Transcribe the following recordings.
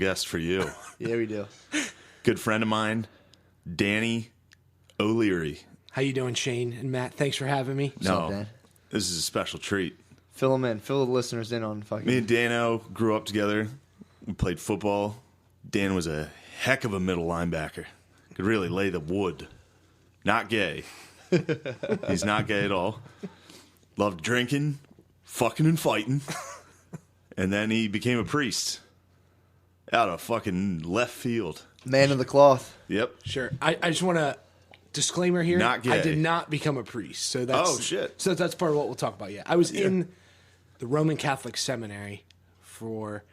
guest for you. Yeah, we do. Good friend of mine, Danny O'Leary. How you doing, Shane and Matt? Thanks for having me. What's up, Dan? This is a special treat. Fill them in. Fill the listeners in on fucking... Me and Dano grew up together. We played football. Dan was a heck of a middle linebacker. Could really lay the wood. Not gay. He's not gay at all. Loved drinking, fucking and fighting. And then he became a priest. Out of fucking left field. Man of the cloth. Yep. Sure. I just want to disclaimer here. Not gay. I did not become a priest. So that's, Oh, shit. So that's part of what we'll talk about. Yeah. I was in the Roman Catholic seminary for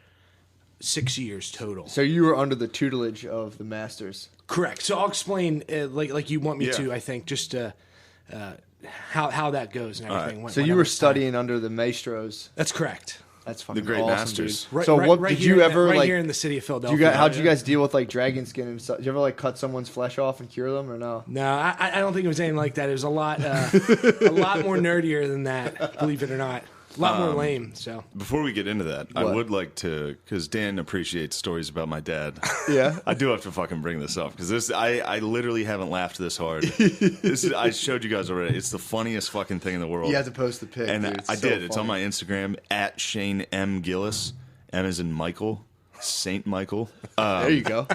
6 years total. So you were under the tutelage of the masters. Correct. So I'll explain like you want me Yeah. to, I think, just how that goes and everything. So you were studying under the maestros. That's correct. That's fucking The great awesome, masters. dude. So what did you ever right like? here in the city of Philadelphia? How'd you guys deal with like dragon skin and stuff? Did you ever like cut someone's flesh off and cure them or no? No, I don't think it was anything like that. It was a lot more nerdier than that. Believe it or not, a lot more lame. So Before we get into that, I What? would like to, because Dan appreciates stories about my dad. Yeah. I do have to fucking bring this up because I literally haven't laughed this hard. I showed you guys already. It's the funniest fucking thing in the world. You have to post the pic, And dude. It's I so did. It's on funny. my Instagram at Shane M Gillis. M as in Michael, Saint Michael. There you go.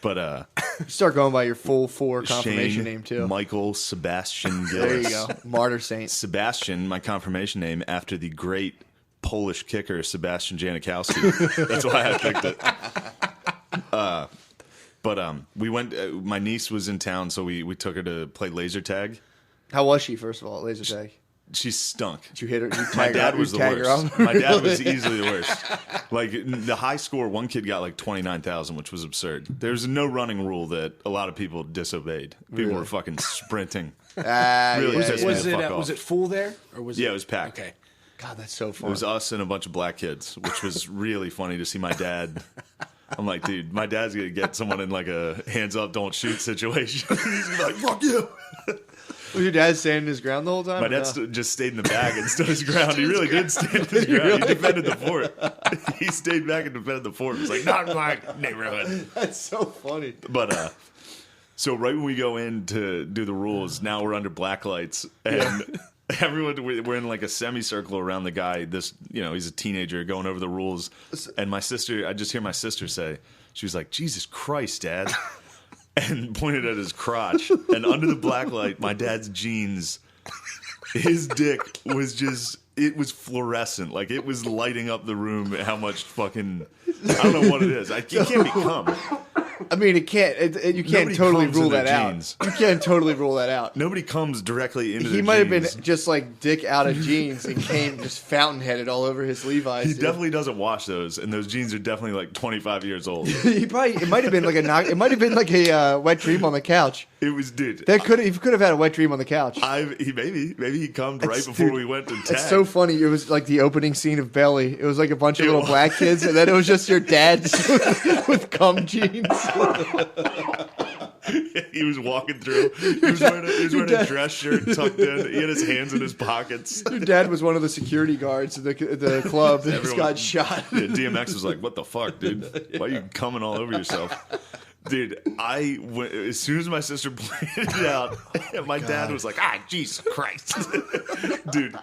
But You start going by your full four confirmation Shane name too. Michael Sebastian Gillis. There you go. Martyr saint. Sebastian, my confirmation name after the great Polish kicker Sebastian Janikowski. That's why I picked it. But we went. My niece was in town, so we took her to play laser tag. How was she, first of all, at laser tag? She stunk. Did you hit her? You My tag her dad out? was the You tag her worst. out? My dad was easily the worst. Like the high score, one kid got like 29,000, which was absurd. There's no running rule that a lot of people disobeyed. People Really? were fucking sprinting. Ah, Really yeah, pissed yeah. me was the it fuck off. was it full there or was Yeah, it was packed. Okay. God, that's so It fun. was us and a bunch of black kids, which was really funny to see my dad. I'm like, dude, my dad's gonna get someone in like a hands up, don't shoot situation. He's gonna be like, fuck you. Was your dad standing his ground the whole time? My or dad no? just stayed in the bag and stood his ground. He really did stand his ground. He defended the fort. He stayed back and defended the fort. He was like, not in my neighborhood. That's so funny. But so right when we go in to do the rules, now we're under black lights and everyone we're in like a semicircle around the guy. This he's a teenager going over the rules, and my sister. I just hear my sister say, she was like, "Jesus Christ, Dad." And pointed at his crotch. And under the black light, my dad's jeans, his dick was just, it was fluorescent. Like, it was lighting up the room how much fucking, I don't know what it is. It can't be cum. I mean, it can't. You can't Nobody totally comes rule in their that jeans. out. You can't totally rule that out. Nobody comes directly into He their might have been jeans. just like dick out of jeans and came just fountain headed all over his Levi's. He dude. definitely doesn't wash those, and those jeans are definitely like 25 years old. He probably. It might have been like it might have been like a wet dream on the couch. It was, dude. He could have had a wet dream on the couch. Maybe he cummed right It's- before dude, we went to tag. It's so funny. It was like the opening scene of Belly. It was like a bunch of little black kids, and then it was just your dad with cum jeans. He was walking through. He was wearing a dress shirt tucked in. He had his hands in his pockets. Your dad was one of the security guards at the club that just Everyone- got shot. Yeah, DMX was like, "What the fuck, dude? Why are you coming all over yourself?" Dude, as soon as my sister pointed it out, my dad was like, Jesus Christ. Dude,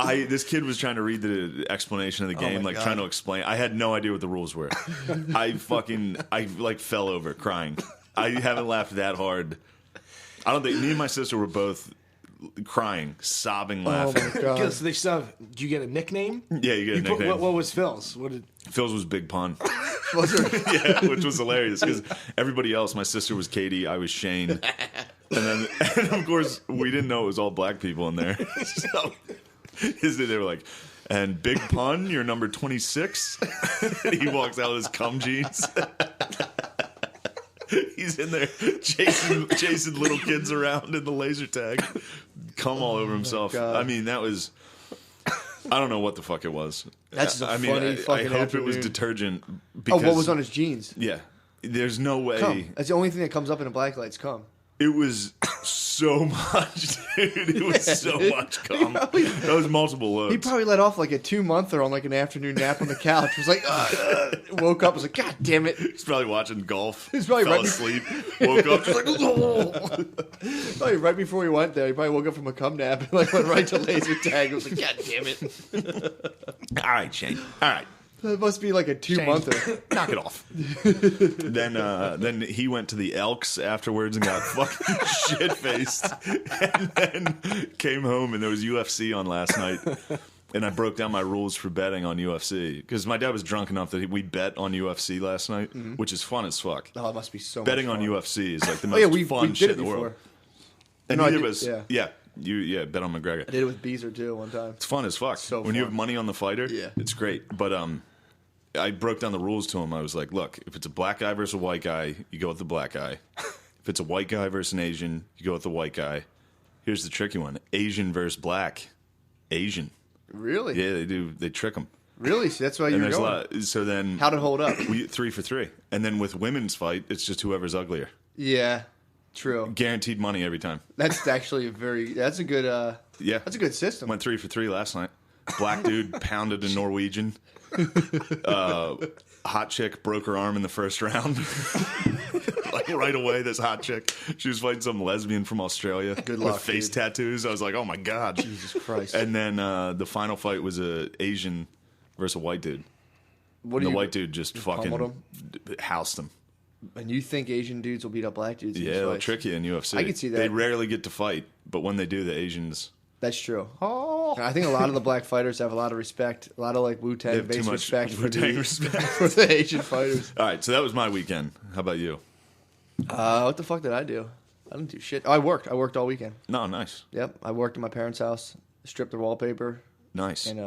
this kid was trying to read the explanation of the game, my like God. trying to explain. I had no idea what the rules were. I like fell over crying. I haven't laughed that hard. I don't think me and my sister were both crying, sobbing, Oh laughing. my god! Because they still have, do you get a nickname? Yeah, you get a nickname. What was Phil's? What did? Phil's was Big Pun. Was there- Yeah, which was hilarious because everybody else, my sister was Katie, I was Shane, and of course we didn't know it was all black people in there. So they were like, "And Big Pun, you're number 26." And he walks out with his cum jeans. He's in there chasing little kids around in the laser tag, cum all over himself. God. I mean, that was. I don't know what the fuck it was. That's a I mean, funny I fucking hope it was afternoon. detergent. Oh, Because, what was on his jeans? Yeah, there's no way. Cum. That's the only thing that comes up in a black light's cum. It was so much, dude. It was so much cum. That was multiple loads. He probably let off like a 2-monther on like an afternoon nap on the couch. Was like, woke up, was like, God damn it. He's probably watching golf. He's probably fell right asleep. Woke up just like, Probably right before he went there, he probably woke up from a cum nap and like went right to laser tag. It was like, God damn it. all right, Shane. All right. That must be like a 2-monther. Knock it off. Then he went to the Elks afterwards and got fucking shit faced, and then came home and there was UFC on last night, and I broke down my rules for betting on UFC because my dad was drunk enough that we bet on UFC last night, which is fun as fuck. Oh, it must be so Betting much on fun. UFC is like the most fun shit in the world. And No, I neither did- of us, you bet on McGregor. I did it with Beezer too one time. It's fun as fuck. So when you fun. have money on the fighter, Yeah. it's great. But I broke down the rules to him. I was like, look, if it's a black guy versus a white guy, you go with the black guy. If it's a white guy versus an Asian, you go with the white guy. Here's the tricky one. Asian versus black. Asian. Really? Yeah, they do. They trick them. Really? See, that's why you And were there's a going. lot. So then How'd it hold up? we 3 for 3. And then with women's fight, it's just whoever's uglier. Yeah, true. Guaranteed money every time. That's actually that's a good Yeah. that's a good system. Went 3 for 3 last night. Black dude pounded a Norwegian. Hot chick broke her arm in the first round. Like right away, this hot chick. She was fighting some lesbian from Australia. Good luck, with face dude. tattoos. I was like, oh my God. Jesus Christ. And then the final fight was a Asian versus a white dude. What And do the you, white dude just fucking pummeled housed him. and you think Asian dudes will beat up black dudes? in Yeah, these they'll fights? trick you in UFC. I can see that. They rarely get to fight, but when they do, the Asians. That's true. Oh, I think a lot of the black fighters have a lot of respect, a lot of like They Wu-Tang have too based much respect for Wu-Tang the respect. for the Asian fighters. All right, so that was my weekend. How about you? What the fuck did I do? I didn't do shit. Oh, I worked. I worked all weekend. No, nice. Yep, I worked at my parents' house, stripped the wallpaper, Nice. and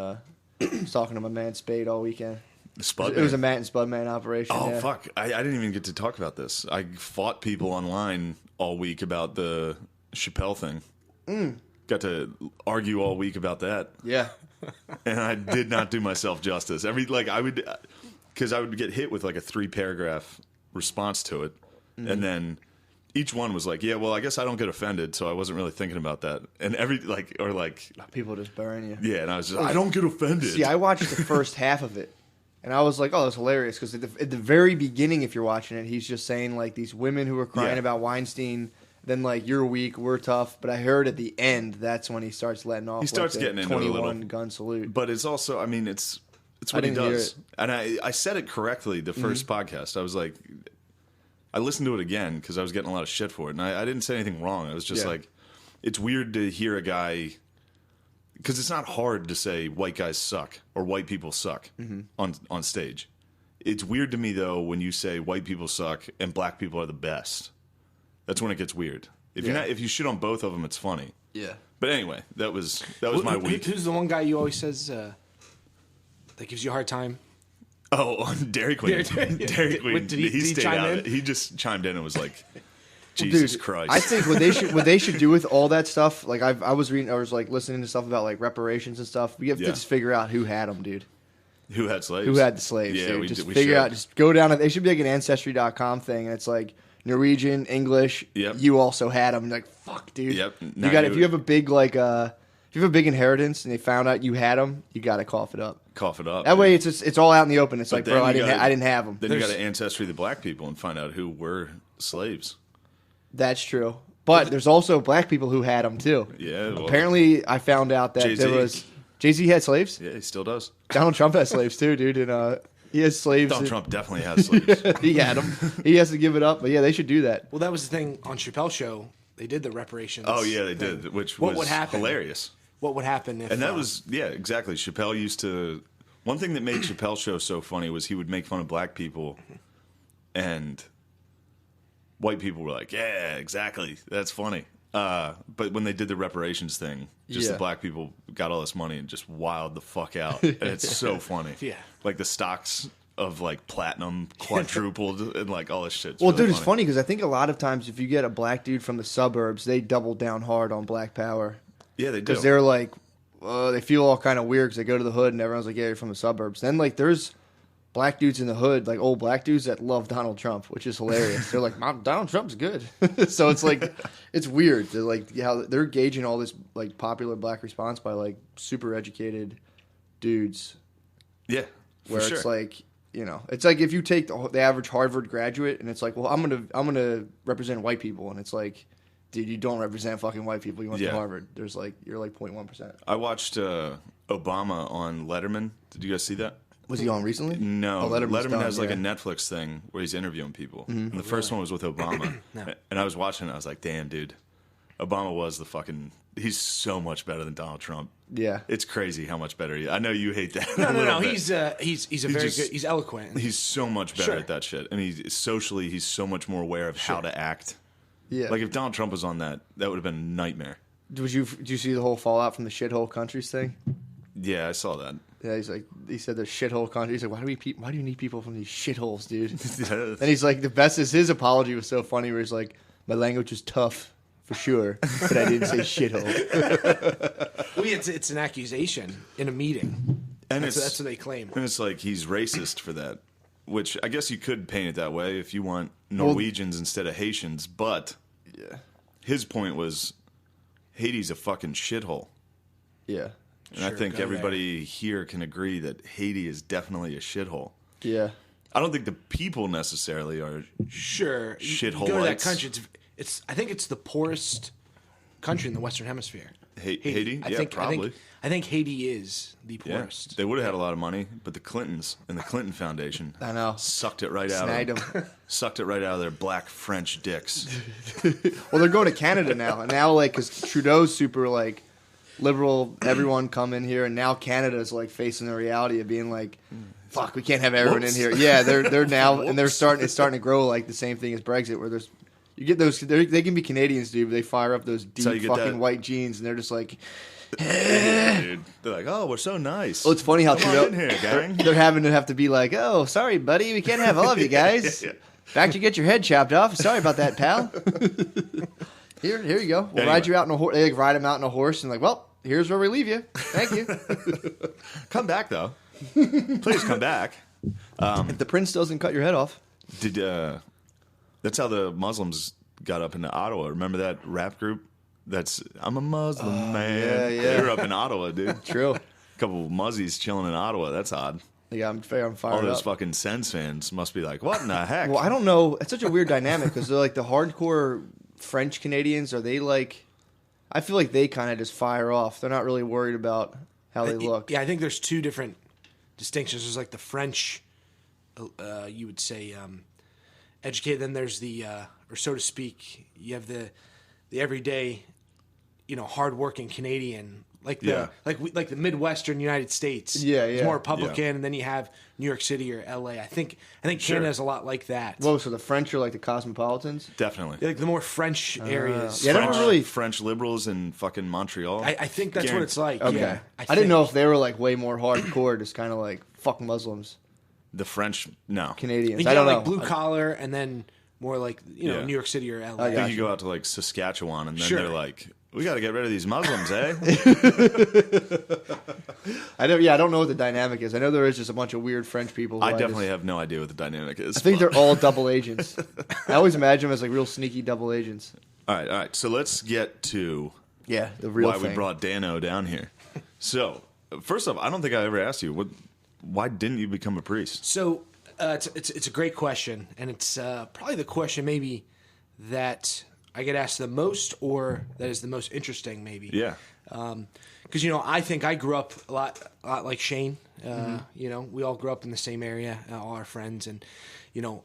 was talking to my man Spade all weekend. Spud It was a man. Matt and Spud Man operation. Oh yeah. fuck! I didn't even get to talk about this. I fought people online all week about the Chappelle thing. Got to argue all week about that, Yeah. and I did not do myself justice. I would get hit with like a 3-paragraph response to it, and then each one was like, "Yeah, well, I guess I don't get offended, so I wasn't really thinking about that." And People just burying you. yeah, and I was just, I don't get offended. See, I watched the first half of it, and I was like, "Oh, that's hilarious!" Because at the very beginning, if you're watching it, he's just saying like these women who are crying Yeah. about Weinstein. Then like you're weak, we're tough. But I heard at the end, that's when he starts letting off. He starts like, the getting into it a 21 little. gun salute. But it's also, I mean, it's I what he didn't hear does. it. And I said it correctly the 1st podcast. I was like, I listened to it again because I was getting a lot of shit for it, and I didn't say anything wrong. I was just Yeah. like, it's weird to hear a guy, because it's not hard to say white guys suck or white people suck on stage. It's weird to me though when you say white people suck and black people are the best. That's when it gets weird. If you shit on both of them, it's funny. Yeah. But anyway, that was my week. Who's the one guy you always says that gives you a hard time? Oh, Dairy Queen. Dairy Queen. Did he stayed chime out. in? He just chimed in and was like, Jesus Dude, Christ. I think what they should do with all that stuff, like I was like listening to stuff about like reparations and stuff. We have to just figure out who had them, dude. Who had slaves? Who had the slaves? Yeah, dude. we just we figure should. out. Just go down. They should be like an Ancestry.com thing, and it's like Norwegian, English. Yep. You also had them. Like fuck, dude. Yep. You Now got you- if you have a big like if you have a big inheritance and they found out you had them, you got to cough it up. Cough it up. That way, it's all out in the open. It's like, then bro, you I didn't gotta- I didn't have them. Then you got to ancestry the black people and find out who were slaves. That's true. But there's also black people who had them too. Yeah. Well, Apparently, I found out that Jay-Z. there was Jay-Z had slaves. Yeah, he still does. Donald Trump has slaves too, dude, and he has slaves. Donald Trump definitely has slaves. He had them. He has to give it up, but yeah, they should do that. Well, that was the thing on Chappelle's show. They did the reparations. Oh yeah, they thing. did, which What was would happen? hilarious. What would happen if? And that was exactly. Chappelle used to. One thing that made Chappelle's show so funny was he would make fun of black people, and white people were like, "Yeah, exactly, that's funny." But when they did the reparations thing, just the Yeah. black people got all this money and just wilded the fuck out, and it's so funny. Yeah. Like the stocks of like platinum quadrupled and like all this shit. Well, dude, it's funny because I think a lot of times if you get a black dude from the suburbs, they double down hard on black power Yeah, they do. because they're like, they feel all kind of weird because they go to the hood and everyone's like, yeah, you're from the suburbs. Then like there's black dudes in the hood, like old black dudes that love Donald Trump, which is hilarious. They're like, Donald Trump's good. So it's like, it's weird. They're like, how they're gauging all this like popular black response by like super educated dudes. Yeah, where it's like, you know, it's like if you take the average Harvard graduate and it's like, well, I'm gonna represent white people, and it's like, dude, you don't represent fucking white people. You went to Harvard. There's like, you're like 0.1%. I watched Obama on Letterman. Did you guys see that? Was he on recently? No. Oh, Letterman has like a Netflix thing where he's interviewing people. And the first one was with Obama. And I was watching it. I was like, damn, dude. Obama was the fucking... He's so much better than Donald Trump. Yeah. It's crazy how much better he is. I know you hate that. No. He's very good. He's eloquent. He's so much better at that shit. And he's so much more aware of how to act. Yeah. Like if Donald Trump was on that would have been a nightmare. Did you see the whole fallout from the shithole countries thing? Yeah, I saw that. Yeah, he said the shithole countries. He's like, why do you need people from these shitholes, dude? And he's like, the best is his apology was so funny where he's like, my language is tough for sure, but I didn't say shithole. Well, it's an accusation in a meeting. And that's what they claim. And it's like he's racist for that, which I guess you could paint it that way if you want Norwegians instead of Haitians, but his point was Haiti's a fucking shithole. Yeah. And I think everybody here can agree that Haiti is definitely a shithole. Yeah. I don't think the people necessarily are shithole. You go to that country, I think it's the poorest country in the Western Hemisphere. Haiti? Probably. I think Haiti is the poorest. Yeah, they would have had a lot of money, but the Clintons and the Clinton Foundation sucked it right out of them. Sucked it right out of their black French dicks. Well, they're going to Canada now. And now, like, because Trudeau's super, like, liberal, everyone come in here, and now Canada's, like, facing the reality of being like, fuck, we can't have everyone in here. Yeah, they're now, and it's starting to grow like the same thing as Brexit, where there's, you get those, they can be Canadians, dude, but they fire up those deep fucking white jeans, and they're just like, dude. They're like, oh, we're so nice. Well, it's funny how Trudeau, in here, gang. They're having to have to be like, oh, sorry, buddy, we can't have all of you guys. Back to get your head chopped off. Sorry about that, pal. Here you go. We'll ride you out in a horse. They like ride him out in a horse and like, well, here's where we leave you. Thank you. Come back though. Please come back. If the prince doesn't cut your head off. That's how the Muslims got up into Ottawa. Remember that rap group? I'm a Muslim man. Yeah. They were up in Ottawa, dude. True. A couple of muzzies chilling in Ottawa. That's odd. Yeah, I'm fired All those up. fucking Sens fans must be like, what in the heck? Well, I don't know. It's such a weird dynamic because they're like the hardcore French Canadians. Are they like? I feel like they kind of just fire off. They're not really worried about how they look. Yeah, I think there's two different distinctions. There's like the French, you would say, educated. Then there's the, or so to speak, you have the everyday, hardworking Canadian, like the Midwestern United States. Yeah. It's more Republican, and then you have New York City or L.A. I think Canada's a lot like that. Whoa, so the French are like the cosmopolitans? Definitely. Like the more French areas. Yeah, French liberals in fucking Montreal. I think that's what it's like. Okay. Yeah, I didn't know if they were like way more hardcore, just kind of like fuck Muslims. The French, no. Canadians. I don't know. Like blue collar, and then more like New York City or LA. I think you go out to like Saskatchewan, and then they're like, "We got to get rid of these Muslims, eh?" I don't know what the dynamic is. I know there is just a bunch of weird French people. I definitely have no idea what the dynamic is. I think they're all double agents. I always imagine them as like real sneaky double agents. All right. So let's get to the real why thing. we brought Dano down here. So first off, I don't think I ever asked you why didn't you become a priest? So it's a great question, and it's probably the question maybe that I get asked the most, or that is the most interesting, maybe. Yeah. Because I think I grew up a lot like Shane. We all grew up in the same area, all our friends, and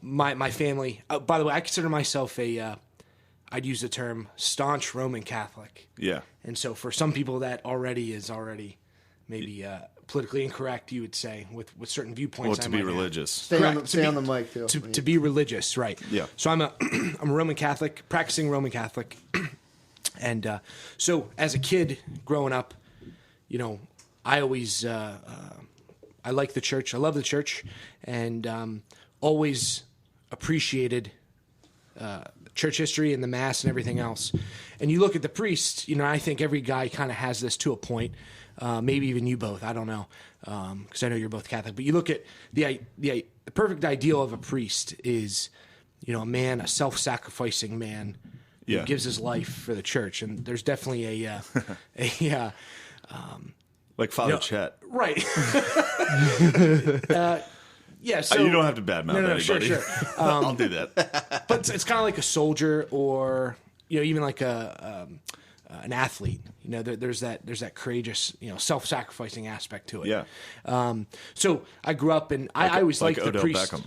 my family. By the way, I consider myself I'd use the term staunch Roman Catholic. Yeah. And so for some people, that is maybe politically incorrect, you would say, with certain viewpoints. Well, to be religious. Stay on the mic, too. To be religious, right. Yeah. So I'm a Roman Catholic, practicing Roman Catholic. And so as a kid growing up, I always, I like the church. I love the church. And always appreciated church history and the Mass and everything else. And you look at the priest, I think every guy kind of has this to a point. maybe even you both. I don't know, because I know you're both Catholic. But you look at the perfect ideal of a priest is, a man, a self-sacrificing man who gives his life for the church. And there's definitely like Father Chet. Right. Yeah, so you don't have to badmouth anybody. Sure. I'll do that. But it's kind of like a soldier, or even like an athlete. There's that courageous, self-sacrificing aspect to it. Yeah. So I grew up, and I always liked the Odell priest. Beckham.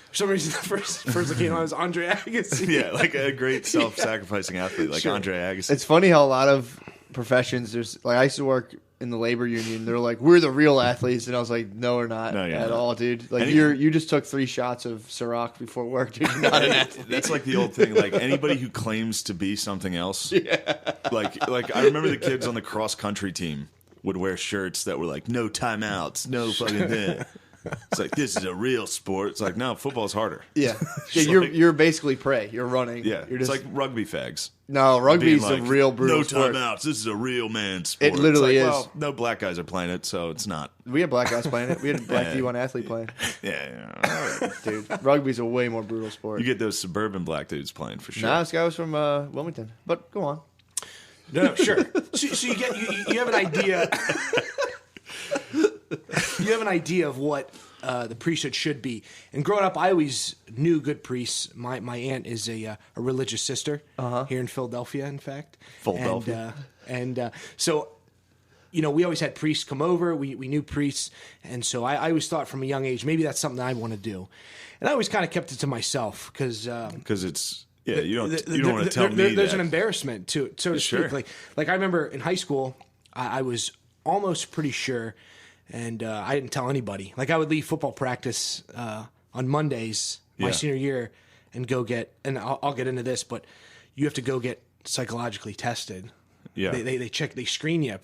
For some reason, the first that came on was Andre Agassi. Yeah, like a great self-sacrificing athlete like Andre Agassi. It's funny how a lot of professions, there's like, I used to work in the labor union. They're like, we're the real athletes, and I was like, no, we're not at all, dude. Like you just took 3 shots of Ciroc before work, dude. You're not an athlete. That's like the old thing. Like anybody who claims to be something else. Yeah. Like I remember the kids on the cross country team would wear shirts that were like no timeouts, no fucking thing. It's like, this is a real sport. It's like, no, football's harder. Yeah, you're basically prey. You're running. Yeah, you're it's like rugby fags. No, rugby's like, a real brutal no sport. timeouts. This is a real man sport. It literally it's like, is. Well, no black guys are playing it, so it's not. We had black guys playing it. We had a black D1 athlete playing. Yeah. Dude, rugby's a way more brutal sport. You get those suburban black dudes playing for sure. Nah, this guy was from Wilmington. But go on. No, sure. So you have an idea. You have an idea of what the priesthood should be. And growing up, I always knew good priests. My aunt is a religious sister here in Philadelphia, in fact. Philadelphia. So, we always had priests come over. We knew priests. And so I always thought from a young age, maybe that's something I want to do. And I always kind of kept it to myself because it's... Yeah, you don't want to tell me there's that. an embarrassment to it, so to speak. Like I remember in high school, I was almost pretty sure, and I didn't tell anybody. Like I would leave football practice on Mondays my senior year and go get, and I'll get into this, but you have to go get psychologically tested. Yeah, they check, they screen you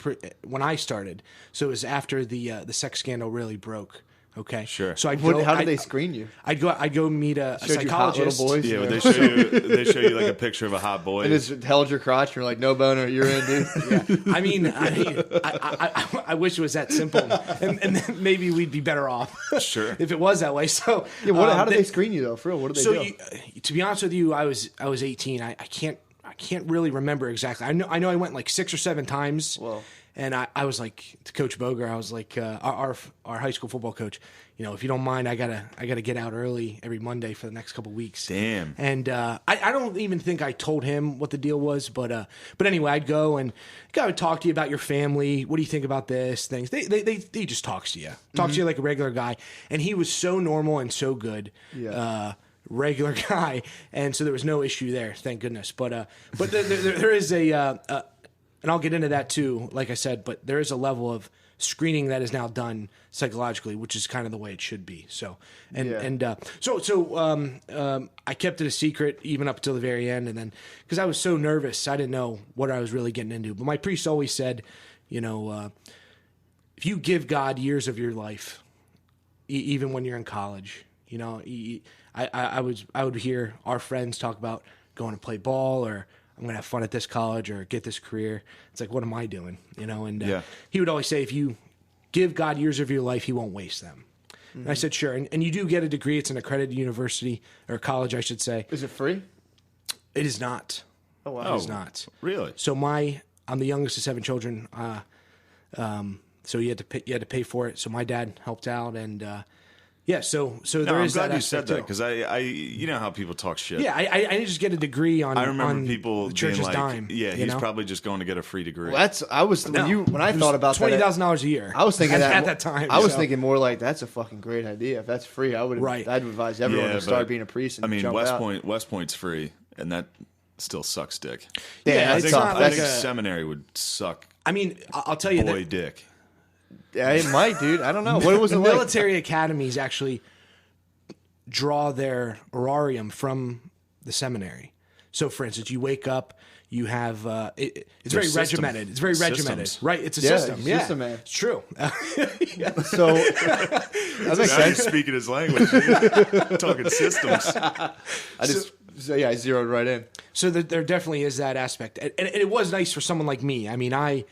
when I started. So it was after the sex scandal really broke. Okay, sure. So how did they screen you? I'd go meet a psychologist. You hot little boys. Yeah, they show you like a picture of a hot boy and just held your crotch. And you're like, no boner, you're in, dude. Yeah. I mean, I wish it was that simple, and then maybe we'd be better off. Sure, if it was that way. So yeah, how did they screen you though? For real, what did they do? To be honest with you, I was 18. I can't really remember exactly. I know I went like 6 or 7 times. Whoa. And I was like to Coach Boger, I was like our high school football coach. If you don't mind, I gotta get out early every Monday for the next couple of weeks. Damn. And I don't even think I told him what the deal was, but anyway, I'd go and guy would talk to you about your family. What do you think about this? Things. He just talks to you, to you like a regular guy. And he was so normal and so good. Yeah. Regular guy, and so there was no issue there, thank goodness. But there is and I'll get into that too, like I said, but there is a level of screening that is now done psychologically, which is kind of the way it should be. So, I kept it a secret even up till the very end. And then, because I was so nervous, I didn't know what I was really getting into. But my priest always said, if you give God years of your life, even when you're in college, I would hear our friends talk about going to play ball, or I'm going to have fun at this college or get this career. It's like, what am I doing? And he would always say, if you give God years of your life, he won't waste them. Mm-hmm. And I said, sure. And you do get a degree. It's an accredited university, or college, I should say. Is it free? It is not. Oh, wow. It is not. Really? So I'm the youngest of 7 children. So you had to pay for it. So my dad helped out, and so there is that. I'm glad you said that, too. because I you know how people talk shit. Yeah, I didn't just get a degree on. I remember on people the church's being like, dime. "Yeah, he's probably just going to get a free degree." Well, when I thought about $20,000 a year. I was thinking at that time. I was thinking more like, that's a fucking great idea. If that's free, I'd advise everyone to start being a priest. And jump out. West Point's free, and that still sucks dick. Yeah, I think seminary would suck. I mean, I'll tell you boy dick. Yeah, it might, dude. I don't know. What was it like? Military academies actually draw their horarium from the seminary. So, for instance, you wake up, you have it's very regimented. It's very regimented, right? It's a system. Yeah, system, man. It's true. So that makes sense. Speaking his language, talking systems. So yeah, I zeroed right in. So there definitely is that aspect. And it was nice for someone like me. I mean, I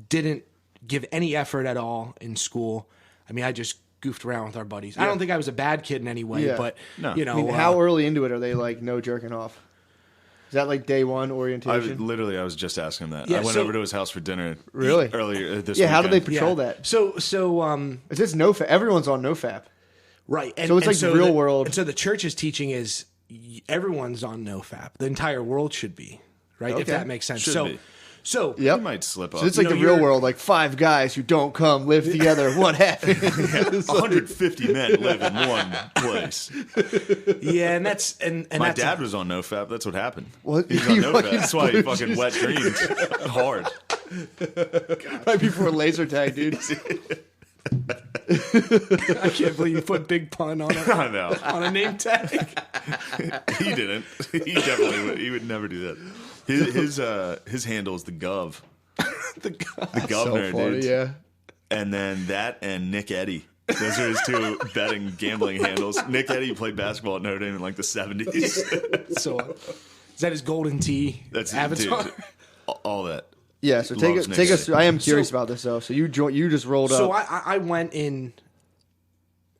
didn't give any effort at all in school. I mean, I just goofed around with our buddies. I don't think I was a bad kid in any way, but, you know. I mean, how early into it are they like no jerking off? Is that like day one orientation? I was just asking him that. Yeah, I went over to his house for dinner. Really? Earlier this Yeah, how do they weekend. patrol that? So Is this no? Everyone's on NoFap. right. And, So it's like real world. And so the church's teaching is everyone's on NoFap. The entire world should be, right? If Okay. that makes sense. Should be. So You Yep. might slip up. So it's like the real world, like 5 guys who don't come live together. What happened? 150 men live in one place. yeah, and that's and My that's dad was on NoFap. That's what happened. What? He was on You NoFap. fucking That's why he fucking wet dreamed hard. Right before laser tag, dude. I can't believe you put Big Pun on I know. a name tag. He didn't. He definitely would. He would never do that. His handle is the Gov. The The governor, So funny, dude. yeah. And then that and Nick Eddy. Those are his 2 betting gambling handles. Nick Eddy played basketball at Notre Dame in like the 70s. So is that his golden tee That's avatar? dude, all that. Yeah, so Loves take Nick us through. I am curious So- about this though. So you just rolled So up. I went in.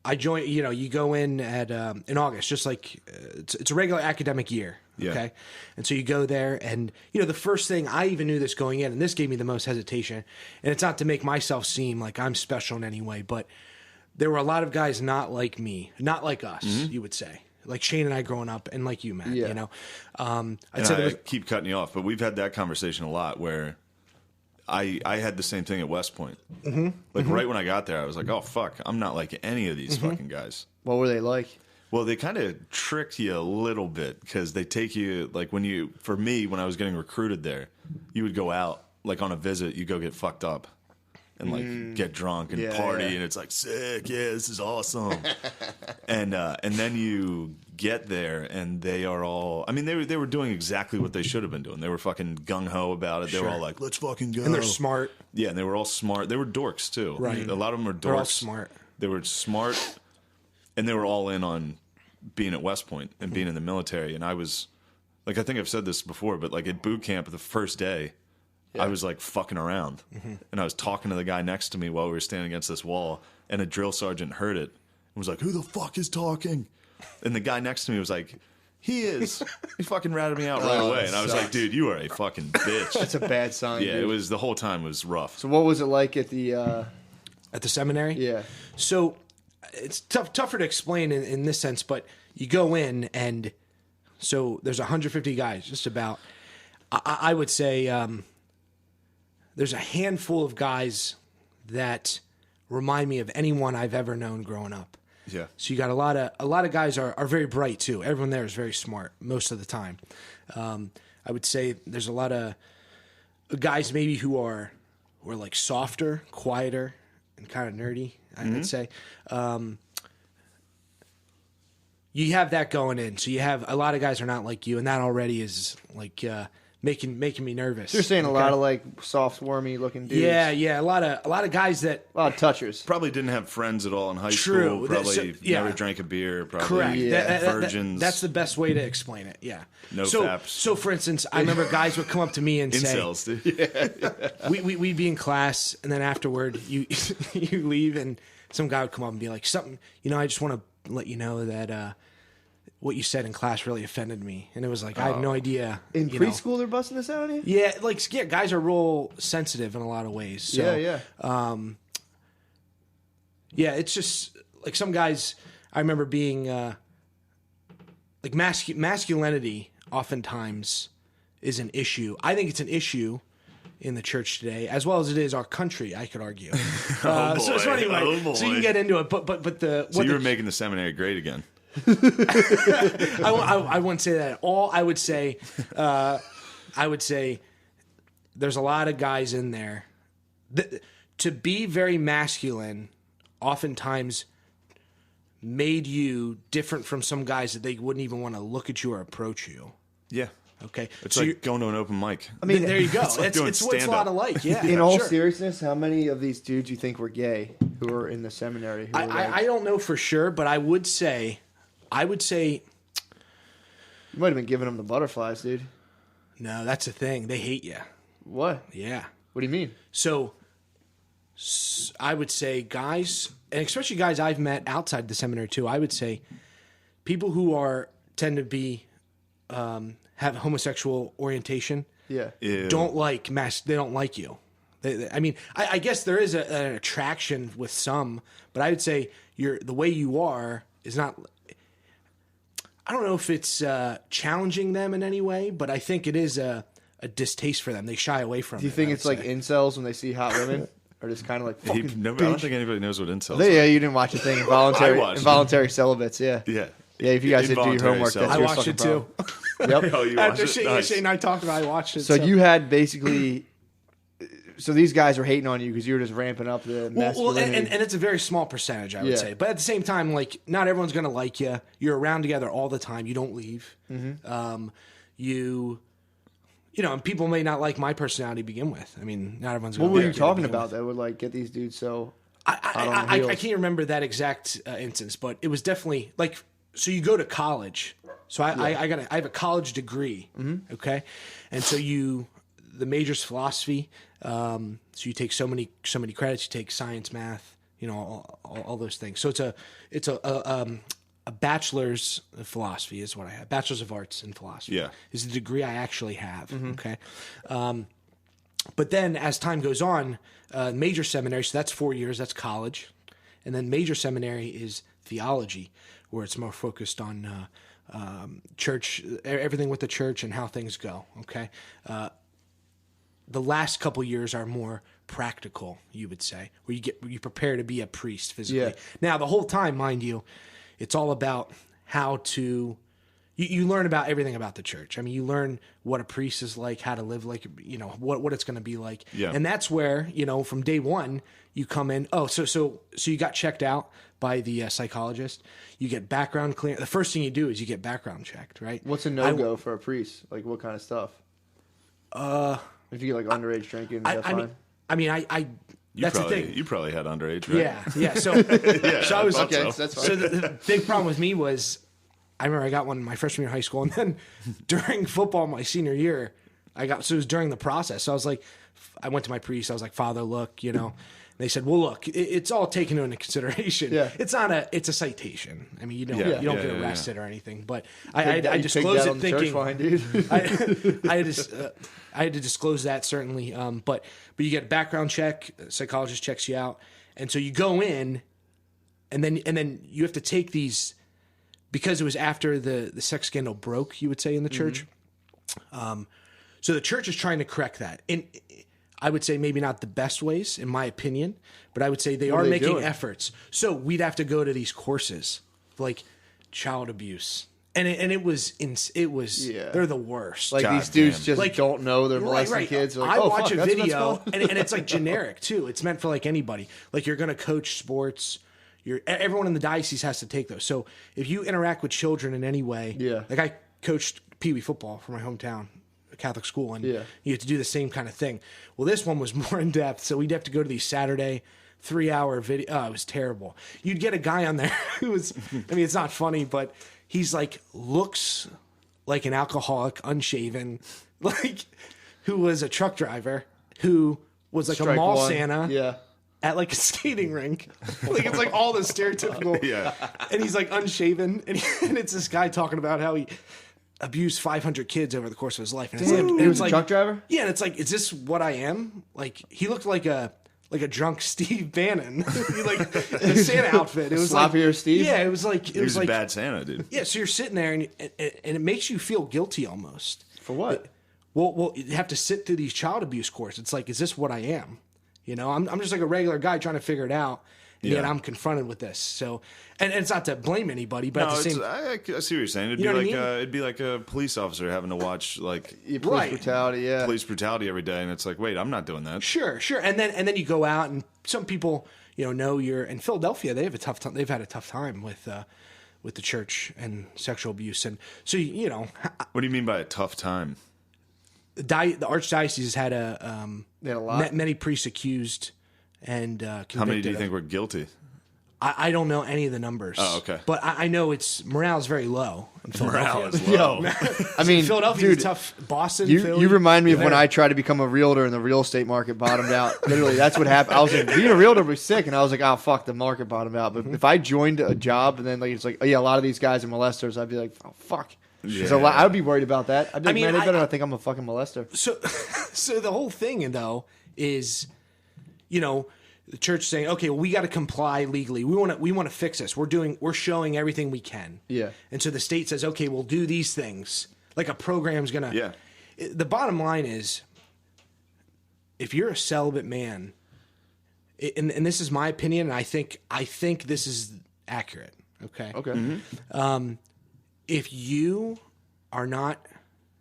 I joined. You know, you go in at in August, just like it's a regular academic year. Yeah. Okay, and so you go there, and you know the first thing I even knew this going in, and this gave me the most hesitation. And it's not to make myself seem like I'm special in any way, but there were a lot of guys not like me, not like us. You would say, like Shane and I growing up, and like you, Matt. Yeah. You know, And I'd say there I was, keep cutting you off, but we've had that conversation a lot where I had the same thing at West Point. Like right when I got there, I was like, oh, fuck, I'm not like any of these fucking guys. What were they like? Well, they kind of tricked you a little bit because they take you, like for me, when I was getting recruited there, you would go out, like on a visit, you go get fucked up and like get drunk and Yeah, party, yeah. and it's like, sick, yeah, this is awesome. and then you get there and they are all, I mean, they were doing exactly what they should have been doing. They were fucking gung-ho about it. They were all like, let's fucking go. and they're smart. Yeah, and they were all smart. They were dorks too. Right. A lot of them are dorks. They're all smart. They were smart, and they were all in on being at West Point and being in the military. And I was, like, I think I've said this before, but like at boot camp the first day, I was like fucking around, and I was talking to the guy next to me while we were standing against this wall, and a drill sergeant heard it and was like, "Who the fuck is talking?" And the guy next to me was like, "He is." He fucking ratted me out right away, and I was like, "Dude, you are a fucking bitch." That's a bad sign. Yeah, dude. it was, the whole time was rough. So what was it like at the? At the seminary? Yeah. So it's tougher to explain in this sense, but you go in and so there's 150 guys, just about. I would say there's a handful of guys that remind me of anyone I've ever known growing up. Yeah. So you got a lot of guys are very bright too. Everyone there is very smart most of the time. I would say there's a lot of guys maybe who are like softer, quieter, and kind of nerdy. I would say. You have that going in, so you have a lot of guys are not like you, and that already is like making me nervous. You're saying a lot of like soft, wormy looking dudes. Yeah, a lot of guys that A lot of touchers. Probably didn't have friends at all in high True. school. Probably So, yeah. never drank a beer. Probably correct. Yeah. virgins. That's the best way to explain it. Yeah. No so, faps. So, for instance, I remember guys would come up to me and say, incels, dude. we'd be in class, and then afterward, you leave, and some guy would come up and be like, something, I just want to let you know that what you said in class really offended me. And it was like, I had no idea. In you know. preschool, they're busting this out on you? Yeah, guys are real sensitive in a lot of ways. So, Yeah. yeah, it's just like some guys. I remember being like masculinity. Oftentimes, is an issue. I think it's an issue in the church today, as well as it is our country. I could argue. So anyway, Oh, boy. so you can get into it. But So you were making the seminary great again. I wouldn't say that at all. I would say there's a lot of guys in there that, to be very masculine, oftentimes made you different from some guys that they wouldn't even want to look at you or approach you. Yeah. Okay, It's so like going to an open mic. I mean, there you go. like doing It's what it's a stand-up. lot of like. Yeah. in all sure. seriousness, how many of these dudes you think were gay who were in the seminary? Who were like, I don't know for sure, but I would say You might have been giving them the butterflies, dude. No, that's the thing. They hate you. What? Yeah. What do you mean? So I would say guys, and especially guys I've met outside the seminary too, I would say people who tend to be have homosexual orientation. Yeah. Ew. Don't like they don't like you. I mean, I guess there is an attraction with some, but I would say the way you are is not. I don't know if it's challenging them in any way, but I think it is a distaste for them. They shy away from it. Do you think it's like incels when they see hot women? Or just kind of like fucking I don't think anybody knows what incels Yeah, are. you didn't watch a thing. Involuntary celibates, yeah. Yeah. Yeah, if you guys didn't do your Involuntary homework, that's celibacy. I your watched fucking it too. problem. Yep. Oh, you After watched it? Nice. Shane and I talked about it, I watched it. So you had basically... So these guys were hating on you because you were just ramping up the masculinity. and it's a very small percentage, I would say. But at the same time, like, not everyone's going to like you. You're around together all the time. You don't leave. Mm-hmm. You know, and people may not like my personality to begin with. I mean, not everyone's going to What like were it you to talking begin about with. that would like get these dudes so... I can't remember that exact instance, but it was definitely like, so you go to college. So I have a college degree. Mm-hmm. Okay. And so the major's philosophy. So you take so many credits, you take science, math, you know, all those things. So it's a bachelor's of philosophy is what I have. Bachelor's of arts in philosophy. Yeah. Is the degree I actually have. Mm-hmm. Okay. But then as time goes on, major seminary, so that's 4 years, that's college. And then major seminary is theology, where it's more focused on church, everything with the church and how things go, okay? The last couple years are more practical, you would say, where you prepare to be a priest physically. Yeah. Now, the whole time, mind you, it's all about how to... You learn about everything about the church. I mean, you learn what a priest is like, how to live like, you know, what it's going to be like. Yeah. And that's where, you know, from day one, you come in. Oh, so you got checked out by the psychologist. You get background clear. The first thing you do is you get background checked, right? What's a no-go for a priest? Like, what kind of stuff? If you get, like, underage drinking, is that fine? That's the thing. You probably had underage, right? Yeah. So, so I was Okay, that's fine. So the big problem with me was, I remember I got one my freshman year of high school, and then during football my senior year, so it was during the process. So I was like, I went to my priest. I was like, Father, look, you know. And they said, well, look, it's all taken into consideration. Yeah. It's a citation. I mean, you don't get arrested or anything. But I disclosed it thinking I had to disclose that certainly. But you get a background check. A psychologist checks you out, and so you go in, and then you have to take these. Because it was after the sex scandal broke, you would say, in the church. So the church is trying to correct that. And I would say maybe not the best ways, in my opinion, but I would say they are making doing? efforts. So we'd have to go to these courses, like child abuse. And it was they're the worst. Like, God these dudes damn. just don't know they're molesting kids. They're like, I oh, watch fuck, a that's what video, that's called. and it's like generic, too. It's meant for like anybody. Like, you're going to coach sports. Everyone in the diocese has to take those. So if you interact with children in any way, like I coached Pee Wee football for my hometown, a Catholic school, and you have to do the same kind of thing. Well, this one was more in depth, so we'd have to go to these Saturday 3-hour video. Oh, it was terrible. You'd get a guy on there who was, I mean, it's not funny, but he's like, looks like an alcoholic, unshaven, like, who was a truck driver, who was like a mall Santa. Yeah. At like a skating rink. Like, it's like all the stereotypical. Yeah. And he's like unshaven. And it's this guy talking about how he abused 500 kids over the course of his life. And it's He was a truck driver? Yeah. And it's like, is this what I am? Like, he looked like a drunk Steve Bannon. He, like, the Santa outfit. It was Sloppier like, Steve? Yeah. It was like, He was a bad Santa, dude. Yeah. So you're sitting there and it makes you feel guilty almost. For what? Well, you have to sit through these child abuse courses. It's like, is this what I am? You know, I'm just like a regular guy trying to figure it out, and yet I'm confronted with this. So, and it's not to blame anybody, but at the same, I see what you're saying. It'd be like a police officer having to watch like Police brutality, police brutality every day, and it's like, wait, I'm not doing that. Sure. And then you go out, and some people, you know you're in Philadelphia. They have a tough time. They've had a tough time with the church and sexual abuse, and so you know. What do you mean by a tough time? The archdiocese has had They had a lot. many priests accused and convicted. How many do you think were guilty? I don't know any of the numbers. Oh, okay. But I know morale is very low in Philadelphia. Morale is low. I mean, Philadelphia's dude, a tough. Boston, You Philly, remind me of when there. I tried to become a realtor and the real estate market bottomed out. Literally, that's what happened. I was like, being a realtor was sick, and I was like, oh, fuck, the market bottomed out. But if I joined a job and then like it's like, oh, yeah, a lot of these guys are molesters, I'd be like, oh, fuck. Yeah. So I would be worried about that. I'd be like, mean, man, they better not think I'm a fucking molester. So the whole thing, though, is, the church saying, okay, well, we got to comply legally. We want to fix this. We're showing everything we can. Yeah. And so the state says, okay, we'll do these things. Like a program's gonna. Yeah. The bottom line is, if you're a celibate man, and this is my opinion, and I think this is accurate. Okay. Okay. Mm-hmm. If you are not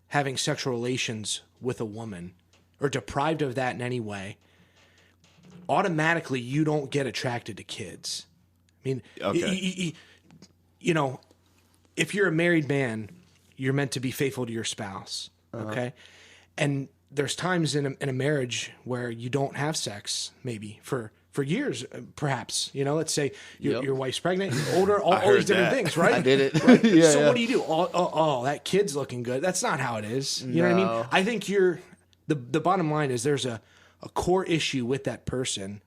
having sexual relations with a woman or deprived of that in any way, automatically you don't get attracted to kids. I mean, Okay. if you're a married man, you're meant to be faithful to your spouse. Okay. And there's times in a marriage where you don't have sex, maybe for years, perhaps. Let's say your wife's pregnant, you're older, all these different things, right? I did it. Right? Yeah, so yeah. what do you do? Oh, that kid's looking good. That's not how it is. You know what I No. mean? I think the bottom line is there's a core issue with that person,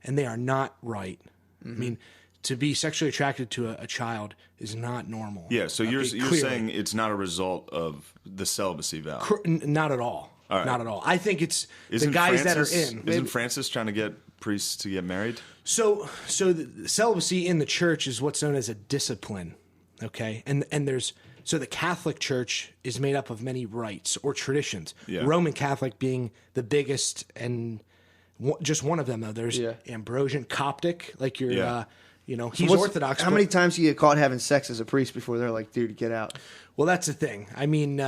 and they are not right. I mean, to be sexually attracted to a child is not normal. Yeah, so you're clearly. saying it's not a result of the celibacy vow. Not at all. right. Not at all. I think it's Isn't the guys Francis, that are in. Isn't Francis trying to get priests to get married? So the celibacy in the church is what's known as a discipline, okay? And the Catholic Church is made up of many rites or traditions. Yeah. Roman Catholic being the biggest and just one of them, though. There's Ambrosian, Coptic, like your, Yeah. he's Orthodox. How many times do you get caught having sex as a priest before they're like, dude, get out? Well, that's the thing. I mean,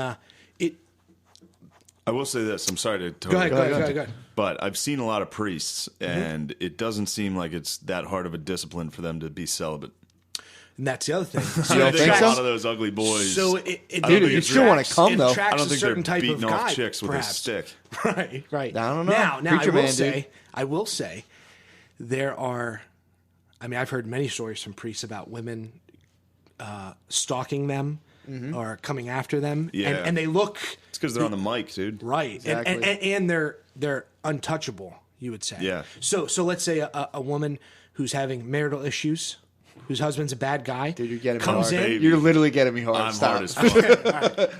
I will say this. I'm sorry to totally Go ahead. but I've seen a lot of priests, and it doesn't seem like it's that hard of a discipline for them to be celibate. And that's the other thing. You don't think a so? lot of those ugly boys. So Dude, you still want to come, though. I attracts don't a think they're certain type beating of off guy, chicks with perhaps. a stick. Right. I don't know. Now Preacher I will say, there are. I mean, I've heard many stories from priests about women stalking them or coming after them, Yeah. and they look It's because they're on the mic, dude. right, Exactly. and they're untouchable. You would say, Yeah. So let's say a woman who's having marital issues, whose husband's a bad guy, Dude, you're getting me comes hard. in, Baby. You're literally getting me hard. I'm Stop. hard as fuck.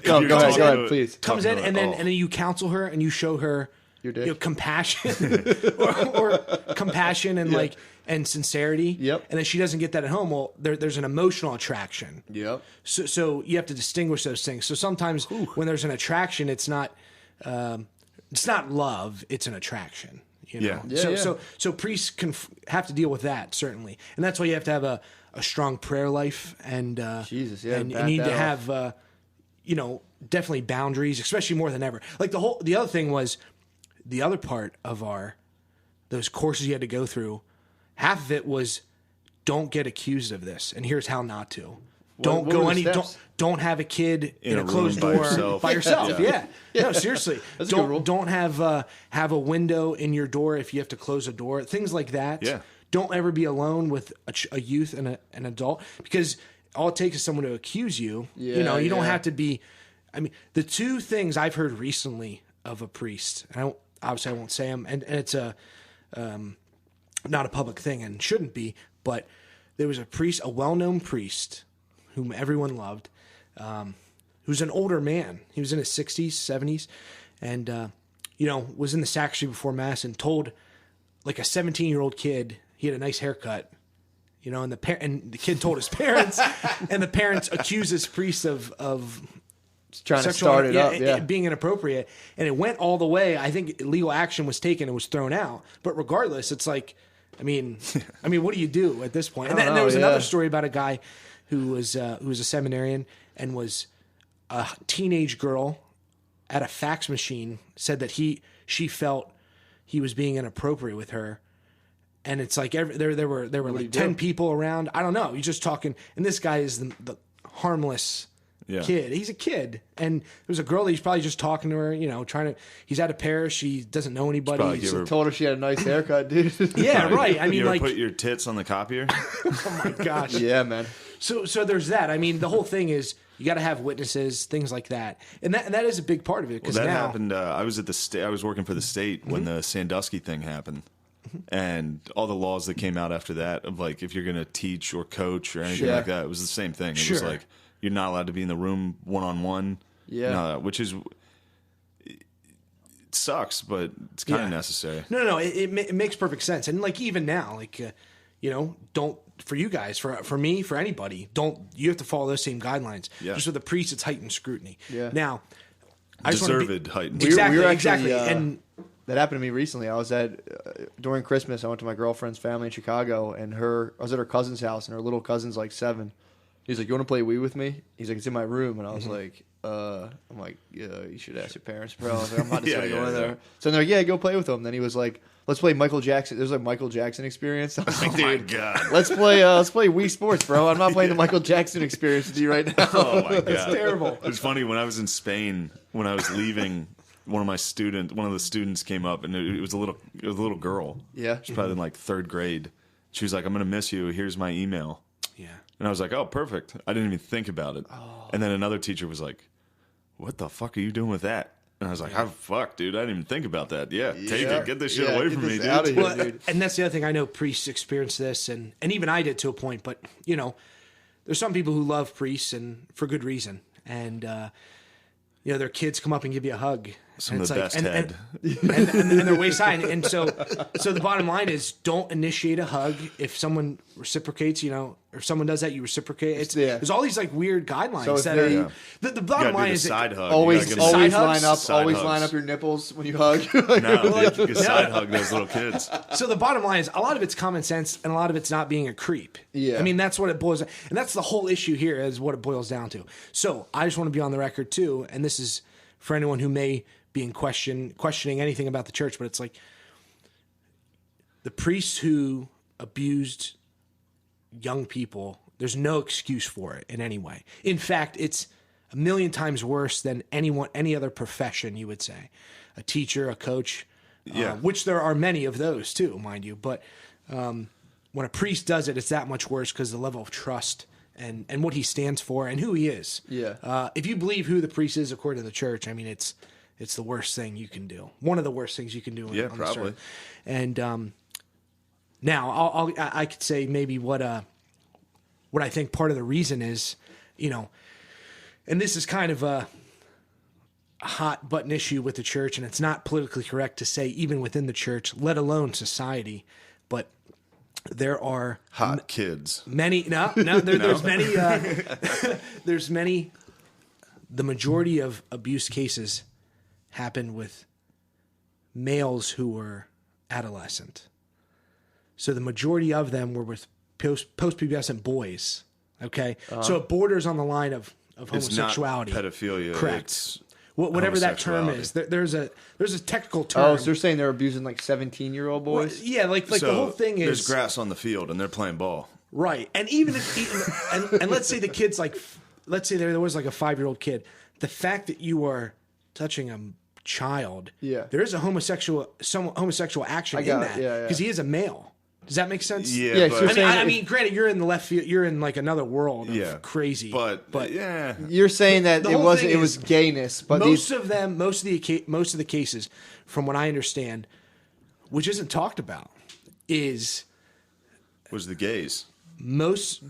Go You're ahead, talking please. comes talking in, about- and then you counsel her and you show her Your dick. compassion or compassion and and sincerity. Yep. And then she doesn't get that at home. Well, there's an emotional attraction. Yep. So you have to distinguish those things. So sometimes when there's an attraction, it's not love, it's an attraction. Yeah. So priests have to deal with that, certainly, and that's why you have to have a strong prayer life and Jesus, yeah, and you back need to that have definitely boundaries, especially more than ever. Like the other thing was the other part of those courses you had to go through. Half of it was don't get accused of this, and here's how not to. Don't what go were the steps? don't have a kid in a a closed room door by yourself. Yeah. No, seriously. That's a good rule. Don't have a window in your door if you have to close a door. Things like that. Yeah. Don't ever be alone with a youth and an adult, because all it takes is someone to accuse you. Yeah, you don't yeah. have to be. I mean, the two things I've heard recently of a priest, and obviously I won't say them, and it's not a public thing and shouldn't be, but there was a well-known priest whom everyone loved, who's an older man. He was in his 60s, 70s, and was in the sacristy before mass and told like a 17-year-old kid he had a nice haircut. And the kid told his parents, and the parents accused this priest of Trying to sexual, start it up, yeah. being inappropriate, and it went all the way. I think legal action was taken and was thrown out. But regardless, it's like, I mean, what do you do at this point? And then there was another story about a guy who was a seminarian and was a teenage girl at a fax machine, said that she felt he was being inappropriate with her. And it's like there were like 10 people around. I don't know. You're just talking, and this guy is the harmless kid. He's a kid, and there's a girl that he's probably just talking to her, he's out of Paris. She doesn't know anybody. Told her she had a nice haircut, dude. Yeah, right. I mean, you ever put your tits on the copier? Oh my gosh. Yeah, man. So there's that. I mean, the whole thing is you got to have witnesses, things like that, and that is a big part of it. Because that happened. I was at the state. I was working for the state when the Sandusky thing happened, and all the laws that came out after that of like if you're going to teach or coach or anything like that, it was the same thing. It was like you're not allowed to be in the room one-on-one. Yeah, which is. It sucks, but it's kind of necessary. No, it makes perfect sense, and like even now, like don't. For you guys, for me, for anybody, you have to follow those same guidelines. Yeah. Just with the priest, it's heightened scrutiny. Yeah. Now, I deserved heightened. Exactly. And that happened to me recently. I was during Christmas. I went to my girlfriend's family in Chicago, and I was at her cousin's house, and her little cousin's like 7. He's like, "You want to play Wii with me?" He's like, "It's in my room," and I was like, I'm like, "Yeah, you should ask your parents, bro." I was like, "I'm not just gonna go in there." So they're like, "Yeah, go play with them." Then he was like, "Let's play Michael Jackson." There's like Michael Jackson experience. I was like, "Oh my god, let's play Wii Sports, bro." I'm not playing the Michael Jackson experience with you right now. Oh my god, it's terrible. It was funny when I was in Spain when I was leaving. One of the students came up, and it was a little girl. Yeah, she's probably in like 3rd grade. She was like, "I'm gonna miss you. Here's my email." Yeah. And I was like, "Oh, perfect." I didn't even think about it. Oh. And then another teacher was like, "What the fuck are you doing with that?" And I was like, "Oh, fuck, dude. I didn't even think about that. Yeah, take it. Get this shit away from me, dude." Out of here, dude. And that's the other thing. I know priests experience this, and even I did to a point. But, there's some people who love priests, and for good reason. And, their kids come up and give you a hug. Some of the best head. And they're waist high. And so the bottom line is don't initiate a hug. If someone reciprocates, or if someone does that, you reciprocate. There's all these like weird guidelines. So that are, the bottom line is side hug. Always line up. Side always hugs. line up your nipples when you hug. No, you can side hug those little kids. So the bottom line is a lot of it's common sense and a lot of it's not being a creep. Yeah. I mean, that's what it boils down. And that's the whole issue here is what it boils down to. So I just want to be on the record too, and this is for anyone who may be in questioning anything about the church, but it's like the priests who abused young people, there's no excuse for it in any way. In fact, it's a million times worse than any other profession, you would say. A teacher, a coach, which there are many of those too, mind you. But when a priest does it, it's that much worse because the level of trust and what he stands for and who he is. Yeah. If you believe who the priest is according to the church, I mean, it's the worst thing you can do. One of the worst things you can do. On probably. this earth. And now I could say maybe what I think part of the reason is, and this is kind of a hot button issue with the church, and it's not politically correct to say even within the church, let alone society, but there are hot kids. Many there's many there's many. The majority of abuse cases happen with males who were adolescent. So the majority of them were with post-pubescent boys. Okay, so it borders on the line of homosexuality, it's not pedophilia. Correct. It's whatever that term is. There's a technical term. Oh, so they're saying they're abusing like 17-year-old boys? Well, yeah, like so the whole thing is there's grass on the field and they're playing ball. Right, and even if and let's say the kid's like, let's say there was like a 5-year-old kid. The fact that you are touching a child, there is a homosexual action in that because he is a male. Does that make sense? Yeah, but, I mean, granted, you're in the left field. You're in like another world of crazy. But yeah, you're saying that it was gayness. But most of the cases, from what I understand, which isn't talked about, was the gays. Most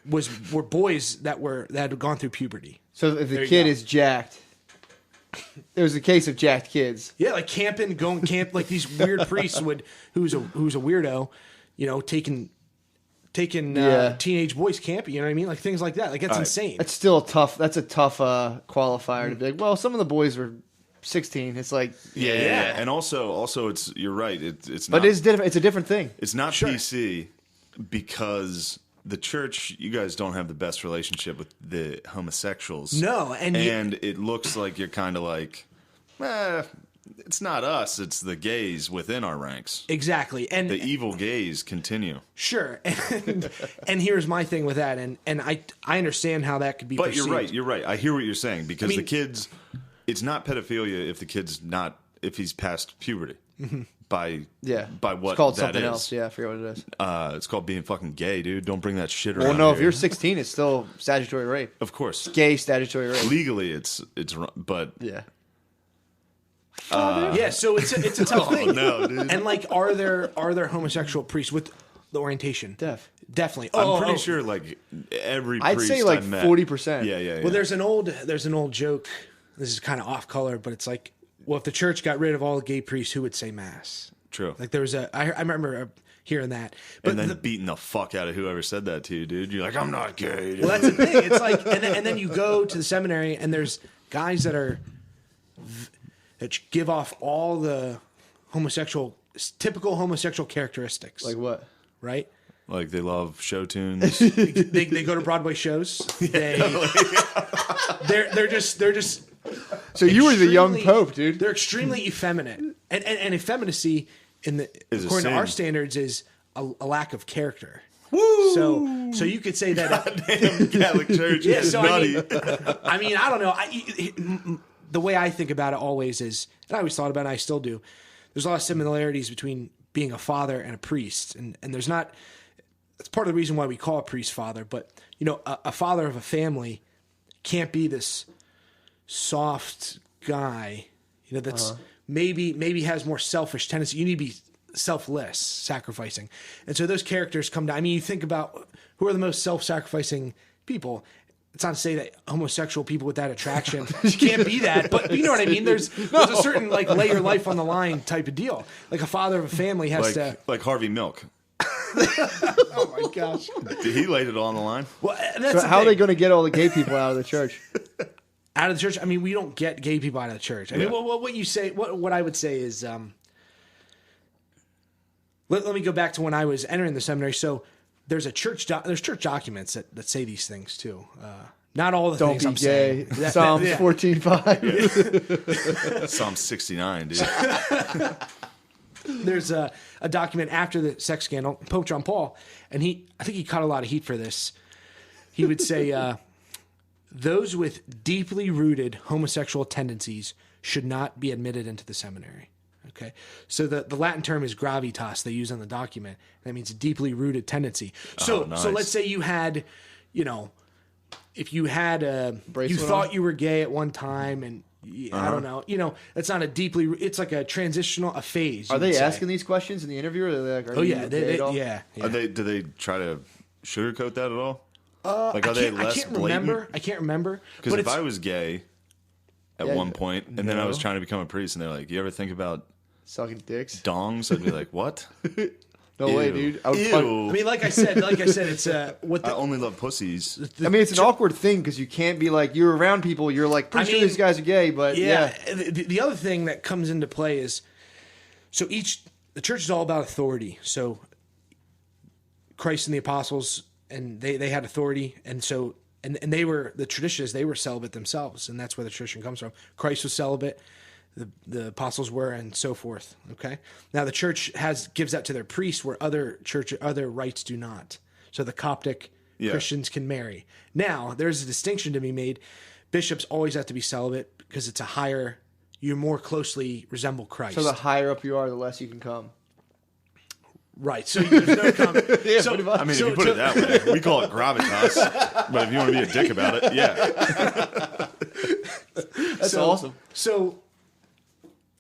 were boys that had gone through puberty. So if the kid is jacked, there's a case of jacked kids. Yeah, like going camp, like these weird priests who's a weirdo, taking teenage boys camping. You know what I mean? Like things like that. Like that's insane. That's still That's a tough qualifier to be like. Well, some of the boys were 16. It's like yeah. And also it's you're right. It's but not, it's different. It's a different thing. It's not PC because the church, you guys don't have the best relationship with the homosexuals. No, and it looks like you're kind of like, it's not us, it's the gays within our ranks. Exactly. And The evil gays continue. sure. And here's my thing with that. And I understand how that could be But perceived. you're right. I hear what you're saying because I mean- the kids, it's not pedophilia if he's past puberty. By what it's called that something is. else. Yeah, I forget what it is. It's called being fucking gay, dude. Don't bring that shit around. Well, no, if here. you're 16, it's still statutory rape. Of course, Gay statutory rape. legally it's but Yeah. Yeah, so it's a tough thing. no, dude. And like, are there homosexual priests with the orientation? Definitely. I'm pretty sure like every I'd priest say like I met, 40%. Yeah. Well, there's an old joke. This is kind of off color, but it's like, well, if the church got rid of all the gay priests, who would say mass? True. Like there was I remember hearing that. But and then beating the fuck out of whoever said that to you, dude. You're like, I'm not gay. Dude. well, that's the thing. It's like, and then you go to the seminary, and there's guys that give off all the typical homosexual characteristics. Like what? Right? Like they love show tunes. They go to Broadway shows. They're just. So you were the young extremely- pope, dude. They're extremely effeminate, and effeminacy Is a according to our sin. standards is a lack of character. Woo! So you could say that. Damn, Catholic Church Yeah, is so nutty. I mean, I don't know. The way I think about it always is, and I always thought about it, and I still do. There's a lot of similarities between being a father and a priest, and there's not. That's part of the reason why we call a priest father. But a father of a family can't be this soft guy, that's maybe has more selfish tendency. You need to be selfless, sacrificing. And so those characters come down. I mean, you think about who are the most self-sacrificing people. It's not to say that homosexual people with that attraction can't be that, but you know what I mean? There's a certain like lay your life on the line type of deal. Like a father of a family has to. Like Harvey Milk. Oh my gosh! He laid it all on the line. Well, that's So how are they going to get all the gay people out of the church? out of the church? I mean, we don't get gay people out of the church. I mean, Yeah. what you say? What I would say is, let me go back to when I was entering the seminary. So there's church documents that say these things too. Not all the Don't things be I'm gay. saying. Psalms yeah. 14:5. Psalm 69, dude. There's a document after the sex scandal, Pope John Paul, and I think he caught a lot of heat for this. He would say, those with deeply rooted homosexual tendencies should not be admitted into the seminary. Okay, so the Latin term is gravitas they use on the document. That means deeply rooted tendency. So nice. so let's say you had, if you had you Bracelet thought on? you were gay at one time and. I don't know. It's not it's like a phase. Are you they would say. asking these questions in the interview? Or are they like, Oh yeah, yeah. Do they try to sugarcoat that at all? Like, I are they can't, less I can't blatant? remember. I can't remember. Because But if I was gay at Yeah, one point, and then I was no. trying to become a priest, and they're like, "You ever think about Sucking dicks? dongs?" I'd be like, "What? No way, Ew. dude. I would Ew. punch- I mean, like I said, it's what I the, only love pussies." I mean, it's an awkward thing because you can't be like, you're around people, you're like, pretty sure mean, these guys are gay, but yeah. The other thing that comes into play is the church is all about authority. So Christ and the apostles, and they had authority, and so and they were the tradition is they were celibate themselves, and that's where the tradition comes from. Christ was celibate. The apostles were, and so forth. Okay. Now the church gives that to their priests, where other rites do not. So the Coptic Christians can marry. Now there's a distinction to be made. Bishops always have to be celibate because it's you more closely resemble Christ. So the higher up you are, the less you can come. Right. So there's no comment. So, pretty much. I mean, if you put it that way, we call it gravitas. But if you want to be a dick about it, yeah. That's awesome. So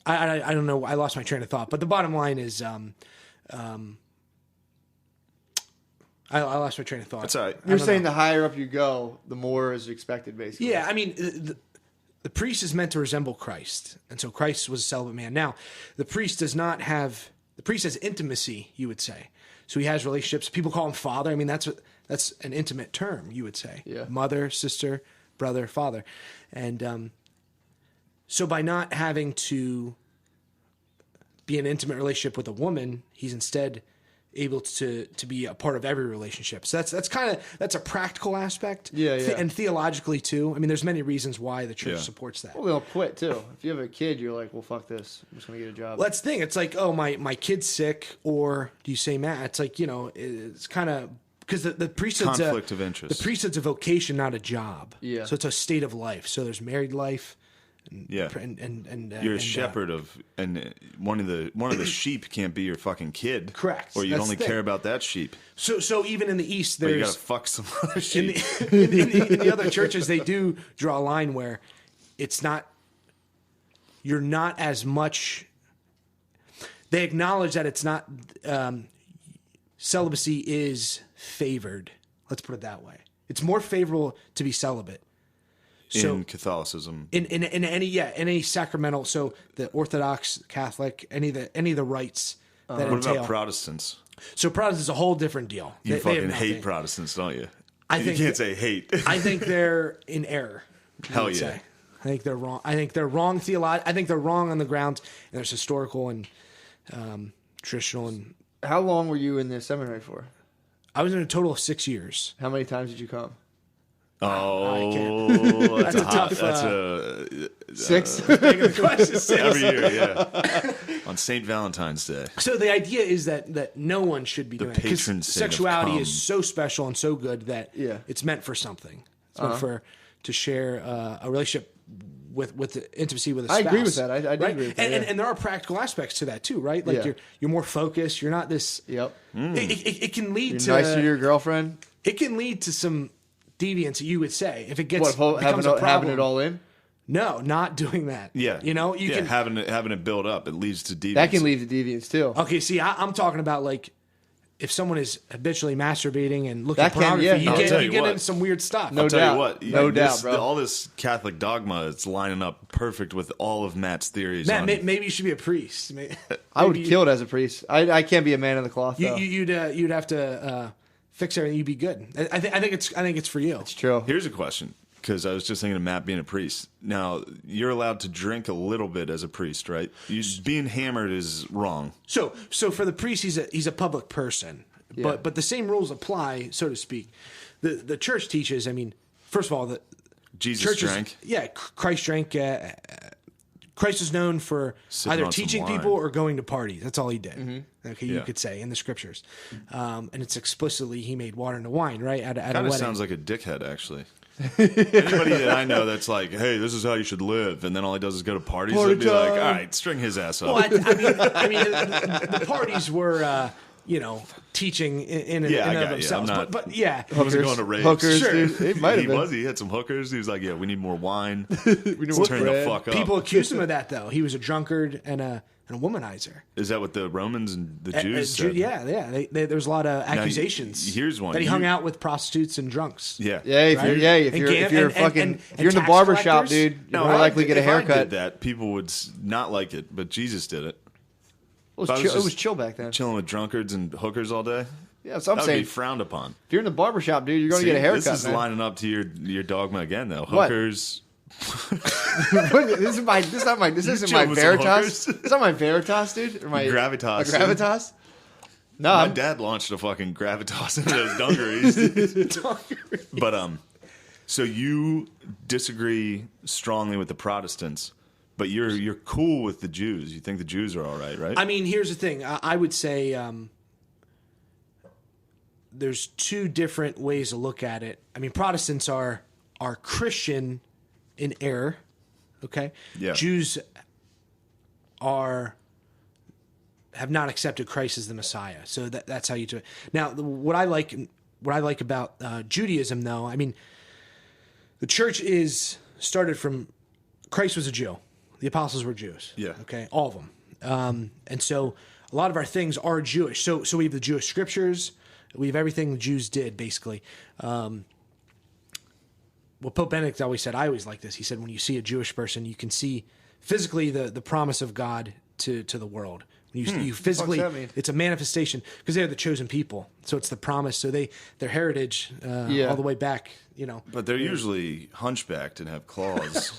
I don't know. I lost my train of thought, but the bottom line is, I lost my train of thought. That's all right. You're saying the higher up you go, the more is expected, basically. Yeah, I mean, the priest is meant to resemble Christ, and so Christ was a celibate man. Now, the priest has intimacy, you would say. So he has relationships. People call him father. I mean, that's an intimate term, you would say. Yeah. Mother, sister, brother, father, and so by not having to be in an intimate relationship with a woman, he's instead able to be a part of every relationship. So that's a practical aspect. Yeah, yeah. And theologically too. I mean, there's many reasons why the church supports that. Well, they'll quit too. If you have a kid, you're like, well, fuck this. I'm just gonna get a job. Well, that's the thing. It's like, oh, my kid's sick, or do you say Matt? It's like, it's kind of because the priesthood's Conflict of interest. The priesthood's a vocation, not a job. Yeah. So it's a state of life. So there's married life. Yeah, and you're a shepherd of, and one of the sheep can't be your fucking kid. Correct. Or you'd That's only the thing. care about that sheep. So even in the East, But you there's gotta fuck some other in sheep. in the other churches, they do draw a line where it's not, you're not as much, they acknowledge that it's not, celibacy is favored. Let's put it that way. It's more favorable to be celibate. So, in Catholicism, in any sacramental, so the Orthodox, Catholic, any of the rites that what entail. about Protestants? So Protestants is a whole different deal. You They fucking have hate nothing. Protestants, don't you? I You think can't say hate. I think they're in error. I Hell would yeah. say. I think they're wrong. I think they're wrong I think they're wrong on the ground. And there's historical and traditional. And How long were you in the seminary for? I was in a total of 6 years. How many times did you come? Oh, that's That's a tough, That's a 6. every year, yeah. On St. Valentine's Day. So the idea is that no one should be doing it because patron saint of sexuality cum. is so special and so good that Yeah. it's meant for something. It's meant to share a relationship with the intimacy with a spouse. I agree with that. I do right? agree with that, And, yeah. and there are practical aspects to that too, right? Like Yeah. you're more focused. You're not this. Yep. It can lead You're to nice to your girlfriend. it can lead to some deviance. You would say if it gets What, becomes a problem. having it all in? No, not doing that. Yeah. you can. having it build up, it leads to deviance. That can lead to deviance too. Okay, see, I'm talking about like if someone is habitually masturbating and looking at That can- pornography, yeah. you I'll get tell you you get what. into some weird stuff. No I'll tell doubt. you what. No doubt, bro. All this Catholic dogma, it's lining up perfect with all of Matt's theories. Matt, on, maybe you should be a priest. I would Maybe kill it as a priest. I can't be a man of the cloth though. You'd have to fix everything. You'd be good. I think it's for you. It's true. Here's a question, because I was just thinking of Matt being a priest. Now, you're allowed to drink a little bit as a priest, right? Being hammered is wrong. So for the priest, he's a public person, Yeah. but the same rules apply, so to speak. The church teaches. I mean, first of all, the Jesus churches, drank. Yeah, Christ drank. Christ is known for Sipping either on some teaching wine. people or going to parties. That's all he did. Mm-hmm. Okay, you Yeah. could say in the scriptures, and it's explicitly he made water into wine, right? At a Kind wedding. of sounds like a dickhead, actually. Anybody that I know that's like, hey, this is how you should live, and then all he does is go to parties, Party they'd be like, all time. right, string his ass up. Well, I mean, the parties were, teaching in and Yeah, I of got you. themselves. I'm not- But yeah, He wasn't going to raves. Hookers, Sure. dude. It might have He been. was. He had some hookers. He was like, yeah, we need more wine. We need Let's more turn the bread. fuck up. people accused him of that though. He was a drunkard and a womanizer. Is that what the Romans and the Jews Jew- said? yeah. There's a lot of accusations. here's one. that he You- hung out with prostitutes and drunks. Yeah. Yeah, if Right? you're if And you're gam- if you're and- fucking and- if you're in the tax barber shop, collectors? dude, you're No, more likely to get a if I haircut. did that, people would not like it, but Jesus did it. It was If I was chill, it just was chill back then. Chilling with drunkards and hookers all day. Yeah, so I'm That would saying be if frowned upon. you're in the barber shop, dude, you're going See, to get a haircut. This is man. lining up to your dogma again, though. What? Hookers. This isn't my chilling with some Veritas. hookers? It's not my Veritas, dude. Or my Gravitas. My Gravitas. No, My I'm, dad launched a fucking gravitas into those dungarees. But so you disagree strongly with the Protestants, but you're cool with the Jews. You think the Jews are all right, right? I mean, here's the thing. I would say there's two different ways to look at it. I mean, Protestants are Christian in error. Okay. Yeah. Jews have not accepted Christ as the Messiah. So that's how you do it. Now, what I like about Judaism, though, I mean, the church is started from Christ was a Jew. The apostles were Jews. Yeah. Okay. All of them. And so a lot of our things are Jewish. So we have the Jewish scriptures. We have everything the Jews did, basically. What Pope Benedict always said, I always like this. He said, when you see a Jewish person, you can see physically the promise of God to the world. When You physically, What's that mean? it's a manifestation because they're the chosen people. So it's the promise. So their heritage all the way back, But they're usually hunchbacked and have claws.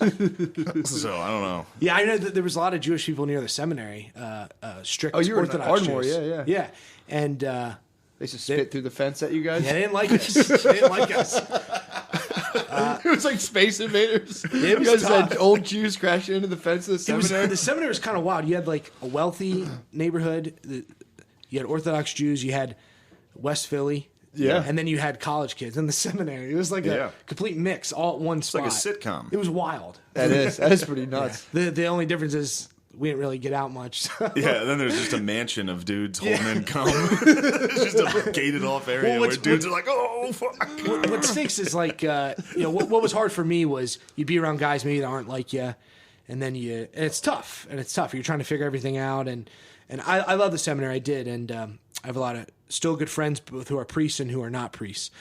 So I don't know. Yeah, I know that there was a lot of Jewish people near the seminary, strict Oh, you were in Orthodox Ardmore, Jews. yeah. Yeah, and They used to spit through the fence at you guys. they didn't like us. They didn't like us. It was like Space Invaders. It was you guys tough. had old Jews crashing into the fence of the seminary. The seminary was kind of wild. You had like a wealthy neighborhood. You had Orthodox Jews. You had West Philly. Yeah. And then you had college kids in the seminary. It was like a complete mix all at one spot. Like a sitcom. It was wild. That is pretty nuts. The only difference is we didn't really get out much. So. Yeah, then there's just a mansion of dudes holding in cum. It's just a gated off area where dudes are like, oh, fuck. What stinks is like, what was hard for me was you'd be around guys maybe that aren't like you, and then and it's tough. You're trying to figure everything out, and I love the seminary. I did, and I have a lot of still good friends, both who are priests and who are not priests.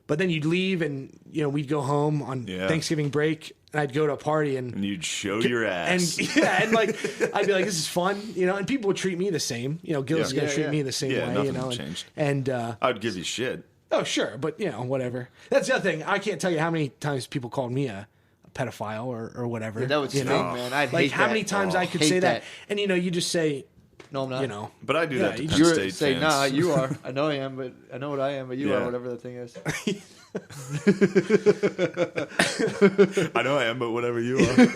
But then you'd leave, and we'd go home on Thanksgiving break, and I'd go to a party, and you'd show your ass. And like I'd be like, "This is fun," and people would treat me the same. Gil's gonna treat me the same way. Nothing changed. And I'd give you shit. oh sure, but whatever. That's the other thing. I can't tell you how many times people called me a pedophile or whatever. Yeah, that would sting, man. I'd like hate how that. many times I could hate say that, that. and you just say, No, I'm not. But I do that to you Penn You State say, fans. nah, you are. I know I am, but I know what I am, but you are, whatever the thing is. I know I am, but whatever you are.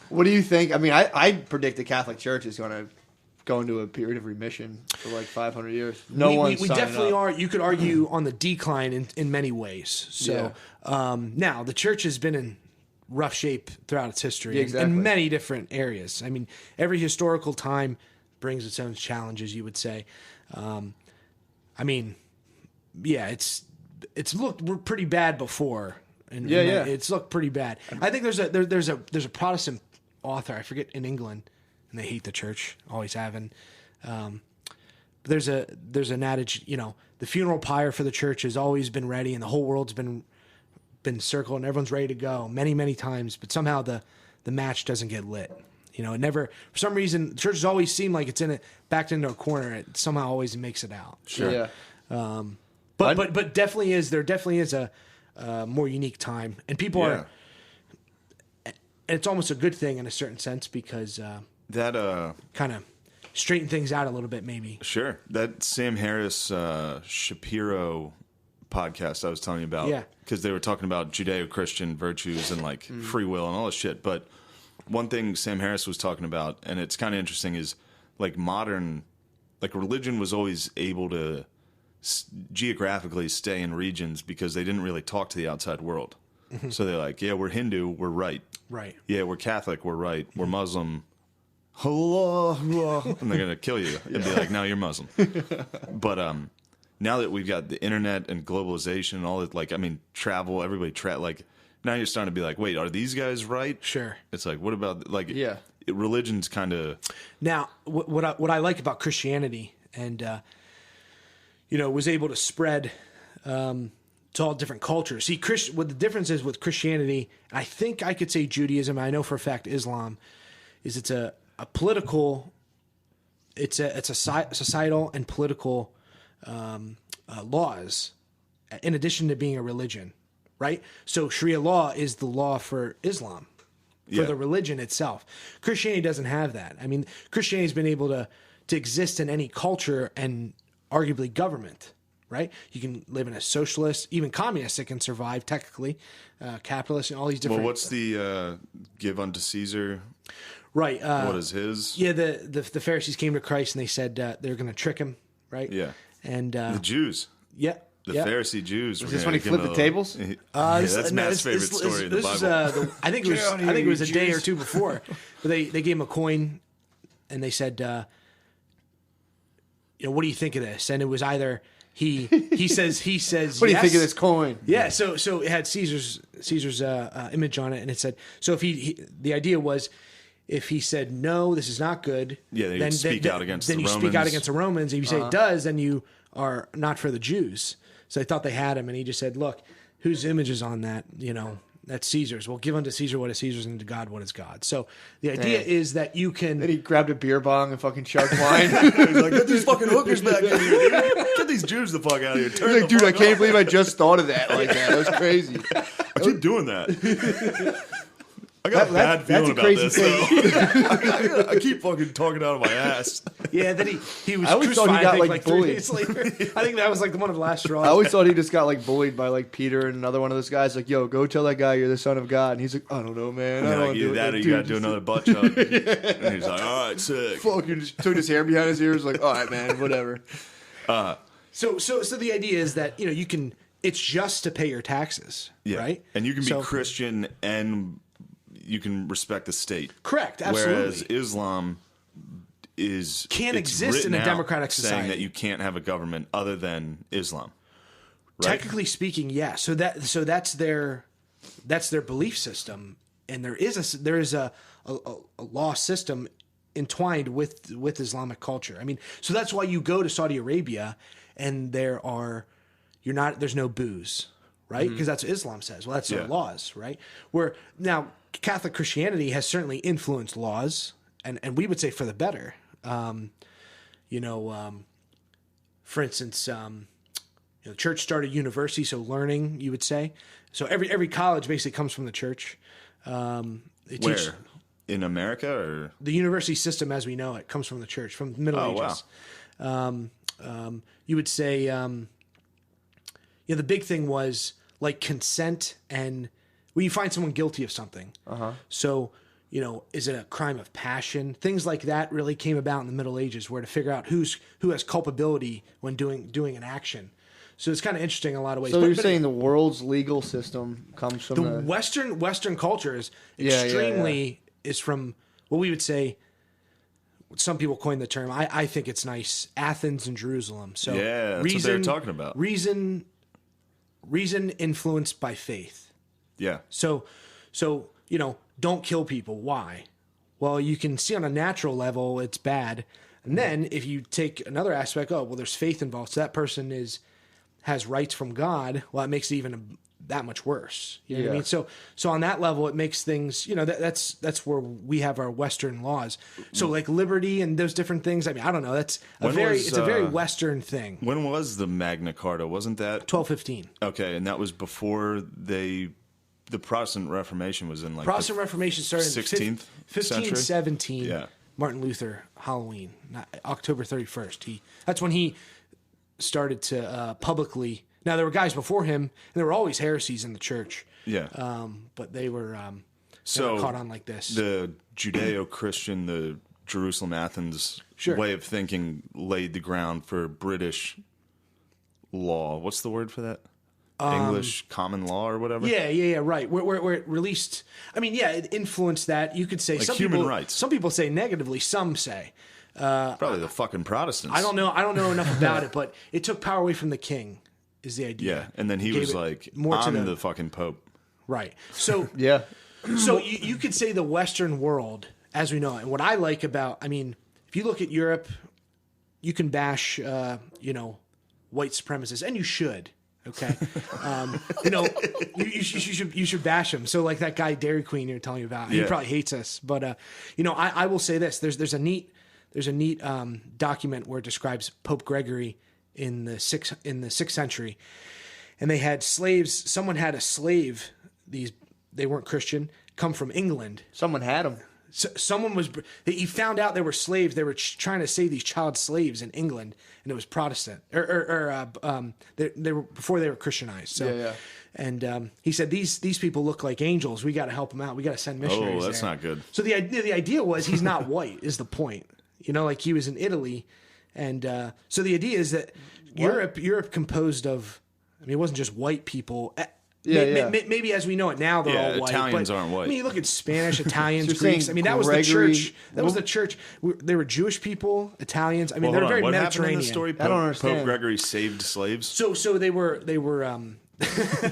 What do you think? I mean, I predict the Catholic Church is going to go into a period of remission for like 500 years. We definitely are. You could argue on the decline in many ways. So now the church has been in rough shape throughout its history in many different areas. I mean, every historical time brings its own challenges, you would say. It's looked pretty bad before. It's looked pretty bad. I think there's a Protestant author, I forget, in England, and they hate the church, always have. And there's an adage, the funeral pyre for the church has always been ready, and the whole world's been circled, and everyone's ready to go many, many times, but somehow the match doesn't get lit. It never, for some reason, the church has always seemed like it's backed into a corner. It somehow always makes it out. Sure. Yeah. But there definitely is a more unique time, and people are. And it's almost a good thing in a certain sense because that kind of straighten things out a little bit, maybe. Sure, that Sam Harris Shapiro podcast I was telling you about, because they were talking about Judeo-Christian virtues and like free will and all this shit. But one thing Sam Harris was talking about, and it's kind of interesting, is like modern, like religion was always able to geographically stay in regions because they didn't really talk to the outside world. So they're like, yeah, we're Hindu, we're right. Right. Yeah, we're Catholic, we're right. We're Muslim. Hello. And they're going to kill you and be like, no, you're Muslim. But now that we've got the internet and globalization and all that, like, I mean, travel, everybody, like, now you're starting to be like, wait, are these guys right? Sure. It's like, what about, like, religion's kind of. Now, what I like about Christianity and, was able to spread to all different cultures. See, what the difference is with Christianity, and I think I could say Judaism, I know for a fact Islam, is it's a political, it's a societal and political laws, in addition to being a religion, right? So Sharia law is the law for Islam, for the religion itself. Christianity doesn't have that. I mean, Christianity's been able to exist in any culture and arguably government, right? You can live in a socialist, even communist, it can survive technically, capitalist, and all these different. Well, what's the give unto Caesar? Right. What is his? Yeah, the Pharisees came to Christ and they said they're going to trick him, right? Yeah. And the Jews. Yeah. The Pharisee Jews. Is this when he flipped the tables? That's Matt's favorite story in the Bible. I think it was a day or two before. But they gave him a coin, and they said, what do you think of this? And it was either he says What do you think of this coin? Yeah, so it had Caesar's image on it, and it said, so if the idea was, if he said no, this is not good. Yeah, then you speak out against the Romans. Then you speak out against the Romans. If you say it does, then you are not for the Jews. So they thought they had him, and he just said, look, whose image is on that? That's Caesar's. Well, give unto Caesar what is Caesar's, and to God what is God. So the idea Damn. is that you can. Then he grabbed a beer bong and fucking chugged wine. He's like, get these fucking hookers back in here, dude. Get these Jews the fuck out of here. Turn He's like, the dude, I fuck can't off." believe I just thought of that like that. That was crazy. I keep doing that. I got a bad That's feeling a about crazy this, thing. though. I keep fucking talking out of my ass. Yeah, then he was I always thought he crucified, got, I think, like, 3 bullied. days later. I think that was like the one of the last straws. I always thought he just got like bullied by like Peter and another one of those guys. Like, yo, go tell that guy you're the son of God. And he's like, I don't know, man. I don't Like, want to either do that it. or you Dude, got to do just another butt chug. And he's like, all right, sick. fucking just took his hair behind his ears. Like, all right, man, whatever. So the idea is that you can. It's just to pay your taxes, Yeah. right? And you can be So- Christian and you can respect the state. Correct, absolutely. Whereas Islam is Can't it's exist in written a out democratic saying society. that you can't have a government other than Islam. Right? Technically speaking, yeah. So that's their belief system, and there is a law system entwined with Islamic culture. I mean, so that's why you go to Saudi Arabia, and there's no booze, right? Because that's what Islam says. Well, that's their Yeah. laws, right? Where now Catholic Christianity has certainly influenced laws, and we would say for the better. For instance, the church started university, so learning, you would say. So every college basically comes from the church. They Where? teach In America or the university system as we know it comes from the church, from the Middle Ages. You would say, the big thing was like consent, and when you find someone guilty of something. So, is it a crime of passion? Things like that really came about in the Middle Ages, where to figure out who has culpability when doing an action. So it's kind of interesting in a lot of ways. So But- you're but saying the world's legal system comes from the Western culture is extremely is from what we would say. Some people coin the term. I think it's nice. Athens and Jerusalem. So Yeah, that's what they're talking about. Reason influenced by faith. yeah. So don't kill people. Why? Well, you can see on a natural level it's bad, and then if you take another aspect, there's faith involved. So that person has rights from God. Well, that makes it even that much worse. You know what I Yeah. mean? So on that level, it makes things. That's where we have our Western laws. So like liberty and those different things. I mean, I don't know. That's it's a very Western thing. When was the Magna Carta? Wasn't that 1215. Okay, and that was before the Protestant Reformation was in like Protestant Reformation started in 16th century? 1517. Yeah. Martin Luther, Halloween, October 31st. That's when he started to publicly. Now there were guys before him, and there were always heresies in the church. Yeah. But they were So caught on like this. The Judeo-Christian, the Jerusalem Athens Sure. way of thinking laid the ground for British law. What's the word for that? English common law or whatever? Yeah, right. Where it released. I mean, yeah, it influenced that. You could say Like some human people, rights. Some people say negatively. Some say. Probably the fucking Protestants. I don't know enough about it, but it took power away from the king. Is the idea? Yeah, and then he Gave was it like, more to I'm the fucking Pope. right. So Yeah. So you could say the Western world as we know it. And what I like about, I mean, if you look at Europe, you can bash, white supremacists, and you should. Okay, you should bash them. So like that guy Dairy Queen you're telling me about, he Yeah. probably hates us. But I will say this: there's a neat document where it describes Pope Gregory in the sixth century, and they had slaves. Someone had a slave. They weren't Christian. Come from England. Someone had him. So someone was. He found out they were slaves. They were trying to save these child slaves in England, and it was Protestant. They were before they were Christianized. So, Yeah. And he said these people look like angels. We got to help them out. We got to send missionaries. Oh, that's there. not good. So the idea was he's not white. Is the point? Like he was in Italy, and so the idea is that Europe composed of. I mean, it wasn't just white people. Maybe as we know it now, they're all white. Italians but, aren't white. I mean, you look at Spanish, Italians, So you're Greeks. saying I mean, that was the Gregory- church. That was the church. They were Jewish people, Italians. I mean, Well, they were hold on. very What happened Mediterranean. in the story? I don't understand. Pope Gregory saved slaves. So they were.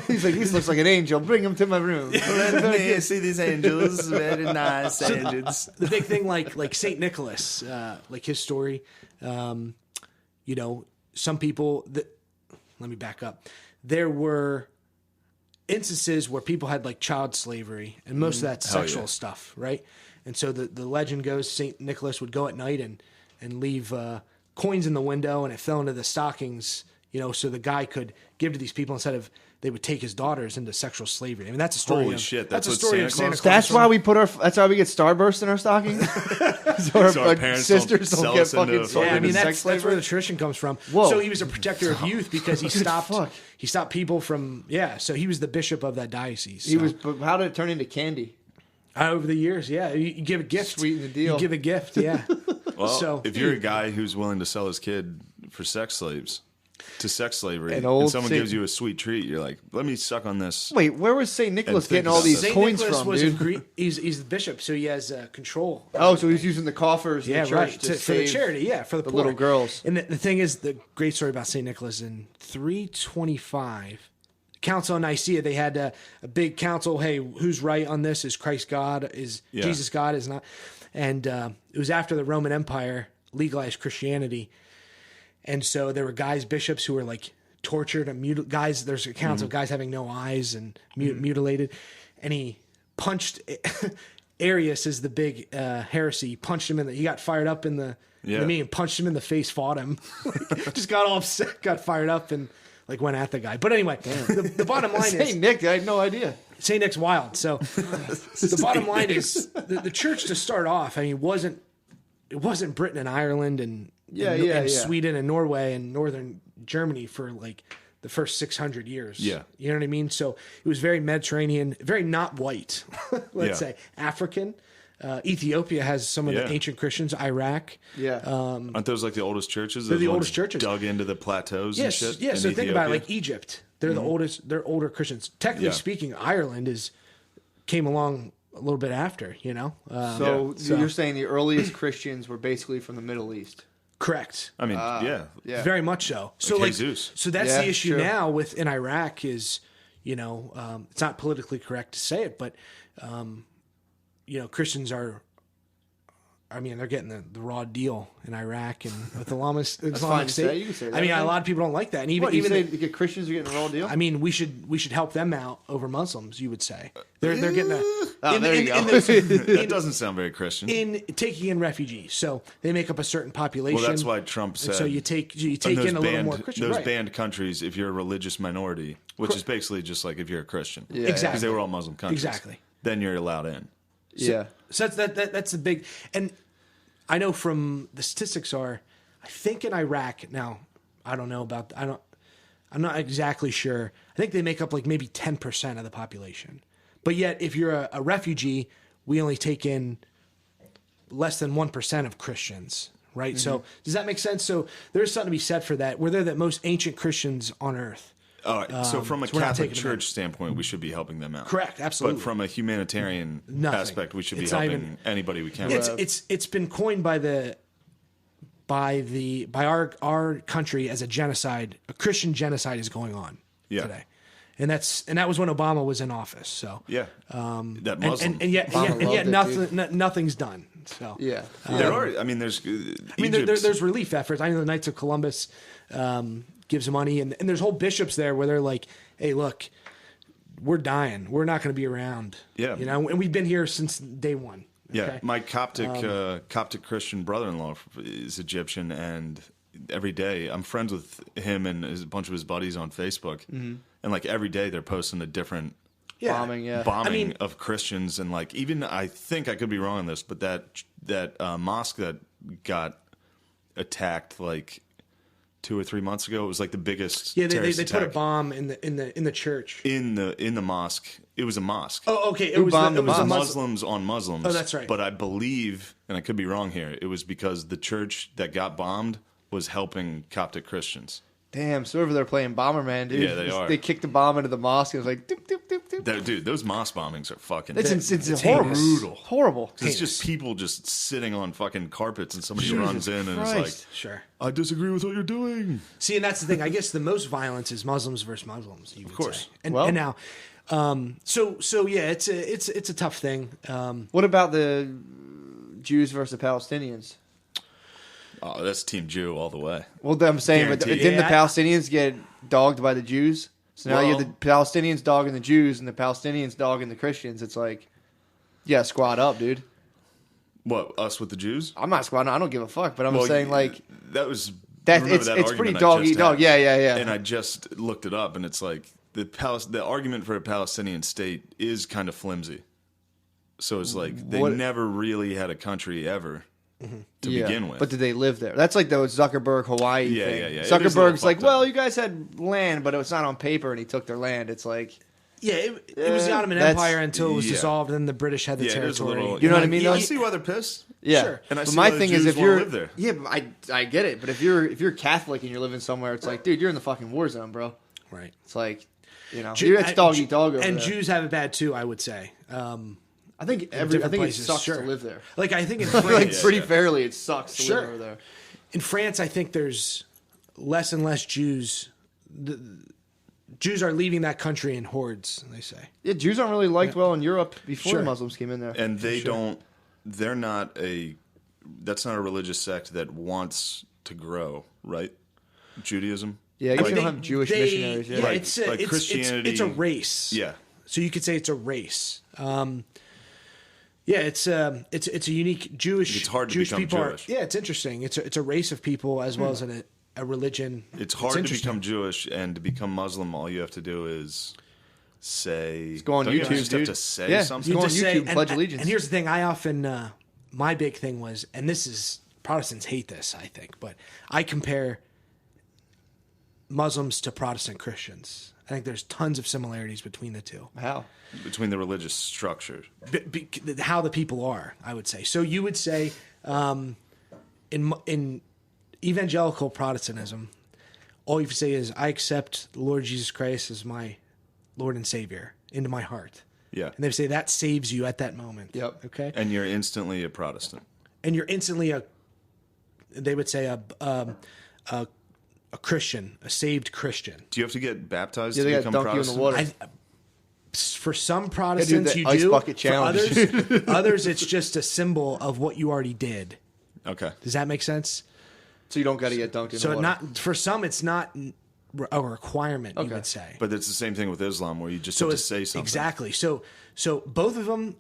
He's like, he looks like an angel. Bring him to my room. See these angels, very nice angels. The big thing, like Saint Nicholas, like his story. Some people that. Let me back up. There were. instances where people had like child slavery, and most of that's Hell sexual yeah. stuff, right? And so the legend goes Saint Nicholas would go at night and leave coins in the window, and it fell into the stockings, so the guy could give to these people instead of they would take his daughters into sexual slavery. I mean, that's a story. Holy shit, that's a what story Santa of Santa Claus- Claus. That's why we that's why we get Starburst in our stockings. so our parents sisters don't don't sell get us into fucking sold Yeah, I into mean sex that's where slavery. the tradition comes from. Whoa. So he was a protector of youth because he stopped. fuck. He stopped people from. Yeah, so he was the bishop of that diocese. He so. was. But how did it turn into candy? Over the years. Yeah, you give a gift. Sweeten the deal. You give a gift. Yeah. Well, So if you're a guy who's willing to sell his kid for sex slavery, An old and someone Saint- gives you a sweet treat, you're like, let me suck on this. Wait, where was Saint Nicholas think getting all about these that. Saint coins Nicholas from, was dude? he's the bishop, so he has control. Oh, so he's using the coffers in Yeah, the church right. to For the save charity, yeah, for the poor. little girls. And the thing is, the great story about St. Nicholas in 325, Council of Nicaea, they had a big council. Hey, who's right on this? Is Christ God? Is Jesus God? Is not? And it was after the Roman Empire legalized Christianity. And so there were bishops who were like tortured and guys. There's accounts of guys having no eyes and mutilated. And he punched Arius is the big heresy. Punched him he got fired up in the meeting, punched him in the face, fought him, just got all upset, got fired up, and like went at the guy. But anyway, the bottom line is Saint Nick. I had no idea. Saint Nick's wild. So the bottom line is the church to start off. I mean, it wasn't Britain and Ireland and Sweden and Norway and northern Germany for like the first 600 years. Yeah. You know what I mean? So it was very Mediterranean, very not white, let's say. African. Ethiopia has some of the ancient Christians. Iraq. Yeah. Aren't those like the oldest churches? They're the Those oldest ones churches. dug into the plateaus and shit? Yeah, in so think about it, Ethiopia? like Egypt. They're the oldest, they're older Christians. Technically speaking, Ireland came along a little bit after, So you're saying the earliest Christians were basically from the Middle East? Correct. I mean, yeah. Very much so. So Like Jesus. So that's Yeah, the issue true. now in Iraq is, it's not politically correct to say it, but, Christians are, they're getting the raw deal in Iraq and with the fine Islamic to State. say. You can say that, I mean, right? a lot of people don't like that. And What, even you say the Christians are getting a raw deal? I mean, we should help them out over Muslims. You would say they're getting a. there you go. That doesn't sound very Christian. in taking in refugees, so they make up a certain population. Well, that's why Trump said. And so you take in in a little more Christian. Those Right. banned countries, if you're a religious minority, which is basically just like if you're a Christian, Yeah. Exactly. because they were all Muslim countries, Exactly. then you're allowed in. Yeah. So that's the big. And I know from the statistics I think in Iraq now. I don't know about. I'm not exactly sure. I think they make up like maybe 10% of the population. But yet, if you're a refugee, we only take in less than 1% of Christians, right? So does that make sense? So there's something to be said for that. We're the most ancient Christians on earth. All right. So from a so we're not Catholic taking them Church standpoint, we should be helping them out. Correct, absolutely. But from a humanitarian Nothing. aspect, we should be It's not helping even- anybody we can. It's been coined by our country as a genocide. A Christian genocide is going on today. And that was when Obama was in office. So Yeah. That Muslim. and yet loved it, nothing's done. So Yeah. there are. I mean, there's. there's relief efforts. I know the Knights of Columbus gives money, and there's whole bishops there where they're like, "Hey, look, we're dying. We're not going to be around. Yeah. and we've been here since day one. Yeah, Okay? my Coptic Christian brother-in-law is Egyptian, and every day I'm friends with him and a bunch of his buddies on Facebook, and like every day they're posting a different Bombing, yeah. bombing of Christians, and like even I think I could be wrong on this, but that mosque that got attacked like 2 or 3 months ago, it was like the biggest Yeah, they terrorist put a attack bomb in the church. in the mosque. It was a mosque. Oh, okay. It Who was bombed it the was a mosque? Muslim. Muslims on Muslims. Oh, that's right. But I believe, and I could be wrong here, it was because the church that got bombed was helping Coptic Christians. Damn, so over there playing Bomberman, dude. Yeah, they are. They kicked the bomb into the mosque and it was like, doop, doop, doop, doop. Dude, those mosque bombings are fucking. It's horrible. brutal. Horrible. It's just people just sitting on fucking carpets, and somebody runs in and Christ. is like, Sure. "I disagree with what you're doing." See, and that's the thing. I guess the most violence is Muslims versus Muslims. Of course. And now, so yeah, it's a tough thing. What about the Jews versus the Palestinians? Oh, that's Team Jew all the way. Well, I'm saying, but Guaranteed. didn't the Yeah. Palestinians get dogged by the Jews? So now you have the Palestinians dogging the Jews and the Palestinians dogging the Christians. It's like, yeah, squad up, dude. What, us with the Jews? I'm not squatting. I don't give a fuck. But I'm saying, like, it's pretty dog eat dog. Yeah. And I just looked it up, and it's like the argument for a Palestinian state is kind of flimsy. So it's like they never really had a country ever to begin with. But did they live there? That's like the Zuckerberg Hawaii thing. Yeah. Zuckerberg's like, well, you guys had land, but it was not on paper, and he took their land. It's like, it was the Ottoman Empire until it was dissolved, and then the British had the territory. You know what I mean? I see why they're pissed. Yeah, sure. And I see my why thing the is, Jews if you're live there. but I get it. But if you're Catholic and you're living somewhere, it's like, dude, you're in the fucking war zone, bro. Right. It's like, it's dog eat dog over and there. Jews have it bad too, I would say. I think it sucks to live there. Like I think in France, like pretty fairly, it sucks to live over there. In France, I think there's less and less Jews. Jews are leaving that country in hordes. They say. Yeah, Jews aren't really liked well in Europe before the Muslims came in there, and they don't. They're not a. That's not a religious sect that wants to grow, right? Judaism. Yeah, I guess you don't have Jewish missionaries. Yeah, it's Christianity. It's a race. Yeah. So you could say it's a race. It's a unique Jewish. It's hard to Jewish become people Jewish. It's interesting. It's a race of people as well as a religion. It's hard to become Jewish, and to become Muslim, all you have to do is say. Just go on YouTube, you just have to say something. Go on YouTube, pledge allegiance. And here's the thing: I often my big thing was, and this is Protestants hate this, I think, but I compare Muslims to Protestant Christians. I think there's tons of similarities between the two. How? Between the religious structure. How the people are, I would say. So you would say in evangelical Protestantism, all you have to say is, I accept the Lord Jesus Christ as my Lord and Savior into my heart. Yeah. And they say that saves you at that moment. Yep. Okay. And you're instantly a Protestant. And you're instantly they would say a Christian, a saved Christian. Do you have to get baptized to become dunk Protestant? You in the water. For some Protestants, you ice do. Bucket challenge. For others, it's just a symbol of what you already did. Okay. Does that make sense? So you don't got to get dunked in the water. Not for some, it's not a requirement. You would say. But it's the same thing with Islam, where you just have to say something. Exactly. So both of them,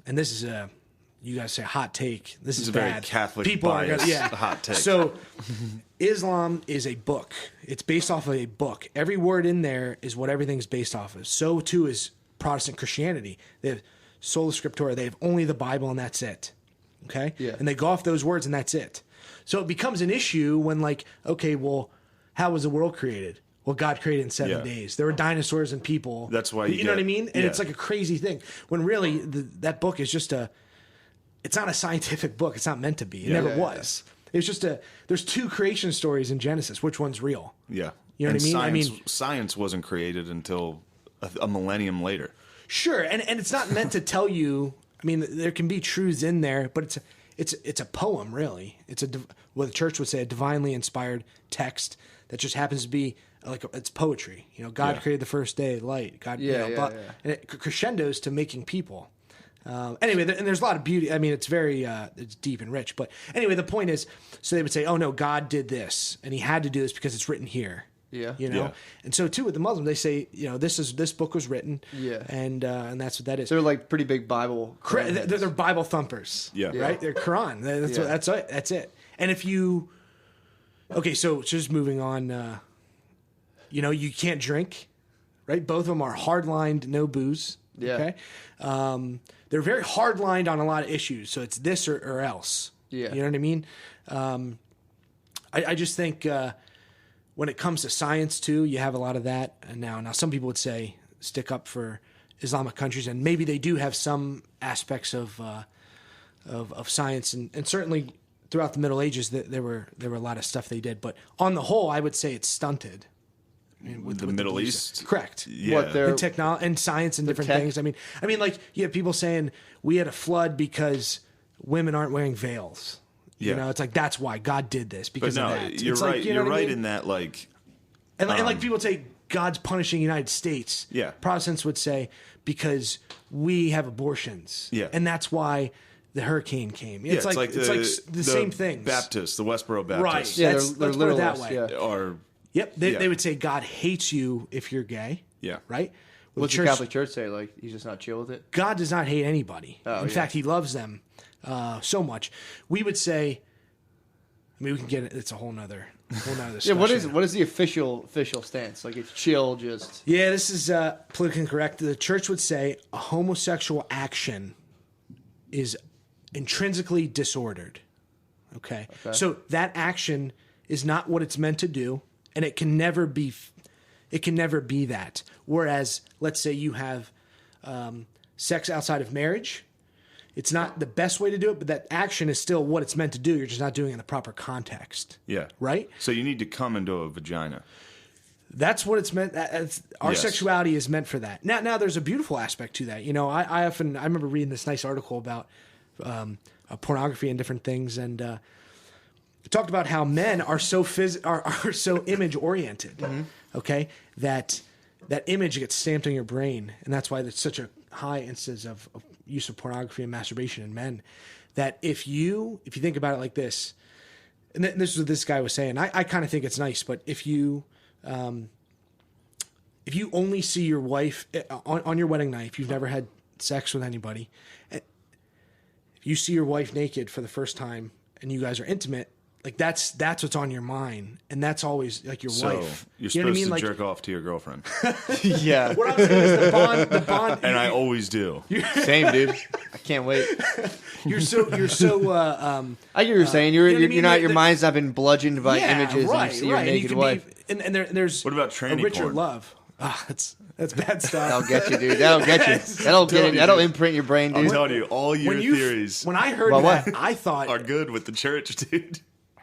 and this is you guys say hot take. This is a bad. very Catholic people bias. Hot take. So Islam is a book. It's based off of a book. Every word in there is what everything's based off of. So too is Protestant Christianity. They have sola scriptura. They have only the Bible, and that's it. Okay? Yeah. And they go off those words, and that's it. So it becomes an issue when, like, okay, well, how was the world created? Well, God created in 7 days. There were dinosaurs and people. That's why you know what I mean? And it's like a crazy thing. When really that book is just it's not a scientific book. It's not meant to be. It never was. It's just there's two creation stories in Genesis. Which one's real? Yeah. You know what I mean? Science wasn't created until a millennium later. Sure, and it's not meant to tell you. I mean, there can be truths in there, but it's a poem, really. It's what the church would say, a divinely inspired text that just happens to be like it's poetry. You know, God created the first day, light. God, and it crescendos to making people. Anyway, and there's a lot of beauty. I mean, it's very it's deep and rich. But anyway, the point is, so they would say, "Oh no, God did this, and He had to do this because it's written here." Yeah, you know. And so too with the Muslims, they say, you know, this book was written. Yeah, and that's what that is. So they're like pretty big Bible. They're Bible thumpers. Yeah, right. They're Quran. That's it. And if you, so just moving on. You know, you can't drink, right? Both of them are hard-lined, no booze. Yeah. Okay. They're very hard-lined on a lot of issues. So it's this or else. Yeah. You know what I mean? I just think when it comes to science too, you have a lot of that. And now some people would say stick up for Islamic countries, and maybe they do have some aspects of science, and certainly throughout the Middle Ages there were a lot of stuff they did. But on the whole, I would say it's stunted. With the Middle East, correct? Yeah, what and technology and science and different things. I mean, like you have people saying we had a flood because women aren't wearing veils. Yeah. You know, it's like that's why God did this because of that. You're it's right. Like, you're right I mean? in that, like, and like people say God's punishing the United States. Yeah, Protestants would say because we have abortions. Yeah, and that's why the hurricane came. It's like the same thing. Baptists, the Westboro Baptists, right? Yeah, they're let's put it that literalists, way. Yeah. Are Yep. They would say God hates you if you're gay. Yeah. Right? Well, What's the Catholic Church say? Like, he's just not chill with it? God does not hate anybody. In fact, he loves them so much. We would say, I mean, we can get it. It's a whole nother discussion. Yeah, what is the official stance? Like, it's chill, just... Yeah, this is politically incorrect. The church would say a homosexual action is intrinsically disordered. Okay. So that action is not what it's meant to do, and it can never be that. Whereas, let's say you have sex outside of marriage, it's not the best way to do it, but that action is still what it's meant to do. You're just not doing it in the proper context. Yeah. Right? So you need to come into a vagina. That's what it's meant. Our sexuality is meant for that. Now, there's a beautiful aspect to that. You know, I remember reading this nice article about pornography and different things, and it talked about how men are so so image oriented. Mm-hmm. Okay, that image gets stamped on your brain, and that's why there's such a high incidence of use of pornography and masturbation in men. That if you think about it like this, and this is what this guy was saying, I kind of think it's nice, but if you only see your wife on your wedding night, if you've never had sex with anybody, if you see your wife naked for the first time and you guys are intimate, like that's what's on your mind, and that's always like your wife. You're supposed to jerk off to your girlfrirt. Yeah. What I'm saying is the bond, and I always do. Same, dude. I can't wait. You're so. I get what you're saying. Your mind's not been bludgeoned by images, and you see your naked wife. And there's what about tranny a richer porn? Love. That's bad stuff. That'll get you, dude. That'll get you. That'll imprint your brain, dude. I'm telling you, all your theories. When I heard that, I thought are good with the church, dude.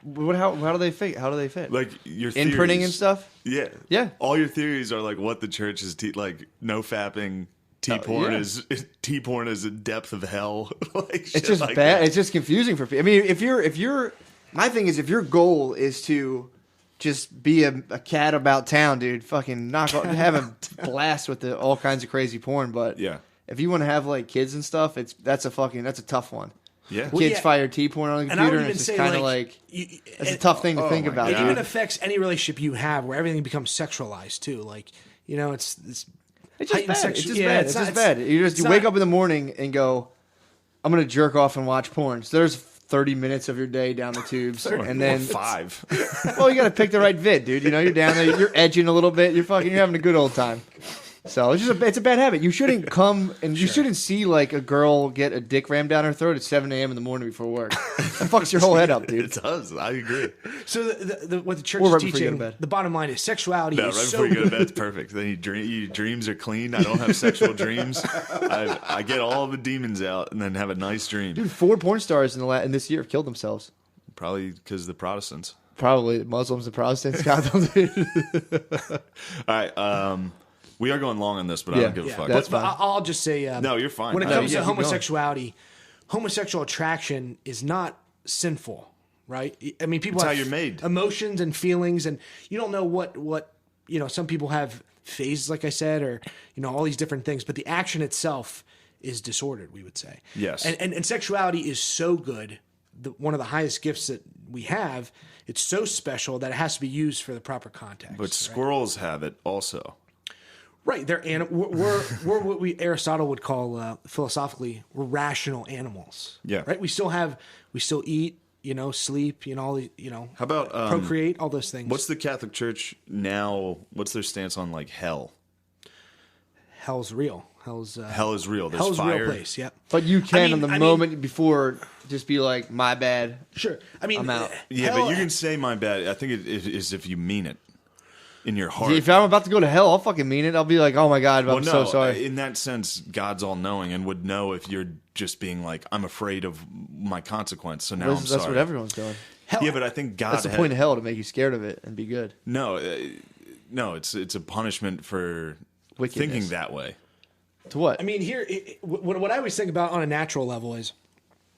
How do they fit? How do they fit? Like your imprinting theories. And stuff. Yeah, yeah. All your theories are like what the church is like. No fapping. T-porn is a depth of hell. Like it's just like bad. That. It's just confusing for people. I mean, if you're, my thing is if your goal is to just be a cat about town, dude, fucking have a blast with all kinds of crazy porn. But yeah, if you want to have like kids and stuff, that's a tough one. Yeah, kids fire T-porn on the computer, and it's just kind of like it's a tough thing to think about. It even affects any relationship you have, where everything becomes sexualized too. Like it's just bad. It's just bad. You wake up in the morning and go, I'm going to jerk off and watch porn. So there's 30 minutes of your day down the tubes. And then 5. Well, you got to pick the right vid, dude. You know, you're down there, you're edging a little bit. You're having a good old time. So it's a bad habit. You shouldn't come and you shouldn't see like a girl get a dick rammed down her throat at 7 a.m. in the morning before work. That fucks your whole head up, dude. It does. I agree. So what the church is teaching, the bottom line is sexuality is right so before you go to bed, it's perfect. Then your dreams are clean. I don't have sexual dreams. I get all the demons out and then have a nice dream. Dude, 4 porn stars in this year have killed themselves. Probably because of the Protestants. Probably Muslims and Protestants got them, dude. All right. We are going long on this, but I don't give a fuck. That's fine. I'll just say, no, you're fine. When it comes to homosexuality, homosexual attraction is not sinful, right? I mean, people have how you're made. Emotions and feelings, and you don't know what some people have phases, like I said, or all these different things. But the action itself is disordered, we would say. Yes. And sexuality is so good. One of the highest gifts that we have. It's so special that it has to be used for the proper context. But squirrels have it also. Right, we're what Aristotle would call philosophically, we're rational animals. Yeah, right. We still eat, sleep, all the, How about procreate, all those things. What's the Catholic Church now? What's their stance on like hell? Hell's real. Hell is real. There's hell's fire. a real place. Yep. But you can on the moment before just be like, my bad. Sure. I mean, I'm out. Yeah, but you can say my bad. I think it is if you mean it. In your heart. If I'm about to go to hell, I'll fucking mean it. I'll be like, oh my God, I'm so sorry. In that sense, God's all knowing and would know if you're just being like, I'm afraid of my consequence, so now I'm sorry. That's what everyone's doing. Yeah, but I think God. That's the point of hell, to make you scared of it and be good. No, it's a punishment for thinking that way. To what? I mean, here, what I always think about on a natural level is.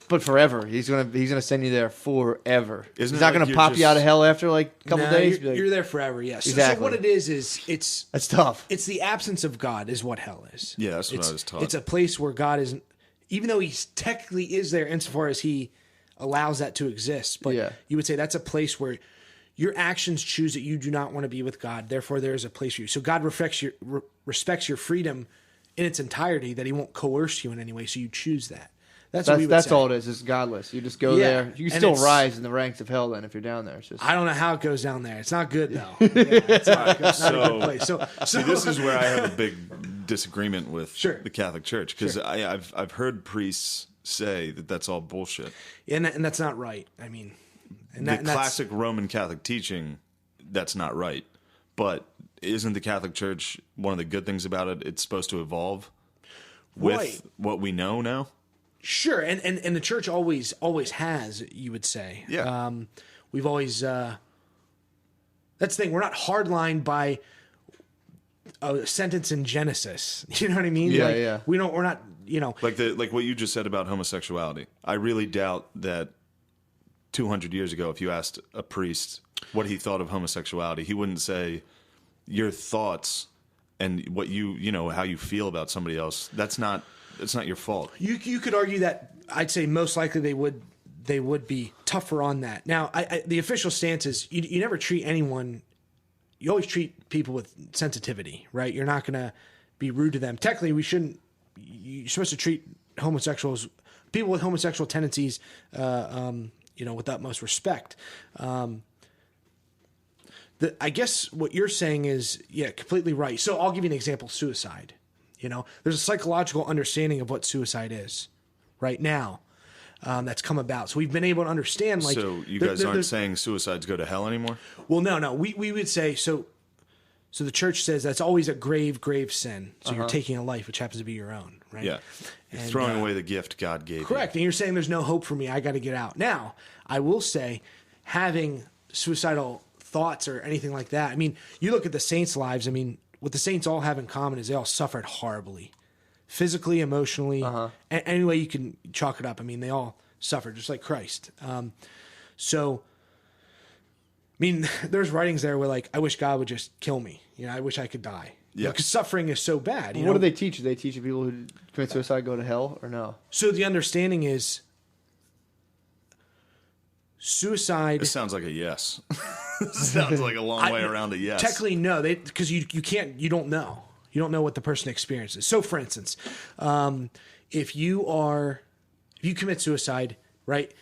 But forever, he's gonna send you there forever. He's not gonna like pop you out of hell after like a couple days. You're there forever. Yes. Exactly. So what it is that's tough. It's the absence of God is what hell is. Yeah, that's what I was taught. It's a place where God isn't, even though He technically is there insofar as He allows that to exist. But you would say that's a place where your actions choose that you do not want to be with God. Therefore, there is a place for you. So God respects your freedom in its entirety, that he won't coerce you in any way. So you choose that. That's what we would say. all it is. It's godless. You just go there. You can still rise in the ranks of hell then if you're down there. It's just, I don't know how it goes down there. It's not good though. It's not a good place. So see, this is where I have a big disagreement with the Catholic Church, because I've heard priests say that that's all bullshit, and that's not right. I mean, the classic Roman Catholic teaching, that's not right. But isn't the Catholic Church, one of the good things about it, it's supposed to evolve with what we know now? Sure, and the church always has, you would say. Yeah. We've always that's the thing. We're not hardlined by a sentence in Genesis. You know what I mean? Yeah, like, yeah. We're not. You know, like what you just said about homosexuality. I really doubt that 200 years ago, if you asked a priest what he thought of homosexuality, he wouldn't say your thoughts and what you know how you feel about somebody else. It's not your fault. You could argue that. I'd say most likely they would be tougher on that. Now, the official stance is you never treat anyone. You always treat people with sensitivity, right? You're not going to be rude to them. Technically, we shouldn't. You're supposed to treat people with homosexual tendencies, with utmost respect. I guess what you're saying is, completely right. So I'll give you an example: suicide. There's a psychological understanding of what suicide is right now that's come about. So we've been able to understand. Like, so you guys aren't saying suicides go to hell anymore? Well, no. We would say so. So the church says that's always a grave sin. So you're taking a life, which happens to be your own, right? Yeah. You're throwing away the gift God gave you. Correct. And you're saying there's no hope for me. I got to get out. Now, I will say having suicidal thoughts or anything like that. I mean, you look at the saints' lives. I mean, what the saints all have in common is they all suffered horribly, physically, emotionally, any way you can chalk it up. I mean, they all suffered just like Christ. So, I mean, there's writings there where like, I wish God would just kill me. I wish I could die. Yeah. Because suffering is so bad. What do they teach? Do they teach people who commit suicide go to hell or no? So the understanding is suicide. This sounds like a yes. Sounds like a long way around a yes. Technically, no, because you don't know. You don't know what the person experiences. So, for instance, if you commit suicide, right?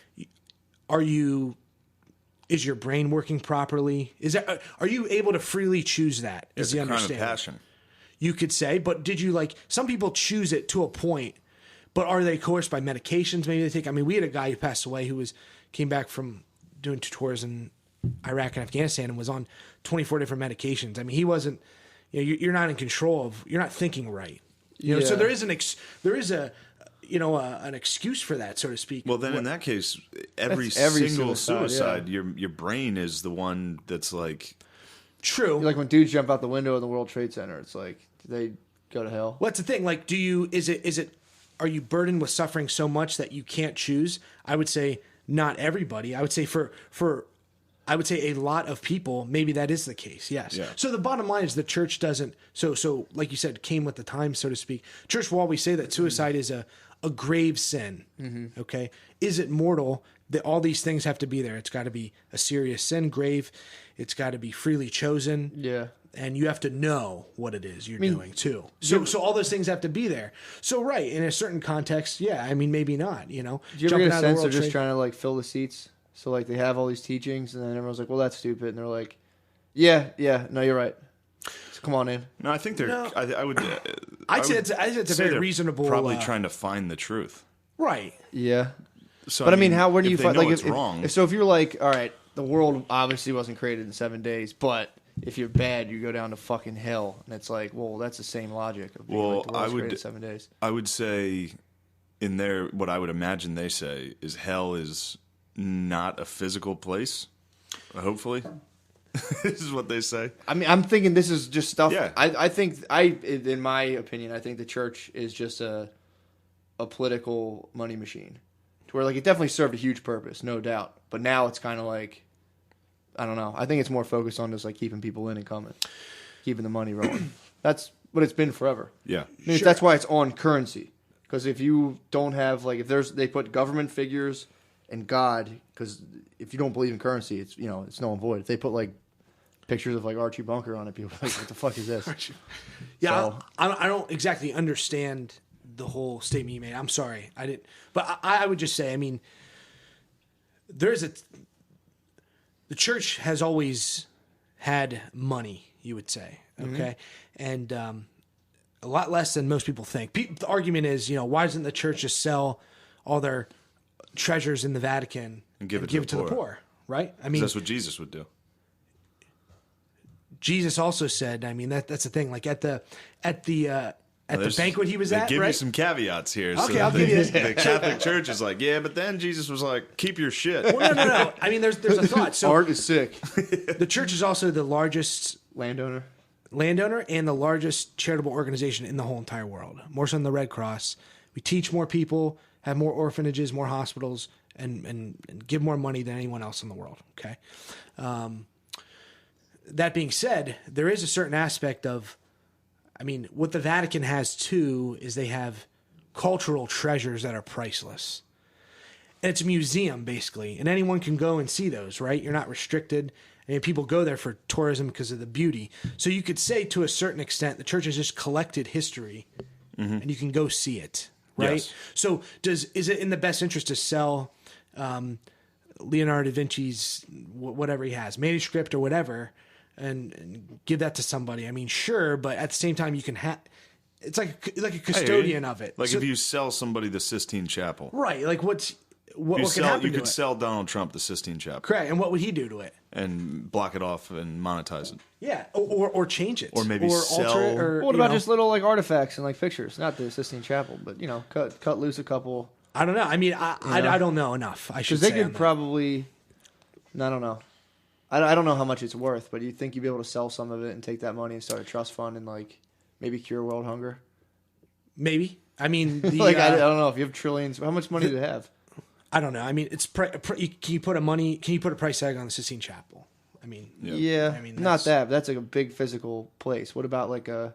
Is your brain working properly? Are you able to freely choose that? It's a crime of passion. You could say, but did you some people choose it to a point, but are they coerced by medications? Maybe they take. I mean, we had a guy who passed away who came back from doing tours in Iraq and Afghanistan and was on 24 different medications. I mean, he wasn't. You're not in control of. You're not thinking right. So there is an excuse for that, so to speak. Well, then in that case, every single suicide your brain is the one that's like... True. Like when dudes jump out the window of the World Trade Center, it's like, do they go to hell? What's the thing? Like, are you burdened with suffering so much that you can't choose? I would say not everybody. I would say I would say a lot of people, maybe that is the case, yes. Yeah. So the bottom line is the church doesn't, so like you said, came with the times, so to speak. Church will always say that suicide is a grave sin, okay? Is it mortal? All these things have to be there. It's got to be a serious sin, grave. It's got to be freely chosen. Yeah. And you have to know what it is you're doing, too. So all those things have to be there. So, right, in a certain context, maybe not, Do you ever get a sense they're just trying to, fill the seats? So, they have all these teachings, and then everyone's like, well, that's stupid. And they're like, yeah, no, you're right. So come on in. No, I think they're... No. I'd say it's a very reasonable... Probably trying to find the truth. Right. Yeah. So, but, where do you find... Like, it's wrong. So if you're like, all right, the world obviously wasn't created in 7 days, but... If you're bad, you go down to fucking hell, and it's like, well, that's the same logic. Of being the world's created in 7 days. I would say, what I would imagine they say is hell is not a physical place. Hopefully, this is what they say. I mean, I'm thinking this is just stuff. Yeah. In my opinion, I think the church is just a political money machine, to where it definitely served a huge purpose, no doubt. But now it's kind of like. I don't know. I think it's more focused on just keeping people in and coming, keeping the money rolling. That's what it's been forever. Yeah, I mean, that's why it's on currency. Because if you don't have if they put government figures and God, because if you don't believe in currency, it's it's null and void. If they put like pictures of like Archie Bunker on it, people are like, what the fuck is this? Yeah, So, I don't exactly understand the whole statement you made. I'm sorry, I didn't. But I would just say, I mean, the church has always had money, you would say, okay, and a lot less than most people think. The argument is, why doesn't the church just sell all their treasures in the Vatican and give it to the poor, right? I mean, that's what Jesus would do. Jesus also said, I mean, that's the thing. Like at the banquet he was at, give right? you some caveats here. Okay, so I'll give you the Catholic Church is like, yeah, but then Jesus was like, keep your shit. Well, no. I mean, there's a thought. So art is sick. the church is also the largest Landowner and the largest charitable organization in the whole entire world, more so than the Red Cross. We teach more people, have more orphanages, more hospitals, and give more money than anyone else in the world. Okay. That being said, there is a certain aspect of, I mean, what the Vatican has too is they have cultural treasures that are priceless. And it's a museum, basically, and anyone can go and see those, right? You're not restricted. I mean, people go there for tourism because of the beauty. So you could say, to a certain extent, the church has just collected history, and you can go see it, right? Yes. So is it in the best interest to sell Leonardo da Vinci's whatever he has, manuscript or whatever, and give that to somebody? I mean, sure, but at the same time, you can have. It's like a custodian of it. Like so, if you sell somebody the Sistine Chapel, right? Like what could happen you to could it? sell Donald Trump the Sistine Chapel, Correct. And what would he do to it? and block it off and monetize it. Yeah, or change it, Or maybe sell- alter it, or What about just little like artifacts and like pictures? Not the Sistine Chapel, but cut loose a couple. I don't know. I mean, I don't know enough. I should Because they say on could that. probably, I don't know. I don't know how much it's worth, but you think you'd be able to sell some of it and take that money and start a trust fund and like maybe cure world hunger? Maybe. I mean, the, I don't know if you have trillions. How much money do they have? I don't know. I mean, it's can you put a price tag on the Sistine Chapel? I mean, Yeah, I mean, not that. But that's like a big physical place. What about like I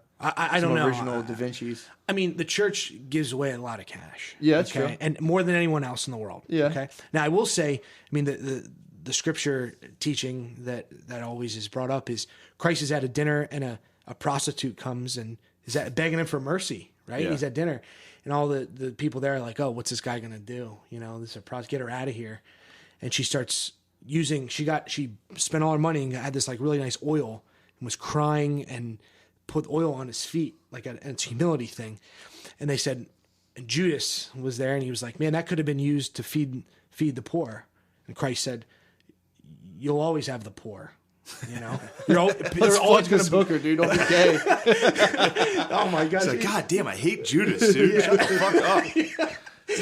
don't some know. original Da Vinci's? I mean, the church gives away a lot of cash. Yeah, that's true. And more than anyone else in the world. Yeah. Okay. Now, I will say, I mean, the scripture teaching that always is brought up is Christ is at a dinner and a prostitute comes and is begging him for mercy, right? Yeah. He's at dinner and all the people there are like, oh, what's this guy going to do? This is a prostitute, get her out of here. And she starts using, she spent all her money and had this like really nice oil and was crying and put oil on his feet, like it's a humility thing. And they said, and Judas was there and he was like, man, that could have been used to feed the poor. And Christ said, you'll always have the poor. They're always going to hooker, dude. Don't be gay. Oh my God! It's like, God damn, I hate Judas, dude. Shut the fuck up.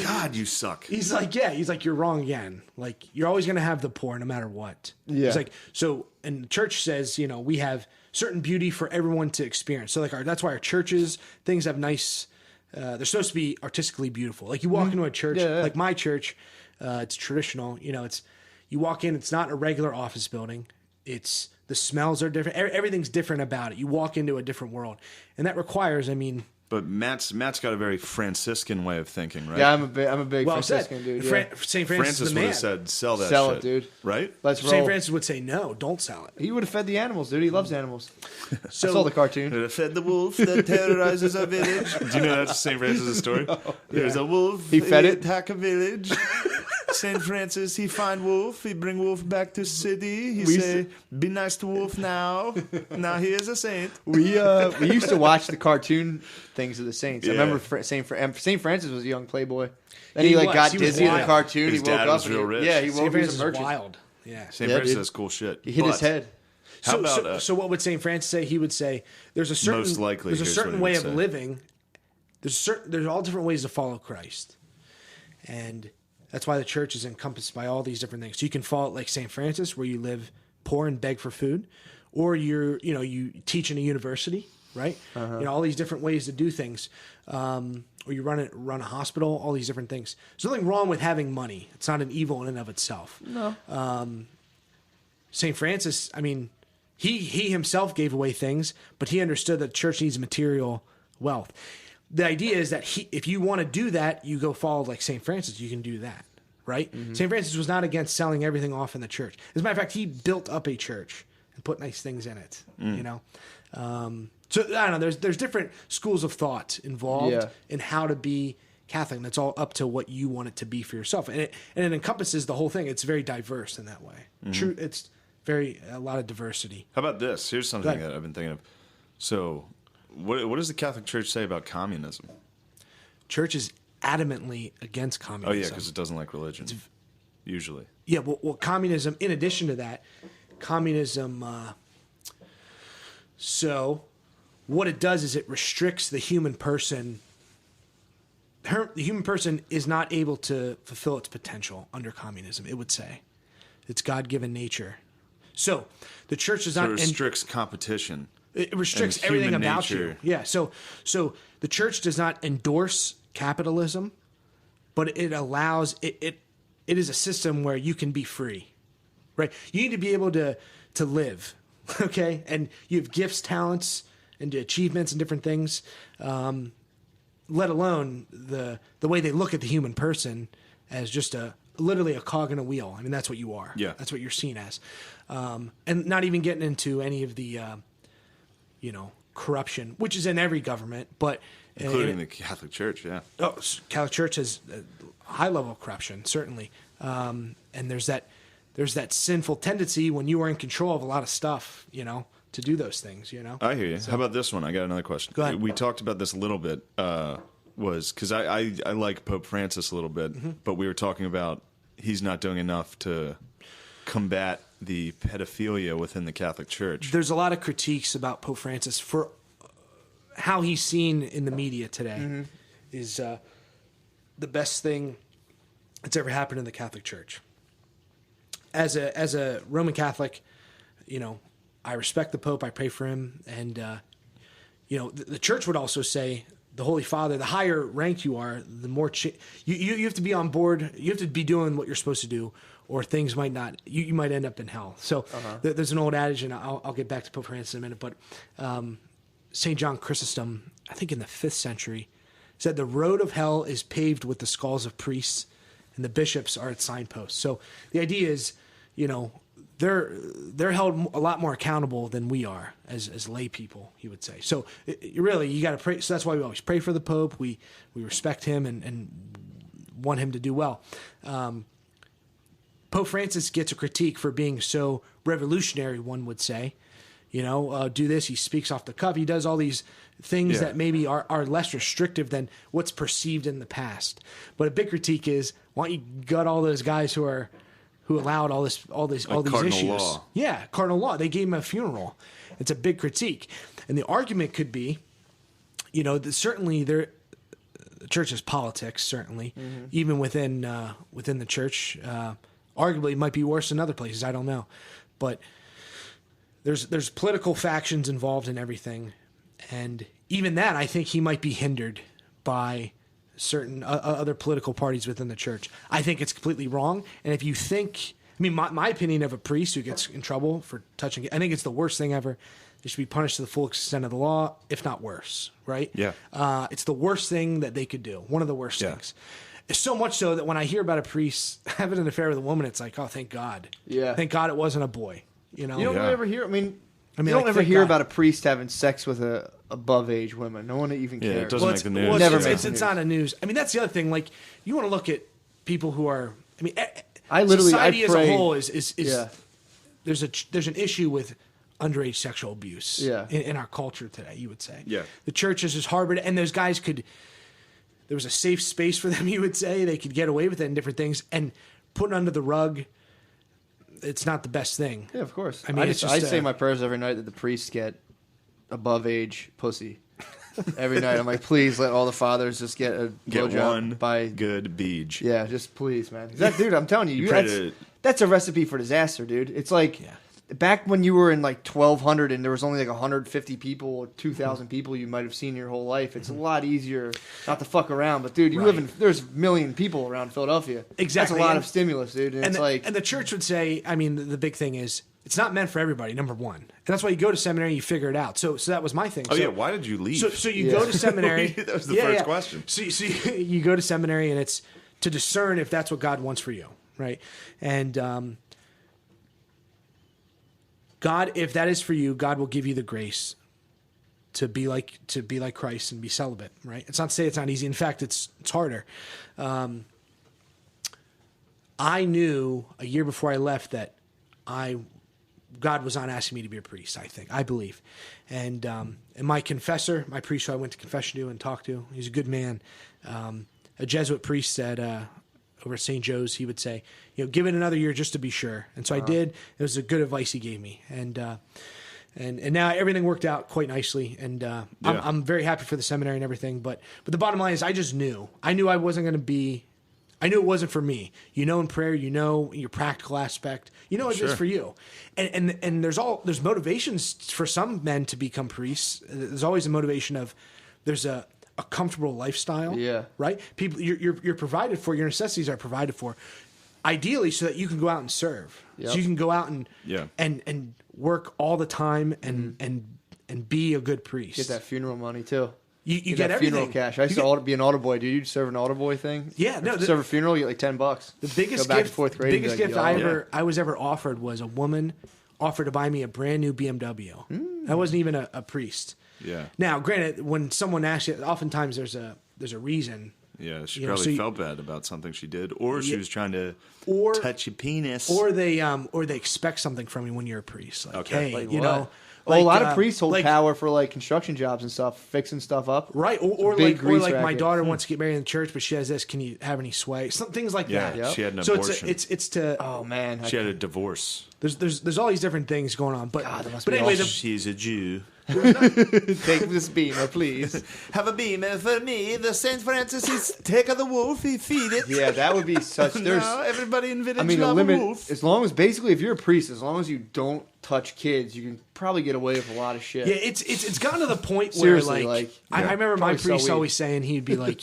God, you suck. He's like, yeah. He's like, you're wrong again. Like, you're always going to have the poor, no matter what. Yeah. He's like, so, and the church says, we have certain beauty for everyone to experience. So, like, that's why our churches, things have nice. They're supposed to be artistically beautiful. Like, you walk into a church, like my church, it's traditional. It's you walk in, it's not a regular office building. It's the smells are different. Everything's different about it. You walk into a different world, and that requires, But Matt's got a very Franciscan way of thinking, right? Yeah, I'm a big well Franciscan said. dude. Yeah. St. Francis Francis is the would man. have said, "Sell that Sell shit, it, dude. Right? Let's roll. St. Francis would say, no, don't sell it. He would have fed the animals, dude. He loves animals. So I saw the cartoon. Fed the wolf that terrorizes a village. Do you know that's St. Francis' story? There's a wolf. He fed it? Attack a village. St. Francis, he find wolf. He bring wolf back to city. He We say, be nice to wolf now. Now he is a saint. We used to watch the cartoon things of the saints. I Yeah. remember Saint Francis was a young playboy. Then he He like was. got He was dizzy in the wild. cartoon. His he woke dad up. was and real rich. Yeah, he St. woke. He Francis was is a merchant. wild. Yeah. St. Yeah, Francis dude. has cool shit. He hit his But head. How about So what would St. Francis say? He would say there's a certain Most likely, there's a here's certain what he way would of say. living. There's all different ways to follow Christ, and that's why the church is encompassed by all these different things. So you can follow it like St. Francis, where you live poor and beg for food, or you teach in a university, right? All these different ways to do things, or you run a hospital. All these different things. There's nothing wrong with having money. It's not an evil in and of itself. No. St. Francis, he himself gave away things, but he understood that the church needs material wealth. The idea is that if you want to do that, you go follow like St. Francis, you can do that, right? St. Francis was not against selling everything off in the church. As a matter of fact, he built up a church and put nice things in it, you know? So I don't know, there's different schools of thought involved in how to be Catholic, and it's all up to what you want it to be for yourself. And it encompasses the whole thing. It's very diverse in that way. True, it's a lot of diversity. How about this? Here's something that I've been thinking of. So, what does the Catholic Church say about communism? Church is adamantly against communism. Oh yeah, because it doesn't like religion. Usually. Yeah, well, communism. In addition to that, communism. So, what it does is it restricts the human person. The human person is not able to fulfill its potential under communism. It would say, it's God-given nature. So, the church does not. It restricts competition. It restricts everything about nature. you. Yeah. So the church does not endorse capitalism, but it allows it. It is a system where you can be free, right? You need to be able to live, okay? And you have gifts, talents, and achievements and different things. Let alone the way they look at the human person as just literally a cog in a wheel. I mean, that's what you are. Yeah. That's what you're seen as, and not even getting into any of the. Corruption, which is in every government, but including the Catholic Church, yeah. Oh, Catholic Church has a high level of corruption, certainly, and there's that sinful tendency when you are in control of a lot of stuff, to do those things, I hear you. So, how about this one? I got another question. Go ahead. We talked about this a little bit. Was because I like Pope Francis a little bit, but we were talking about he's not doing enough to combat the pedophilia within the Catholic Church. There's a lot of critiques about Pope Francis for how he's seen in the media today. Is the best thing that's ever happened in the Catholic Church. As a Roman Catholic, I respect the Pope. I pray for him, and the Church would also say the Holy Father. The higher ranked you are, the more you have to be on board. You have to be doing what you're supposed to do, or things might not. You might end up in hell. So there's an old adage, and I'll get back to Pope Francis in a minute. But St. John Chrysostom, I think in the 5th century, said the road of hell is paved with the skulls of priests, and the bishops are its signposts. So the idea is, they're held a lot more accountable than we are as lay people, he would say. So you got to pray. So that's why we always pray for the Pope. We respect him and want him to do well. Pope Francis gets a critique for being so revolutionary, one would say. Do this. He speaks off the cuff. He does all these things that maybe are less restrictive than what's perceived in the past. But a big critique is, why don't you gut all those guys who allowed all these issues? Law. Yeah, cardinal law. They gave him a funeral. It's a big critique, and the argument could be, certainly the church is politics. Certainly, even within the church, arguably it might be worse than other places. I don't know, but there's political factions involved in everything, and even that, I think he might be hindered by certain other political parties within the church. I think it's completely wrong. And if you think, my opinion of a priest who gets in trouble for touching it, I think it's the worst thing ever. They should be punished to the full extent of the law, if not worse, right? Yeah. It's the worst thing that they could do. One of the worst things. It's so much so that when I hear about a priest having an affair with a woman, it's like, oh, thank God. Yeah. Thank God it wasn't a boy. You don't really ever hear, you don't ever hear about a priest having sex with a above age women. No one even cares. Yeah, it doesn't make the news. It's not a news. That's the other thing. Like, you want to look at people who are. Society as a whole is there's an issue with underage sexual abuse. In our culture today, you would say. Yeah. The church is just harbored, and those guys there was a safe space for them. You would say they could get away with it and different things, and putting under the rug. It's not the best thing. Yeah, of course. I say my prayers every night that the priests get above age pussy. Every night I'm like, please let all the fathers just get a blowjob by good beach. Yeah, just please, man. Dude, I'm telling you, that's a recipe for disaster, dude. It's like back when you were in like 1200 and there was only like 150 people or 2,000 people you might have seen your whole life. It's a lot easier not to fuck around. But dude, there's a million people around Philadelphia. Exactly, that's a lot of stimulus, dude. And the church would say, the big thing is, it's not meant for everybody, number one. And that's why you go to seminary and you figure it out. So that was my thing. Why did you leave? So you go to seminary. That was the first question. So you go to seminary and it's to discern if that's what God wants for you, right? And God, if that is for you, God will give you the grace to be like Christ and be celibate, right? It's not to say it's not easy. In fact, it's harder. I knew a year before I left that God was not asking me to be a priest. I believe, and my confessor, my priest who I went to confession to and talked to, he's a good man. A Jesuit priest said over at St. Joe's, he would say, give it another year just to be sure. And so I did. It was a good advice he gave me, and now everything worked out quite nicely, and I'm very happy for the seminary and everything. But the bottom line is, I just knew. I knew I wasn't going to be. I knew it wasn't for me. In prayer, your practical aspect. It's just for you. And there's motivations for some men to become priests. There's always a motivation of there's a comfortable lifestyle. Yeah. Right? People you're provided for, your necessities are provided for. Ideally so that you can go out and serve. Yep. So you can go out and work all the time and be a good priest. Get that funeral money too. You get everything. Funeral cash. I used to be an altar boy, dude. You'd serve an altar boy thing. Yeah, no. Serve a funeral, you get like $10. The biggest go back gift, to fourth grade. The biggest gift I was ever offered was a woman offered to buy me a brand new BMW. I wasn't even a priest. Yeah. Now, granted, when someone asks you, oftentimes there's a reason. Yeah, she probably felt bad about something she did, or she was trying to touch your penis, or they expect something from you when you're a priest. Like, hey, like what? Well, a lot of priests hold power for like construction jobs and stuff, fixing stuff up. Right, or like my daughter wants to get married in the church, but she has this. Can you have any sway? Some things like that. Yeah, she had an abortion. So it's to. Oh man, she had a divorce. There's all these different things going on, but anyway, she's a Jew. Take this beamer, please. Have a beamer for me. The Saint Francis is take of the wolf. He feed it. Yeah, that would be such. There's everybody in village love a limit. A wolf. As long as basically, if you're a priest, as long as you don't touch kids, you can probably get away with a lot of shit. Yeah, it's gotten to the point where I remember my priest always saying he'd be like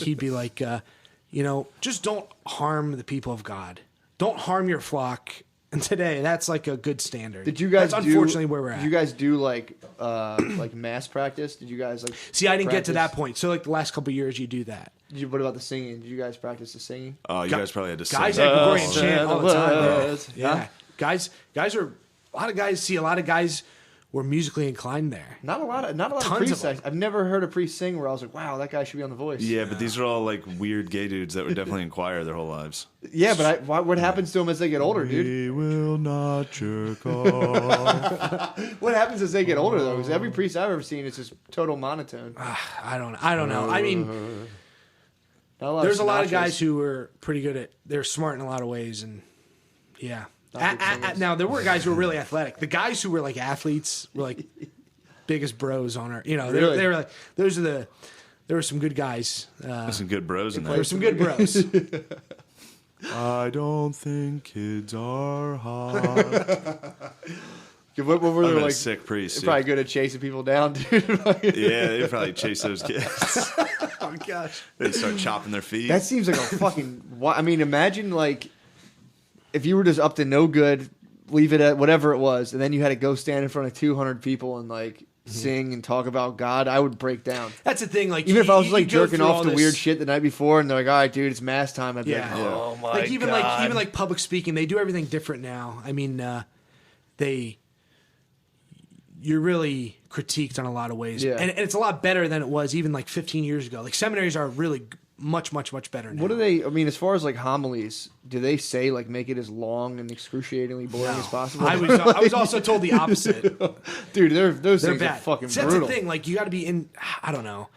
just don't harm the people of God. Don't harm your flock. And today, that's like a good standard. Did you guys? That's unfortunately where we're at. Did you guys do like mass practice? Did you guys like? See, I didn't get to that point. So like the last couple of years, you do that. What about the singing? Did you guys practice the singing? Oh, you guys probably had to sing. Guys had Gregorian chant all the time. Yeah, guys are a lot of guys. See, a lot of guys were musically inclined there. Not a lot of priests. I've never heard a priest sing where I was like, wow, that guy should be on The Voice. Yeah, but these are all like weird gay dudes that would definitely inquire their whole lives. Yeah, but what happens to them as they get older, dude? We will not jerk off. What happens as they get older, though? Because every priest I've ever seen is just total monotone. I don't know. I mean, there's a lot of guys who were pretty good they're smart in a lot of ways, and yeah. Now there were guys who were really athletic. The guys who were like athletes were like biggest bros on our. They were like there were some good guys. There's some good bros in there. There were some good bros. I don't think kids are hot. What were they like? Sick priest. They're probably good at chasing people down, dude. Yeah, they probably chase those kids. Oh gosh, they start chopping their feet. That seems like a fucking. I mean, imagine like. If you were just up to no good, leave it at whatever it was, and then you had to go stand in front of 200 people and like sing and talk about God, I would break down. That's the thing. Like even if I was like jerking off to weird shit the night before, and they're like, "All right, dude, it's mass time." I'd be like, "Oh my god!" Even like public speaking, they do everything different now. I mean, you're really critiqued on a lot of ways, and it's a lot better than it was even like 15 years ago. Like seminaries are really much better now. What do they? I mean, as far as like homilies, do they say like make it as long and excruciatingly boring as possible? I was also told the opposite. Dude, those things bad. Are fucking brutal. That's the thing. Like you got to be in. I don't know.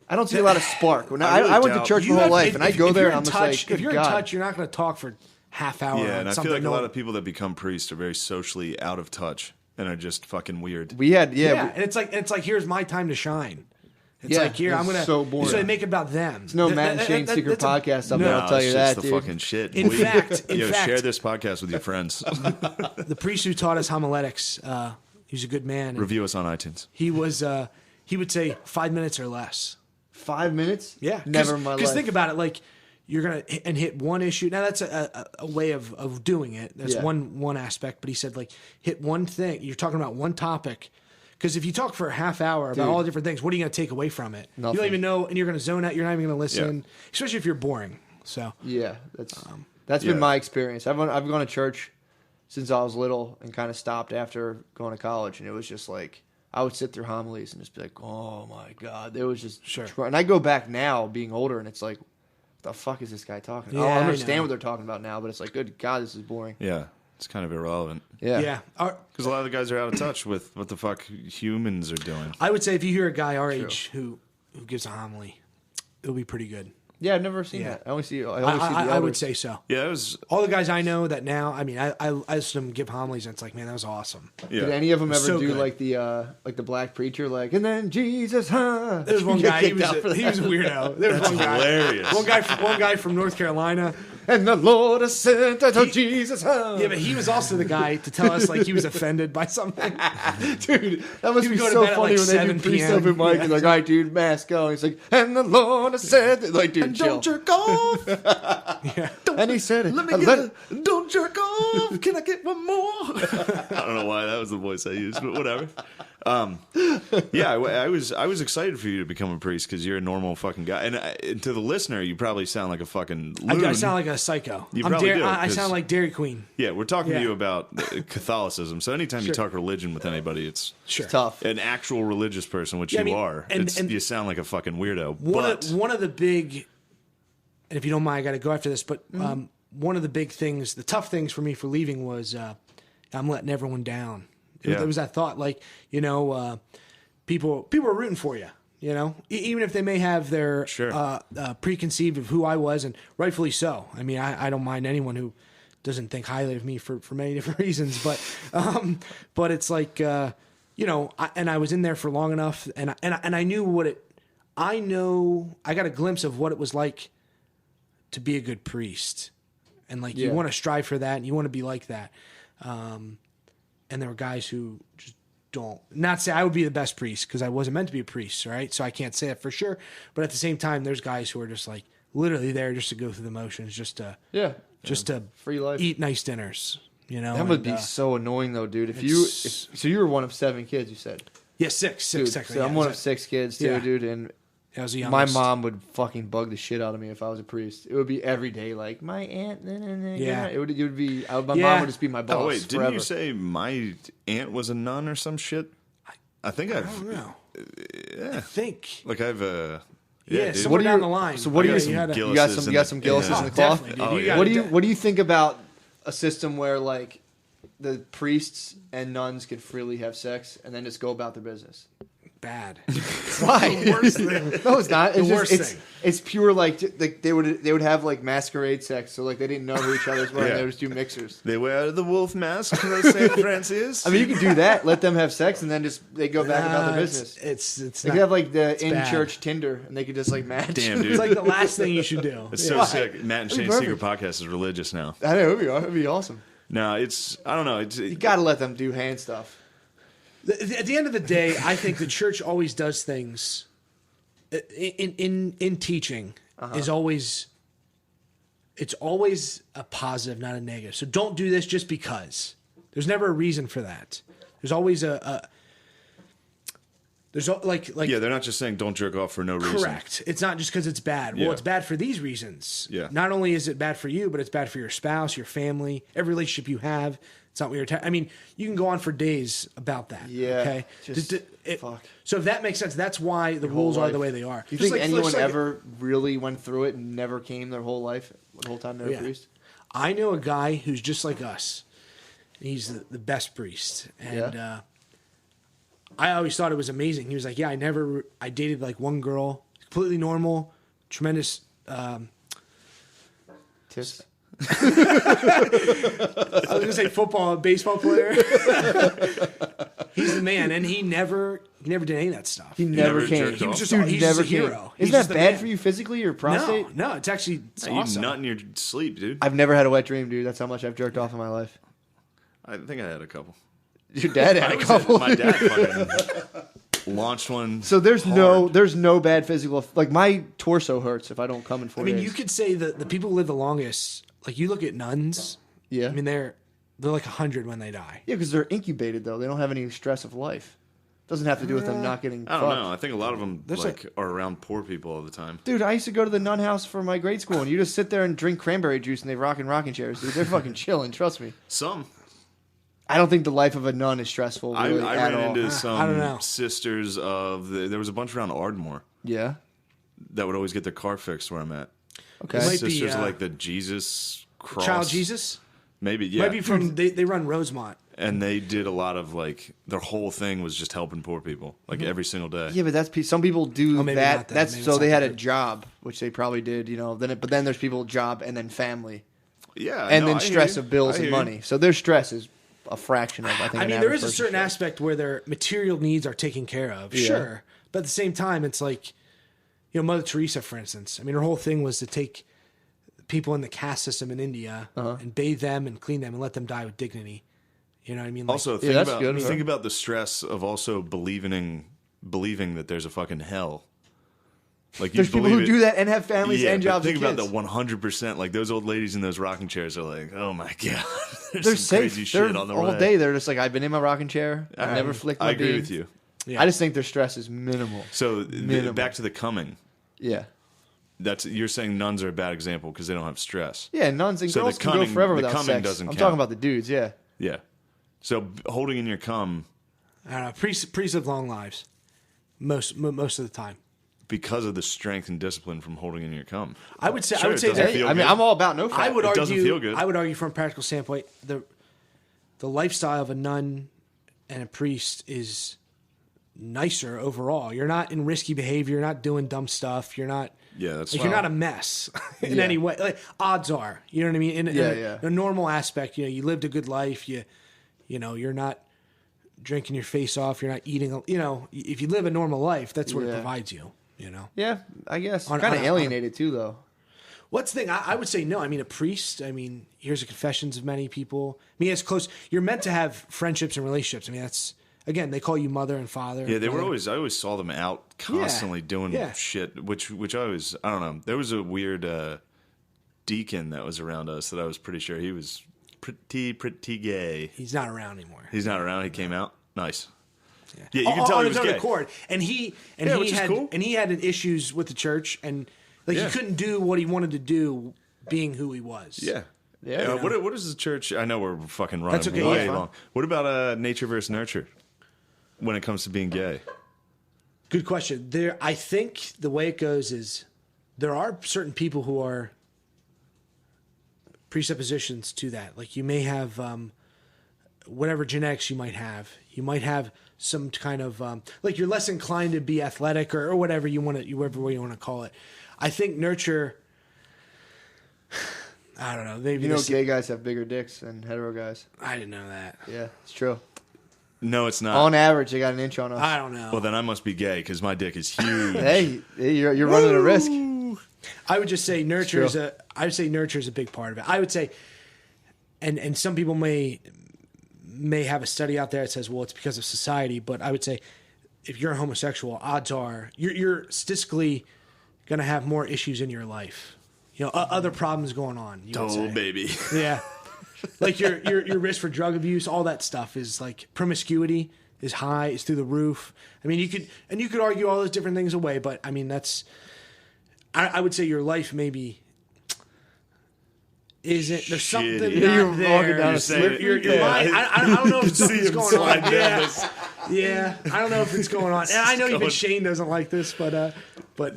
I don't see a lot of spark. I went to church my whole life, and I go there and I'm just like, if you're in touch, you're not going to talk for half hour. Yeah, and I feel like a lot of people that become priests are very socially out of touch and are just fucking weird. And it's like here's my time to shine. It's like here I'm gonna. So boring. So they make it about them. It's no Matt and Shane's secret podcast. I'll tell you that. It's the fucking shit. In fact, share this podcast with your friends. The priest who taught us homiletics, he's a good man. Review us on iTunes. He would say 5 minutes or less. 5 minutes? Yeah, never in my life. Because think about it, like you're gonna hit one issue. Now that's a way of doing it. That's one aspect. But he said like hit one thing. You're talking about one topic. Because if you talk for a half hour about all the different things, what are you going to take away from it? Nothing. You don't even know, and you're going to zone out. You're not even going to listen, especially if you're boring. So yeah, that's been my experience. I've gone to church since I was little and kind of stopped after going to college, and it was just like I would sit through homilies and just be like, oh my God, it was just and I go back now being older, and it's like, what the fuck is this guy talking about? I understand what they're talking about now, but it's like, good God, this is boring. Yeah, it's kind of irrelevant. Yeah. Because a lot of the guys are out of touch with what the fuck humans are doing. I would say if you hear a guy our age who gives a homily, it'll be pretty good. Yeah, I've never seen that. I only see the elders. I would say so. Yeah, it was all the guys I know that now. I mean, I listen to them give homilies, and it's like, man, that was awesome. Yeah. Did any of them ever do good. like the black preacher, like, and then Jesus, huh? There was one guy. He was a weirdo. There was one guy. Hilarious. One guy from North Carolina. And the Lord has sent unto Jesus, huh? Yeah, but he was also the guy to tell us like he was offended by something. Dude, that must be so funny when they do priest open mic. He's like, all right, dude, mask go. He's like, and the Lord has said, like, dude, and chill. don't jerk off. And he said, don't jerk off. Can I get one more? I don't know why that was the voice I used, but whatever. Yeah, I was excited for you to become a priest because you're a normal fucking guy, and to the listener, you probably sound like a fucking loon. I sound like a psycho. You probably do, I sound like Dairy Queen. Yeah, we're talking to you about Catholicism. So anytime you talk religion with anybody, it's tough. An actual religious person, which you are. And you sound like a fucking weirdo. One of the big, and if you don't mind, I got to go after this. But one of the big things, the tough things for me for leaving was I'm letting everyone down. There was that thought, like, people are rooting for you. Even if they may have their preconceived of who I was, and rightfully so. I mean, I don't mind anyone who doesn't think highly of me for many different reasons, but it's like, and I was in there for long enough, and I knew I got a glimpse of what it was like to be a good priest, and like you want to strive for that, and you want to be like that. And there were guys who just don't. Not say I would be the best priest because I wasn't meant to be a priest, right? So I can't say it for sure. But at the same time, there's guys who are just like literally there just to go through the motions, just to free life, eat nice dinners. That would be so annoying though, dude. So you were one of 7 kids, you said. Yeah, six. Dude, so I'm one of 6 kids too, dude, and. I was the my mom would fucking bug the shit out of me if I was a priest. It would be every day, like my aunt. Yeah, it would be. My mom would just be my boss. Oh wait, didn't forever. you say my aunt was a nun or some shit? I think I don't know. Yeah, I think like I've somewhere down the line. So what are you? You got some Gillis's in the cloth. What do you think about a system where like the priests and nuns could freely have sex and then just go about their business? Bad. Why? The worst thing. No, it's not. It's the worst thing. It's pure like they would have like masquerade sex, so like they didn't know who each other's were. And they would just do mixers. They wear the wolf mask for St. Francis. I mean, you could do that. Let them have sex, and then just they go back about their business. It's they could have like the in-church Tinder, and they could just like match. Damn, dude. It's like the last thing you should do. It's so sick. Matt and Shane's secret podcast is religious now. I know it'd be awesome. No, I don't know. You got to let them do hand stuff. At the end of the day, I think the church always does things in teaching is always it's always a positive, not a negative. So don't do this just because. There's never a reason for that. There's always there's like yeah, they're not just saying don't jerk off for no reason. Correct. It's not just because it's bad. Well, it's bad for these reasons. Yeah. Not only is it bad for you, but it's bad for your spouse, your family, every relationship you have. It's not what you're. I mean, you can go on for days about that. Yeah. Okay. Fuck. So if that makes sense, that's why the rules are the way they are. Do you think anyone ever really went through it and never came their whole life, the whole time they were a priest? I know a guy who's just like us. He's the best priest, and I always thought it was amazing. He was like, "Yeah, I dated like one girl, completely normal, tremendous." Tits. I was gonna say football, baseball player. He's the man, and he never did any of that stuff. He never came. He was just Dude, he's just a hero. Isn't that bad for you physically, your prostate? No, it's actually awesome. You nut in your sleep, dude. I've never had a wet dream, dude. That's how much I've jerked off in my life. I think I had a couple. Your dad had a couple. My dad fucking launched one. So there's no bad physical. Like my torso hurts if I don't come in 4 days. I mean, you could say that the people who live the longest. Like you look at nuns. Yeah. I mean, they're like 100 when they die. Yeah, because they're incubated though. They don't have any stress of life. Doesn't have to do with them not getting I don't fucked. know. I think a lot of them are around poor people all the time. Dude, I used to go to the nun house for my grade school, and you just sit there and drink cranberry juice, and they rock in rocking chairs. Dude, they're fucking chilling. Trust me. Some. I don't think the life of a nun is stressful. Really, I at ran all. into I don't know. some sisters of there was a bunch around Ardmore Yeah. that would always get their car fixed where I'm at. Okay. It might be, Sisters like the Jesus cross. Child Jesus? Maybe, yeah. Might be from, they run Rosemont. And they did a lot of their whole thing was just helping poor people, Mm-hmm. every single day. Yeah, but some people do Oh, maybe that. not that. That's Maybe so it's they not had a that. job, which they probably did. But then there's people job and then family, Yeah, and no, then I hear stress you. of bills I and hear you. money. So their stress is a fraction of I think. I an mean, there average is a person's certain stress. aspect where their material needs are taken care of, Yeah. sure. But at the same time, it's like, Mother Teresa, for instance. I mean, her whole thing was to take people in the caste system in India and bathe them and clean them and let them die with dignity. You know what I mean? Like, Also, that's good. think about the stress of also believing that there's a fucking hell. Like There's people who do that and have families Yeah, and but jobs. think and about kids. the 100%. Like those old ladies in those rocking chairs are like, oh my god, there's They're some safe. crazy They're shit on the all way. day. They're just like, I've been in my rocking chair. I've never flicked my I agree bean. with you. yeah. I just think their stress is minimal. So Minimal. back to the coming. Yeah. You're saying nuns are a bad example because they don't have stress. Yeah, nuns and So girls the can go coming- forever the without coming sex. doesn't I'm count. talking about the dudes, yeah. Yeah. So holding in your cum I don't know. Priests live long lives. Most of the time. because of the strength and discipline from holding in your cum. I would say Sure, it doesn't that feel I mean, good. I'm all about no fat. I would It argue. doesn't feel good. I would argue from a practical standpoint, the lifestyle of a nun and a priest is nicer overall. You're not in risky behavior. You're not doing dumb stuff. You're not. Yeah, that's Like, you're not a mess in Yeah. any way. Like, odds are, you know what I mean. In Yeah. a normal aspect, you lived a good life. You're not drinking your face off. You're not eating. If you live a normal life, that's what it Yeah. provides you. You know. Yeah, I guess. On- Kind of on a- alienated too, though. What's the thing? I would say no. I mean, a priest. I mean, here's the confessions of many people. I mean, it's close. You're meant to have friendships and relationships. I mean, that's again, they call you mother and father. Yeah, they were mother. always. I always saw them out constantly doing Yeah. shit, which I always. I don't know. There was a weird deacon that was around us that I was pretty sure he was pretty gay. He's not around anymore. He's not around. He came out. Nice. Yeah, you can on tell he his was own gay. accord, and he Yeah, which is had cool. and he had issues with the church, and like Yeah. he couldn't do what he wanted to do, being who he was. Yeah. Yeah. What is the church? I know we're fucking running That's okay, way yeah. long. What about nature versus nurture when it comes to being gay? Good question. I think the way it goes is there are certain people who are presuppositions to that. Like you may have whatever genetics you might have. You might have some kind of like you're less inclined to be athletic or whatever you want to, whatever way you want to call it. I think nurture. I don't know. Maybe Gay guys have bigger dicks than hetero guys. I didn't know that. Yeah, it's true. No, it's not. On average, they got an inch on us. I don't know. Well, then I must be gay because my dick is huge. Hey, you're running a risk. I would just say nurture is true. I would say nurture is a big part of it. I would say, and some people may have a study out there that says, well, it's because of society. But I would say, if you're a homosexual, odds are you're statistically going to have more issues in your life. Other problems going on. You would Oh, say. baby. Yeah, like your risk for drug abuse, all that stuff is like promiscuity is high, it's through the roof. I mean, you could argue all those different things away, but I mean I would say your life maybe isn't. There's something Shitty. not You're there. walking down a You're saying slippery it- Your mind, I don't know if See something's him going slide on. down Yeah, this- yeah. I don't know if it's going on. And I know even going- Shane doesn't like this, but No,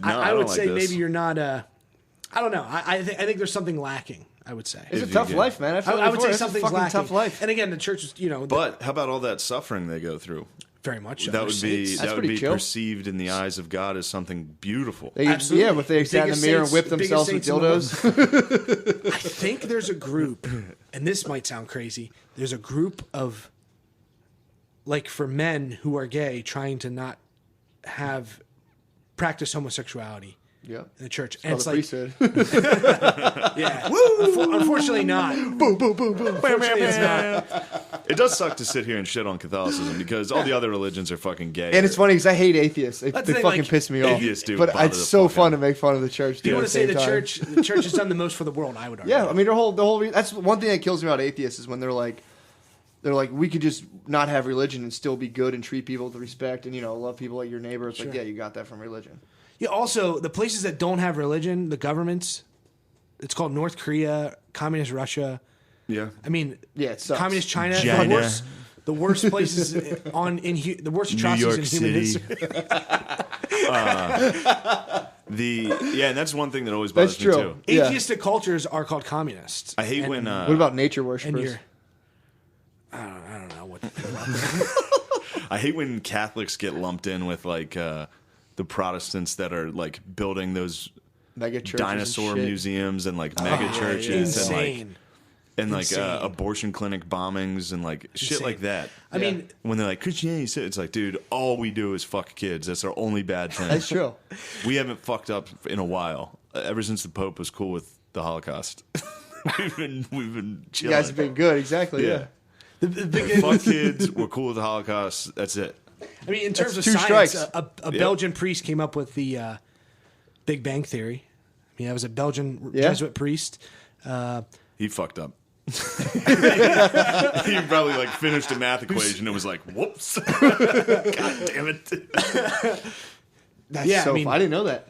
I I would don't like say this. maybe you're not. I don't know. I think there's something lacking. I would say. It's a If you tough get- life, man. I would say it's a something's fucking lacking. tough life. And again, the church is, But how about all that suffering they go through? very much. That would be That's pretty chill. perceived in the eyes of God as something beautiful. Absolutely. Yeah, if they sat in the Biggest mirror and saints- whipped themselves with biggest saints in the dildos. I think there's a group, and this might sound crazy. There's a group of, like, for men who are gay, trying to not practice homosexuality Yeah. in the church, And and it's like, priesthood. yeah, unfortunately not. boom, boom, boom, boom. Unfortunately, it's not. It does suck to sit here and shit on Catholicism because all the other religions are fucking gay. And it's funny because I hate atheists. They That's the thing, fucking like, piss me off. atheists do But bother it's the so fuck fun out. to make fun of the church. You too, want at to say the the same time. church has done the most for the world? I would argue. Yeah, I mean, the whole reason, that's one thing that kills me about atheists is when they're they're like, we could just not have religion and still be good and treat people with respect and, love people like your neighbor. It's like, yeah, you got that from religion. Yeah, also, the places that don't have religion, the governments, it's called North Korea, Communist Russia. Yeah. I mean, it sucks. Communist China. China. The worst places the worst atrocities in human history. And that's one thing that always bothers That's me true. too. Yeah. Atheistic cultures are called communists. I hate when What about nature and worshipers? you're, I don't know what to think about that. I hate when Catholics get lumped in with like the Protestants that are like building those Mega churches dinosaur and shit. museums and like mega churches Insane. and like Insane. abortion clinic bombings and like shit like that. I mean, When they're like Christianity, it's like, dude, all we do is fuck kids. That's our only bad thing. That's true. We haven't fucked up in a while. Ever since the Pope was cool with the Holocaust, we've been You chilling. guys have been good. Exactly. Yeah. Fuck kids. We're cool with the Holocaust. That's it. I mean, in terms That's of two science, strikes. a Belgian priest came up with the Big Bang Theory. I mean, that was a Belgian Yeah. Jesuit priest. He fucked up. He probably like finished a math equation and was like, "Whoops, god damn it!" That's Yeah, so I mean- I didn't know that.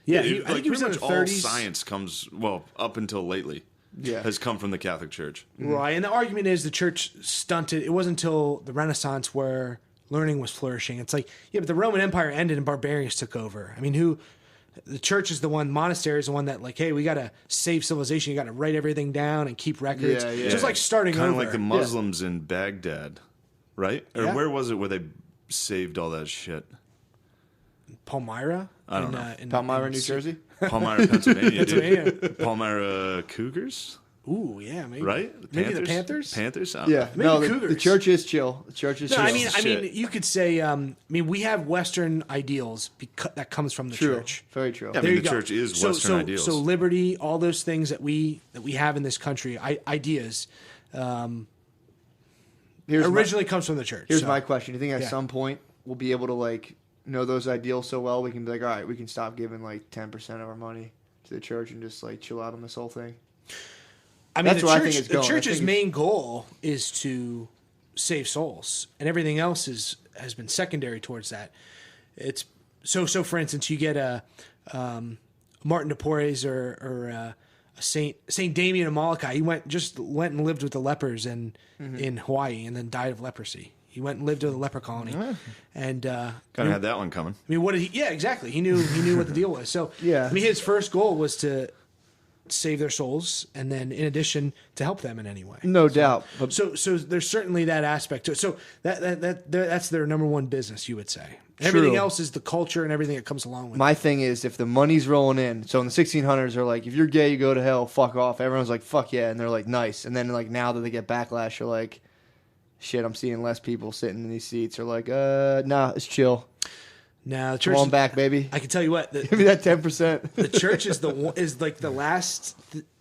Yeah, Dude, I like, think he was in pretty the much all 30s. science comes up until lately. Yeah. Has come from the Catholic Church. Right, and the argument is the church stunted. It wasn't until the Renaissance where learning was flourishing. It's like, yeah, but the Roman Empire ended and barbarians took over. I mean, the church is the one, monastery is the one that like, hey, we got to save civilization. You got to write everything down and keep records. Yeah, yeah. Just like starting Kind over. of like the Muslims in Baghdad, right? Or Yeah. where was it where they saved all that shit? Palmyra. I don't know. Palmyra, New Jersey. Palmyra, Pennsylvania. Pennsylvania. Dude. Palmyra Cougars, Ooh, yeah, maybe. right? Maybe the Panthers? Panthers. I don't Yeah. know. Maybe No, the Cougars. church is chill. The church is No, chill. I mean, Shit. you could say, we have Western ideals because that comes from the true. church. Very true. Yeah, I There mean, you the go. church is so, Western so, ideals. So liberty, all those things that we have in this country, ideas, Here's originally comes from the church. Here's so. my question. You think at Yeah. some point we'll be able to like know those ideals so well we can be like, all right, we can stop giving like 10% of our money to the church and just like chill out on this whole thing? I mean, That's the where I church, think it's the going. I church's think it's- main goal is to save souls, and everything else has been secondary towards that. It's so. For instance, you get a Martin de Porres or a Saint Damien of Molokai. He went and lived with the lepers in Hawaii, and then died of leprosy. He went and lived in a leper colony, and Kind of had that one coming. I mean, what did he? Yeah, exactly. He knew what the deal was. So Yeah. I mean, his first goal was to save their souls, and then in addition to help them in any way. No doubt. But So there's certainly that aspect to it. So that's their number one business, you would say. Everything True. else is the culture and everything that comes along with it. my thing is, if the money's rolling in, so in the 1600s, they're like, if you're gay, you go to hell, fuck off. Everyone's like, fuck yeah. And they're like, nice. And then like now that they get backlash, you're like, shit, I'm seeing less people sitting in these seats. They're like, nah, it's chill. Now, the Come church. on back, baby. I can tell you what Give me that 10%. the church is is like the last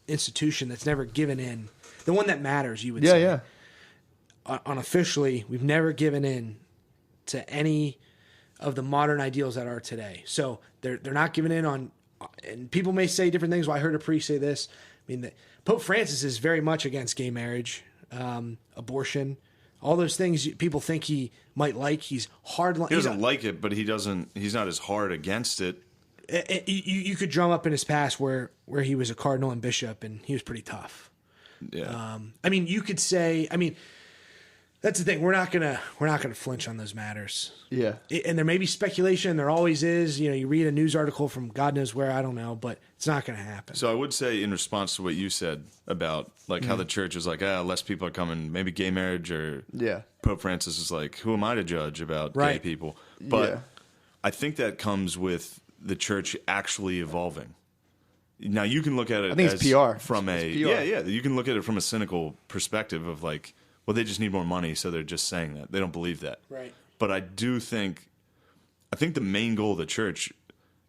institution that's never given in. The one that matters, you would Yeah, say. yeah. Unofficially, we've never given in to any of the modern ideals that are today. So they're not giving in on, and people may say different things. Well, I heard a priest say this. I mean, Pope Francis is very much against gay marriage, abortion, all those things people think he might like. He's hard. He doesn't like it, but he's not as hard against it. You could drum up in his past where he was a cardinal and bishop, and he was pretty tough. Yeah. I mean, you could say. I mean, that's the thing. We're not gonna flinch on those matters. Yeah. And there may be speculation. There always is. You know, you read a news article from God knows where. I don't know, but it's not going to happen. So I would say, in response to what you said about like how the church is like, less people are coming, maybe gay marriage, or Yeah. Pope Francis is like, who am I to judge about gay Right. people? But Yeah. I think that comes with the church actually evolving. Now you can look at it. I think it's as PR. from It's a PR. yeah. You can look at it from a cynical perspective of like, well, they just need more money, so they're just saying that. They don't believe that. Right. But I think the main goal of the church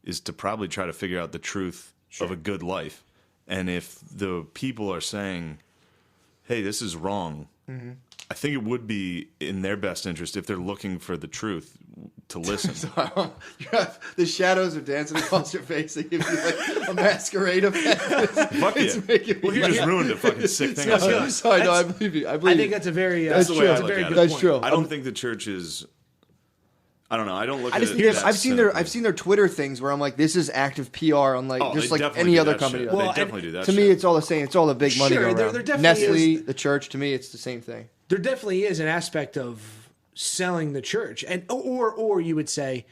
is to probably try to figure out the truth of a good life. And if the people are saying, hey, this is wrong, I think it would be in their best interest, if they're looking for the truth, to listen. You have, the shadows are dancing across your face. They give you like a masquerade effect. Fuck yeah. You just ruined a fucking sick thing. I'm sorry. No, I believe you. I think that's a very that's the way I look very at good it. That's point. true. I don't think the church is. I don't know. I don't look at it. I've seen their Twitter things where I'm like, this is active PR, unlike just like any other company. Well, they definitely do that. To me, it's all the same. It's all the big money. Sure, Go there around. definitely Nestle, the church. To me, it's the same thing. There definitely is an aspect of selling the church, and or you would say,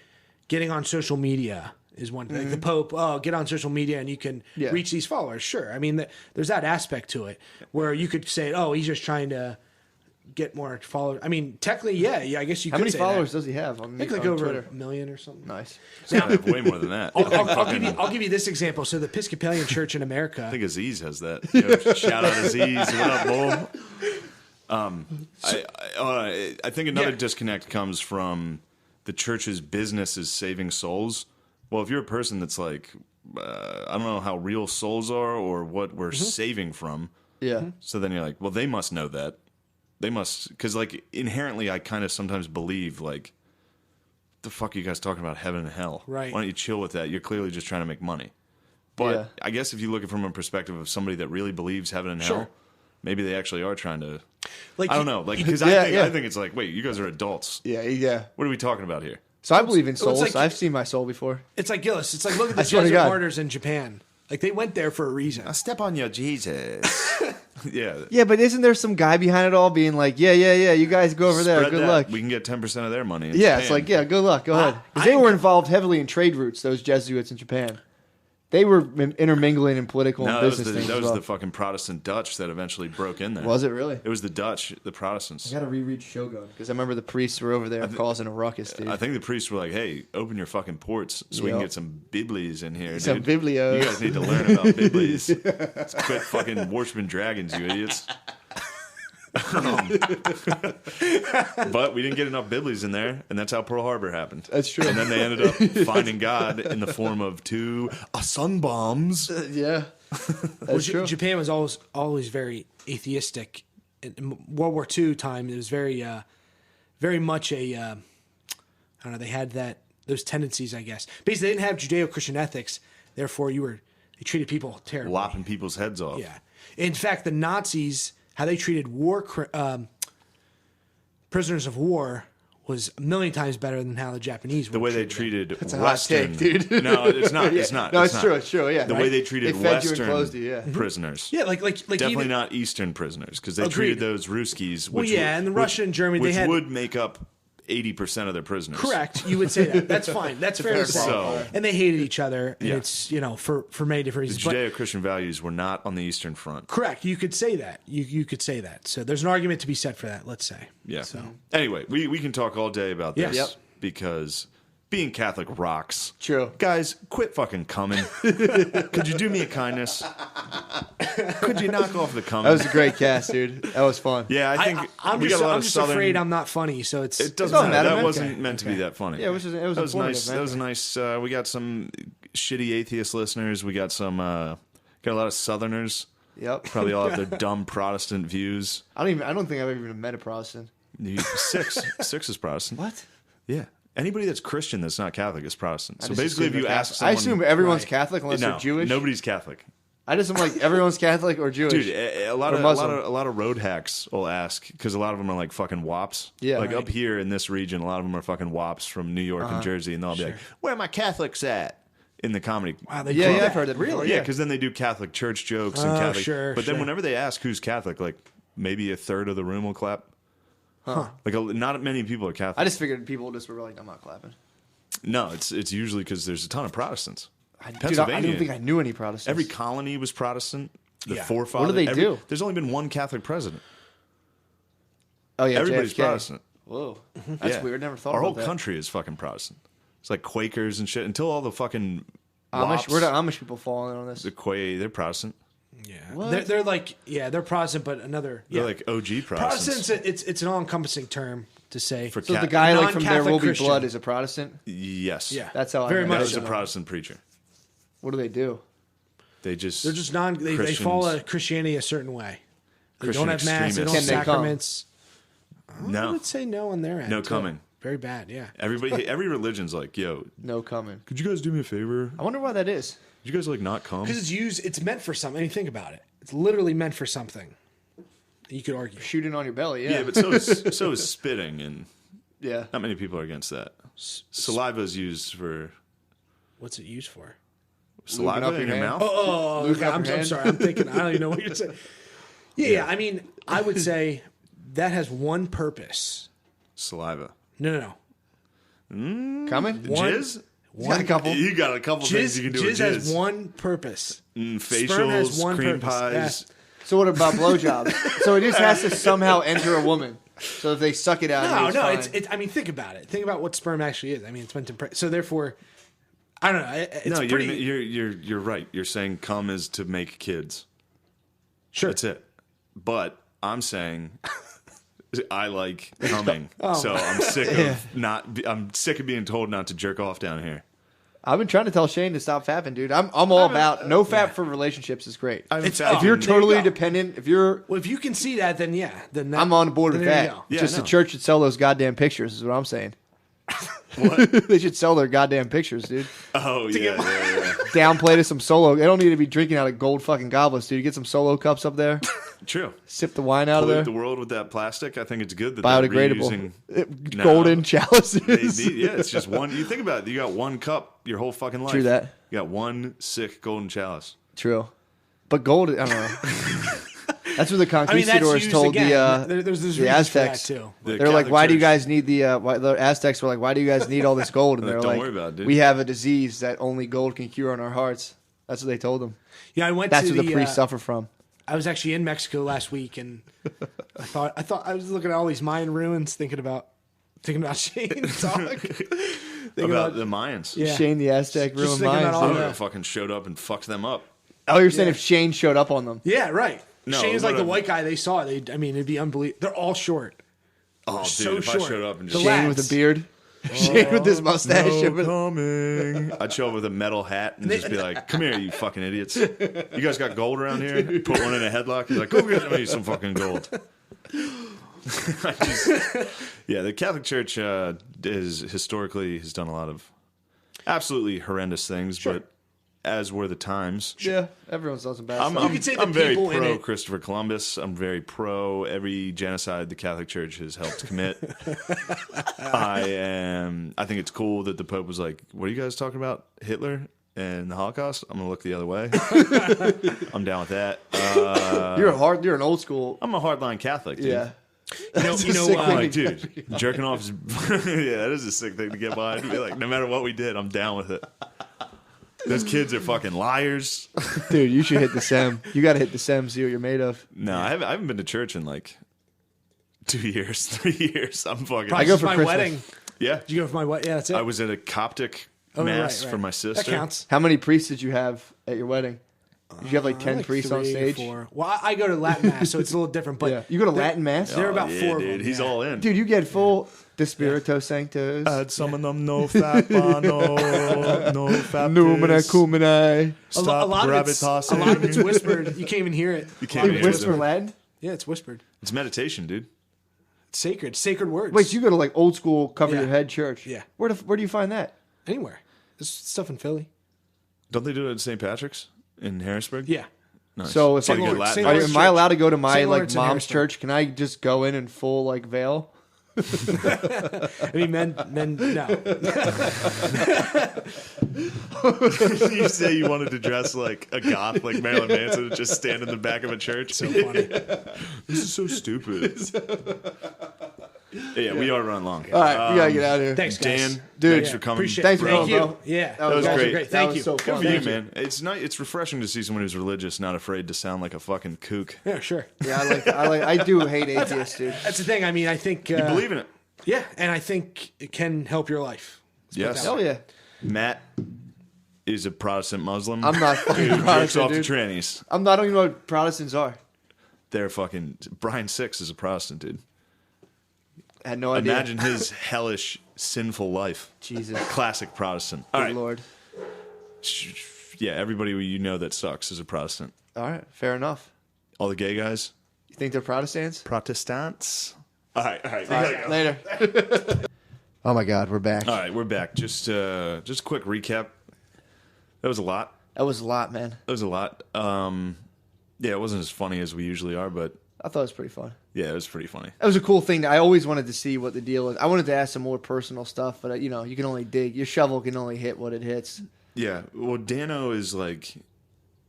getting on social media is one thing. Like the Pope, get on social media and you can reach these followers. Sure, I mean, there's that aspect to it where you could say, oh, he's just trying to get more followers. I mean, technically, yeah. I guess you. How could many say followers that. does he have? I think like over Twitter? 1 million or something. Nice. Now, I have way more than that. I'll give you this example. So the Episcopalian Church in America. I think Aziz has that. Yo, shout out Aziz. What up, bull? I think another disconnect comes from the church's business is saving souls. Well, if you're a person that's like, I don't know how real souls are or what we're saving from. Yeah. So then you're like, well, they must know that. They must, because like inherently, I kind of sometimes believe like, the fuck are you guys talking about heaven and hell? Right. Why don't you chill with that? You're clearly just trying to make money. But I guess if you look at it from a perspective of somebody that really believes heaven and hell, maybe they actually are trying to. Like I don't know, like because I think it's like, wait, you guys are adults. Yeah. What are we talking about here? So I believe in So it's souls. like- I've seen my soul before. It's like Gillis. It's like look at the I swear to Jesuit God. martyrs in Japan. Like they went there for a reason. I step on your Jesus. Yeah. Yeah, but isn't there some guy behind it all being like, yeah, you guys go over there. Spread Good that. luck. We can get 10% of their money. in Yeah, it's Japan. like, yeah, good luck. Go ahead. Because they were involved heavily in trade routes, those Jesuits in Japan. They were intermingling in political and No, that was, business things that as was well. the fucking Protestant Dutch that eventually broke in there. Was it really? It was the Dutch, the Protestants. I got to reread Shogun. Because I remember the priests were over there causing a ruckus, dude. I think the priests were like, "Hey, open your fucking ports so we can get some biblies in here, Some dude. biblios. You guys need to learn about biblies. Let's quit fucking worshiping dragons, you idiots." But we didn't get enough biblies in there, and that's how Pearl Harbor happened. That's true. And then they ended up finding God in the form of 2 sun bombs. Yeah. That's true. Japan was always very atheistic. In World War II time, it was very much a I don't know. They had those tendencies, I guess. Basically, they didn't have Judeo-Christian ethics. Therefore, they treated people terribly. Lopping people's heads off. Yeah. In fact, the Nazis, how they treated prisoners of war was a million times better than how the Japanese were. The way they treated That's a hot Western. take, dude. No, it's not. It's not. No, it's it's not. true. It's true. Yeah. The way they treated They fed you and Western clothed you, yeah. prisoners. Yeah, like Definitely even, not Eastern prisoners because they Agreed. treated those Ruskies. Which and the Russia and Germany, which they had would make up 80% of their prisoners. correct. You would say that. That's fine. That's fair to say. So- And they hated each other, and Yeah. it's for many different The reasons. But Judeo-Christian values were not on the Eastern Front. correct. You could say that. You could say that. So there's an argument to be said for that. Let's say. Yeah. So Anyway, we can talk all day about this Yes. Yep. because being Catholic rocks. True. Guys, quit fucking coming. Could you do me a kindness? Could you knock off the coming? That was a great cast, dude. That was fun. Yeah, I think I'm we just, got a lot I'm of just Southern. afraid I'm not funny. So it's It doesn't doesn't matter. matter, That man. wasn't meant to be that funny. Yeah, it was that was informative, nice. man. That was nice. We got some shitty atheist listeners. We got some. Got a lot of Southerners. Yep. Probably all have their dumb Protestant views. I don't think I've ever even met a Protestant. Six is Protestant. What? Yeah. Anybody that's Christian that's not Catholic is Protestant. So I just basically, if assume you they're ask Catholic. someone, I assume everyone's Right. Catholic unless no, they're Jewish. nobody's Catholic. I just am like everyone's Catholic or Jewish. Dude, a lot Or of Muslim. a lot of road hacks will ask because a lot of them are like fucking wops. Yeah. like Right. up here in this region, a lot of them are fucking wops from New York and Jersey, and they'll be like, "Where are my Catholics at?" In the comedy. wow. They Yeah, did yeah, that. I've heard that. Before, Yeah, because then they do Catholic church jokes and Oh, Catholic. sure, but then sure. whenever they ask who's Catholic, like maybe a third of the room will clap. Huh. Like not many people are Catholic. I just figured people just were like, I'm not clapping. No, it's usually because there's a ton of Protestants. Dude, I Pennsylvania, don't think I knew any Protestants. every colony was Protestant. The Yeah. forefathers. What do they do? There's only been one Catholic president. oh yeah, Everybody's JFK. Protestant. Whoa, that's Yeah. weird. Never thought Our about whole that. country is fucking Protestant. It's like Quakers and shit. Until all the fucking Amish. wops, Where do Amish people fall in on this? they're Protestant. Yeah. What? They're like they're Protestant, but another They're yeah. like OG Protestants. Protestants. It's an all-encompassing term to say. For So the Cat- guy like from There Non-Catholic Will Be Christian. Blood is a Protestant. Yes. Yeah. That's how I Very know. much That was so. a Protestant preacher. What do they do? They're just They're just they Christians. follow Christianity a certain way. They Christian don't have mass. They don't have extremists. Can they come? sacraments. I no would say no on their end. no too. coming. Very bad, yeah. Every religion's like, yo, No coming. could you guys do me a favor? I wonder why that is. Could you guys like not come? Because it's meant for something. I mean, think about it. It's literally meant for something. You could argue. Shooting on your belly, Yeah, but so is spitting, and yeah. not many people are against that. Saliva is used for What's it used for? saliva up in your your hand? mouth. Oh, Lube okay. up I'm your hand. sorry. I'm thinking. I don't even know what you're saying. Yeah. I mean, I would say that has one purpose. Saliva. No. Coming? Jizz? He's got a couple. You got a couple things you can do with Jizz jizz. has one purpose. Facials, Sperm has one cream purpose. pies. So what about blowjobs? So it just has to somehow enter a woman. So if they suck it out, No, fine. it's. I mean, think about it. Think about what sperm actually is. I mean, it's meant to. So therefore, I don't know. It's No, pretty. you're right. You're saying cum is to make kids. Sure. That's it. But I'm saying I like coming, Oh. so I'm sick of I'm sick of being told not to jerk off down here. I've been trying to tell Shane to stop fapping, dude. I'm all about no fap for relationships is great. It's If you're there you totally go. dependent, if you're, Well, if you can see that, then yeah, then that, I'm on board with then there you that. go. Yeah, Just no. the church should sell those goddamn pictures. Is what I'm saying. They should sell their goddamn pictures, dude. Oh yeah. Downplay to some solo. They don't need to be drinking out of gold fucking goblets, dude. Get some solo cups up there. True. Sip the wine out of Pollute there. the world with that plastic. I think it's good that they're Biodegradable. reusing. No. Golden chalices. Yeah, it's just one. You think about it. You got one cup your whole fucking life. True that. You got one sick golden chalice. True. But gold, I don't know. That's what the I mean, that's conquistadors used told again. the There's the reasons for Aztecs. that too. The They're like, Catholic why do you Church- guys need the Aztecs were like, why do you guys need all this gold? And Like, they're don't like, worry about it, dude. we have a disease that only gold can cure in our hearts. That's what they told them. Yeah, I went That's to what the priests suffer from. I was actually in Mexico last week, and I thought I was looking at all these Mayan ruins, thinking about Shane talk. Thinking About the Mayans. Yeah. Shane the Aztec Just ruined thinking about minds. all They dude. that. would've fucking showed up and fucked them up. Oh, you're saying Yeah. if Shane showed up on them? Yeah, right. No, Shane's like the whatever. white guy they saw. I mean, it'd be unbelievable. They're all short. Oh, dude, so if short. I showed up and The just Shane with lads. a beard. Shane with his mustache. coming. I'd show up with a metal hat and just be like, "Come here, you fucking idiots! You guys got gold around here? Put one in a headlock. He's like, go get me some fucking gold." Yeah, the Catholic Church has done a lot of absolutely horrendous things, but as were the times. Yeah, everyone's done some bad I'm, stuff. You could say the I'm very people in pro it- Christopher Columbus. I'm very pro every genocide the Catholic Church has helped commit. I think it's cool that the Pope was like, "What are you guys talking about? Hitler and the Holocaust?" I'm gonna look the other way. I'm down with that. You're an old school. I'm a hardline Catholic, dude. Yeah. You know, a sick thing. I'm like, dude, jerking off is yeah, that is a sick thing to get behind. Be like, no matter what we did, I'm down with it. Those kids are fucking liars. Dude, you should hit the SEM. You got to hit the SEM, see what you're made of. No, I haven't been to church in like 2 years, 3 years. I'm fucking. Probably I go just for my Christmas. wedding. Yeah, Did you go for my wedding? Yeah, that's it. I was at a Coptic Oh, mass right. for my sister. That counts. How many priests did you have at your wedding? Did you have like 10 Like priests on 3, stage? 4. Well, I go to Latin mass, so it's a little different. But Yeah. You go to Latin Mass? There are about Oh, yeah, 4 of dude, them. he's yeah. all in. Dude, you get full Despirito Sanctos. I had some of them no fappa, no fap. Numina Cumini. A lot of it's whispered. You can't even hear it. You can't They even whisper hear it. Latin? Yeah, it's whispered. It's meditation, dude. It's sacred. Sacred words. Wait, so you go to like old school cover Yeah. your head church? Yeah. Where do you find that? Anywhere. There's stuff in Philly. Don't they do it at St. Patrick's in Harrisburg? Yeah. Nice. So if St. I- Good Latin. Lawrence Am I Church. allowed to go to my St. like Lawrence in mom's Harrisburg. church? Can I just go in full like veil? I mean, men, no. You say you wanted to dress like a goth, like Marilyn Manson, and just stand in the back of a church. So funny. This is so stupid. Yeah, we are running long. All right, we gotta get out of here. Thanks, guys. Dan, Dude, thanks Yeah, for coming. appreciate Thanks it. for Thank coming, you. bro. Yeah. That was You guys are great. Thank That you. was so Good fun. for you, Thank you. man. It's refreshing to see someone who's religious, not afraid to sound like a fucking kook. Yeah, sure. Yeah, I do hate atheists, dude. That's the thing. I mean, I think. You believe in it? Yeah, and I think it can help your life. Yes. Hell yeah. Matt is a Protestant Muslim. I'm not who fucking jerks Protestant, off dude. the trannies. I don't even know what Protestants are. They're fucking. Brian Six is a Protestant, dude. I had no idea. Imagine his hellish, sinful life. Jesus. Classic Protestant. All Good right. Lord. Yeah, everybody you know that sucks is a Protestant. All right, fair enough. All the gay guys. You think they're Protestants? Protestants. All right. We All gotta right, go. later. Oh my God, we're back. All right, we're back. Just a quick recap. That was a lot. That was a lot, man. That was a lot. Yeah, it wasn't as funny as we usually are, but I thought it was pretty fun. yeah, it was pretty funny. That was a cool thing. I always wanted to see what the deal is. I wanted to ask some more personal stuff, but you know, you can only dig. Your shovel can only hit what it hits. Yeah, well, Dano is like,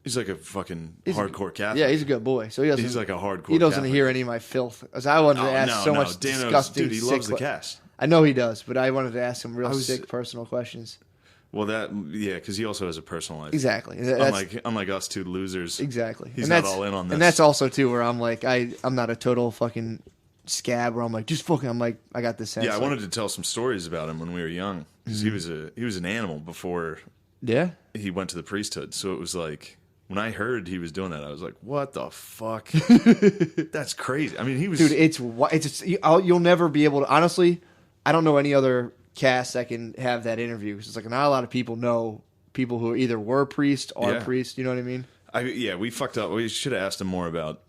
he's like a fucking hardcore Catholic. Yeah, he's a good boy. So he doesn't. He's like a hardcore. He doesn't Catholic. hear any of my filth. As I wanted to ask so much Dano's, disgusting. dude, he sick loves the cast. I know he does, but I wanted to ask him real sick personal questions. Well, because he also has a personal life. Exactly. Unlike us two losers. Exactly. He's not all in on this. And that's also too where I'm like, I'm not a total fucking scab where I'm like, just fucking. I'm like, I got this sense. Yeah, I wanted to tell some stories about him when we were young because he was an animal before. Yeah. He went to the priesthood, so it was like when I heard he was doing that, I was like, "What the fuck? That's crazy." I mean, he was. Dude, you'll never be able to. Honestly, I don't know any other cast that can have that interview. It's like not a lot of people know people who either were priests or priests. You know what I mean? We fucked up. We should have asked him more about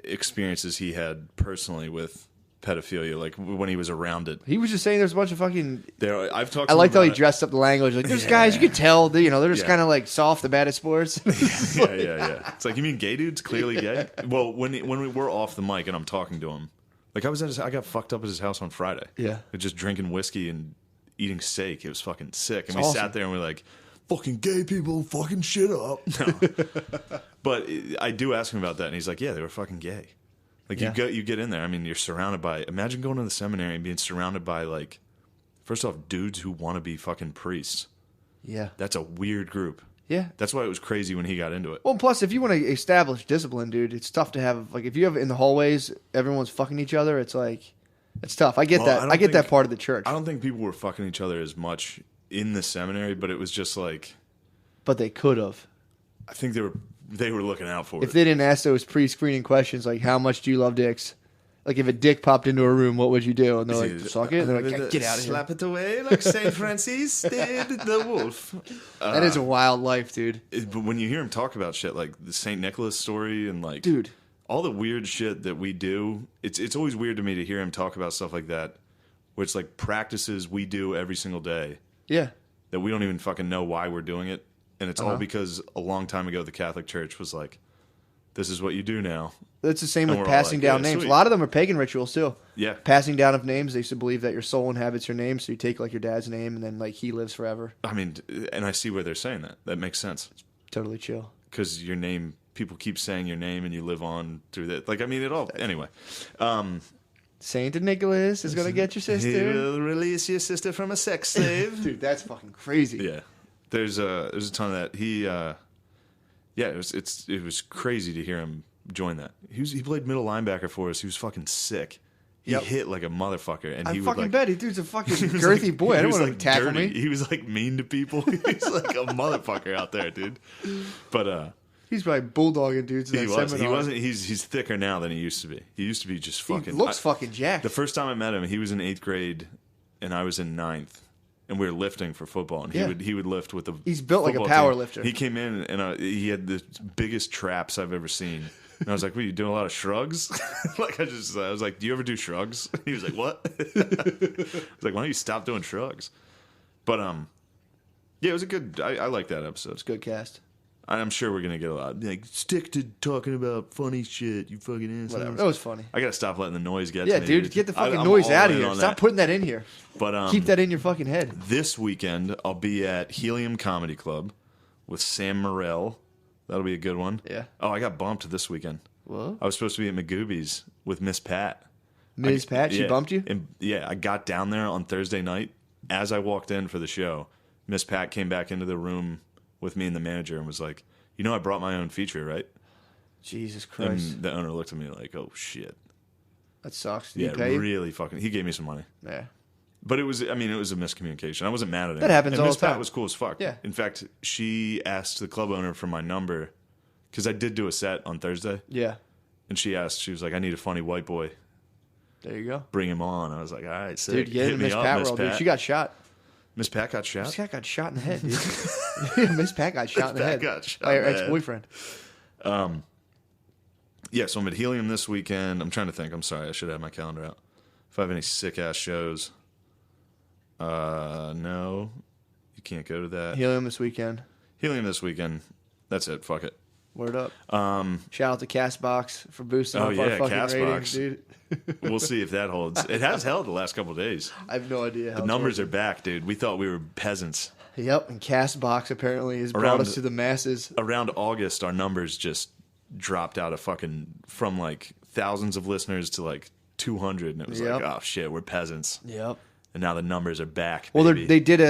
experiences he had personally with pedophilia, like when he was around it. He was just saying there's a bunch of fucking. I've talked. I liked how he dressed up the language. Like there's guys you could tell, they're just kind of like soft about at sports. yeah. It's like, you mean gay dude's clearly gay? Well, when we were off the mic and I'm talking to him, like I got fucked up at his house on Friday. Yeah, just drinking whiskey and eating steak. It was fucking sick. And we awesome. sat there and we're like, fucking gay people fucking shit up. No. But I do ask him about that, and he's like, yeah, they were fucking gay. Like, you get in there. I mean, you're surrounded by... Imagine going to the seminary and being surrounded by, like... First off, dudes who want to be fucking priests. Yeah. That's a weird group. Yeah. That's why it was crazy when he got into it. Well, plus, if you want to establish discipline, dude, it's tough to have... Like, if you have in the hallways, everyone's fucking each other, it's like... It's tough. I get that. I get that part of the church. I don't think people were fucking each other as much in the seminary, but it was just like... But they could have. I think they were looking out for it. If they didn't ask those pre-screening questions, like, how much do you love dicks? Like, if a dick popped into a room, what would you do? And they're like, suck it? And they're like, get out of here. Slap it away like St. Francis did the wolf. That is a wild life, dude. But when you hear him talk about shit like the St. Nicholas story and like... Dude. All the weird shit that we do, it's always weird to me to hear him talk about stuff like that, where it's like practices we do every single day. Yeah. That we don't even fucking know why we're doing it. And it's all because a long time ago the Catholic Church was like, this is what you do now. That's the same with passing down names. Sweet. A lot of them are pagan rituals too. Yeah. Passing down of names, they used to believe that your soul inhabits your name, so you take like your dad's name and then like he lives forever. I mean, and I see where they're saying that. That makes sense. It's totally chill. Because your name... People keep saying your name and you live on through that. Like, I mean, it all... Anyway. Saint Nicholas is going to get your sister. He will release your sister from a sex slave. Dude, that's fucking crazy. Yeah. There's a ton of that. It was crazy to hear him join that. He played middle linebacker for us. He was fucking sick. He hit like a motherfucker. And he fucking would bet. Dude's a fucking girthy boy. I don't want to tackle dirty. me. He was like mean to people. He's like a motherfucker out there, dude. But... He's probably bulldogging dudes in that seminar. He wasn't. He's thicker now than he used to be. He used to be just fucking... He looks fucking jacked. The first time I met him, he was in 8th grade, and I was in 9th. And we were lifting for football, and he would lift with the... He's built like a football power team. lifter. He came in, and he had the biggest traps I've ever seen. And I was like, "What, you doing a lot of shrugs?" Like I was like, "Do you ever do shrugs?" He was like, "What?" I was like, "Why don't you stop doing shrugs?" But yeah, it was a good... I like that episode. It's a good cast. I'm sure we're gonna get a lot. Like, stick to talking about funny shit, you fucking assholes. Whatever. That was funny. I gotta stop letting the noise get Yeah, to me. dude, get the fucking I'm noise all out of in here. on Stop that. putting that in here. But keep that in your fucking head. This weekend, I'll be at Helium Comedy Club with Sam Morrell. That'll be a good one. Yeah. Oh, I got bumped this weekend. What? I was supposed to be at Magooby's with Miss Pat. Ms. Pat, she bumped you? And, yeah, I got down there on Thursday night. As I walked in for the show, Miss Pat came back into the room with me and the manager and was like, "You know I brought my own feature, right?" Jesus Christ. And the owner looked at me like, "Oh, shit." That sucks. Did Yeah, he pay you? really fucking... He gave me some money. Yeah. But it was a miscommunication. I wasn't mad at him. That happens and all Miss the time. Pat was cool as fuck. Yeah. In fact, she asked the club owner for my number because I did do a set on Thursday. Yeah. And she was like, "I need a funny white boy. There you go. Bring him on." I was like, "All right, sick. Dude, get Hit in me Miss up, Pat Miss world, dude. Pat." She got shot. Miss Pat got shot? Miss Pat got shot in the head, dude. Yeah, Miss Pat got shot in the head got shot by her in the head. ex-boyfriend. Yeah, so I'm at Helium this weekend. I'm trying to think. I'm sorry. I should have my calendar out. If I have any sick-ass shows. No, you can't go to that. Helium this weekend. Helium this weekend. That's it. Fuck it. Word up. Shout out to Castbox for boosting Oh up our yeah, fucking Castbox. ratings, dude. We'll see if that holds. It has held the last couple of days. I have no idea how The numbers are back, dude. We thought we were peasants. Yep, and Castbox apparently has brought us to the masses. Around August, our numbers just dropped out of from like thousands of listeners to like 200, and it was like, oh shit, we're peasants. Yep. And now the numbers are back. Well, baby. they did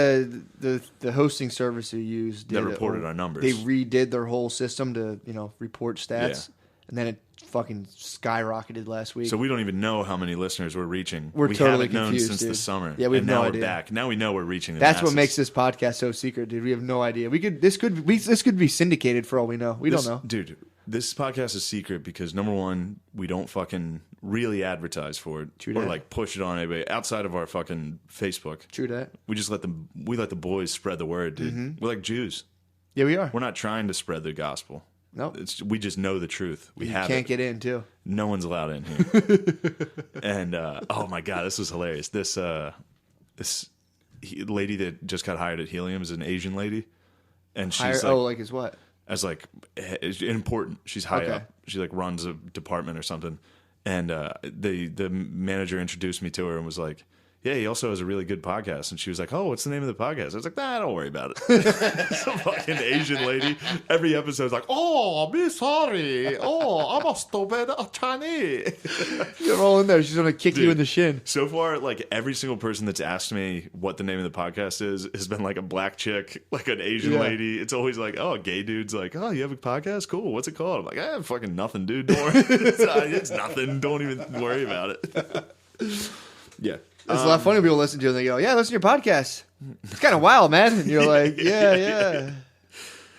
the hosting service we used That reported our numbers. They redid their whole system to report stats, and then it fucking skyrocketed last week. So we don't even know how many listeners we're reaching. We haven't totally known confused, since dude. the summer. Yeah, we have and now no idea. we're back. Now we know we're reaching the That's masses. what makes this podcast so secret, dude. We have no idea. This could be syndicated for all we know. We don't know, dude. This podcast is secret because number one, we don't fucking really advertise for it True or that. like push it on anybody outside of our fucking Facebook. True that. We just let the boys spread the word, dude. Mm-hmm. We're like Jews. Yeah, we are. We're not trying to spread the gospel. No, We just know the truth. We can't get in too. No one's allowed in here. And oh my god, this was hilarious. This lady that just got hired at Helium is an Asian lady, and she's like is what? as like important. She's high Okay. up. She like runs a department or something. And the manager introduced me to her and was like, yeah, he also has a really good podcast. And she was like, oh, what's the name of the podcast? I was like, nah, don't worry about it. Some fucking Asian lady. Every episode's like, oh, be sorry. Oh, I'm a stupid Chinese. You're all in there. She's gonna kick you Dude. in the shin. So far, like every single person that's asked me what the name of the podcast is has been like a black chick, like an Asian Yeah. lady. It's always like, oh, a gay dude's like, oh, you have a podcast? Cool. What's it called? I'm like, fucking nothing, dude. Don't worry. It's nothing. Don't even worry about it. Yeah. It's a lot of funny when people listen to it and they go, yeah, listen to your podcast. It's kind of wild, man. And you're like, yeah.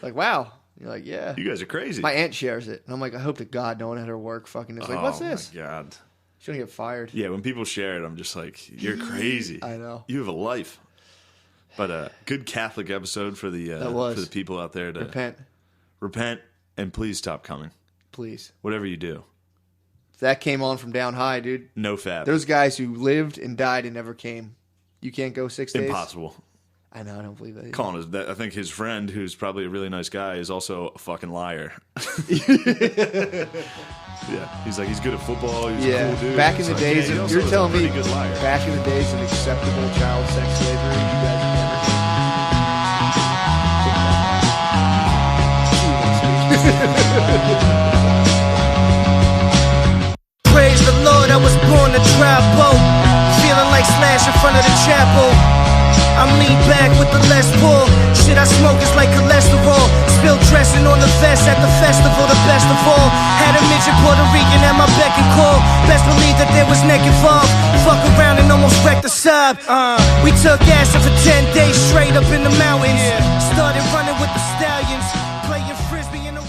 Like, wow. You're like, yeah. You guys are crazy. My aunt shares it. And I'm like, I hope to God no one at her work fucking is like, what's this? Oh, my God. She's going to get fired. Yeah, when people share it, I'm just like, you're crazy. I know. You have a life. But good Catholic episode for the people out there to repent, and please stop coming. Please. Whatever you do. That came on from down high, dude. No fab. There's guys who lived and died and never came. You can't go 6 days? Impossible. I know, I don't believe that. Colin is that. I think his friend, who's probably a really nice guy, is also a fucking liar. Yeah, he's like he's good at football. He's a cool dude. Back in It's the like, days, yeah, he also you're is a telling me, pretty good liar. back in the days of acceptable child sex slavery, you guys never. Praise the Lord, I was born to drive boat. Feeling like Slash in front of the chapel. I'm lean back with the less pull. Shit I smoke is like cholesterol. Spill dressing on the vest at the festival, the best of all. Had a midget Puerto Rican at my beck and call. Best believe that there was neck involved. Fuck around and almost wrecked the sub. We took acid for 10 days straight up in the mountains. Started running with the stallions. Playing frisbee in the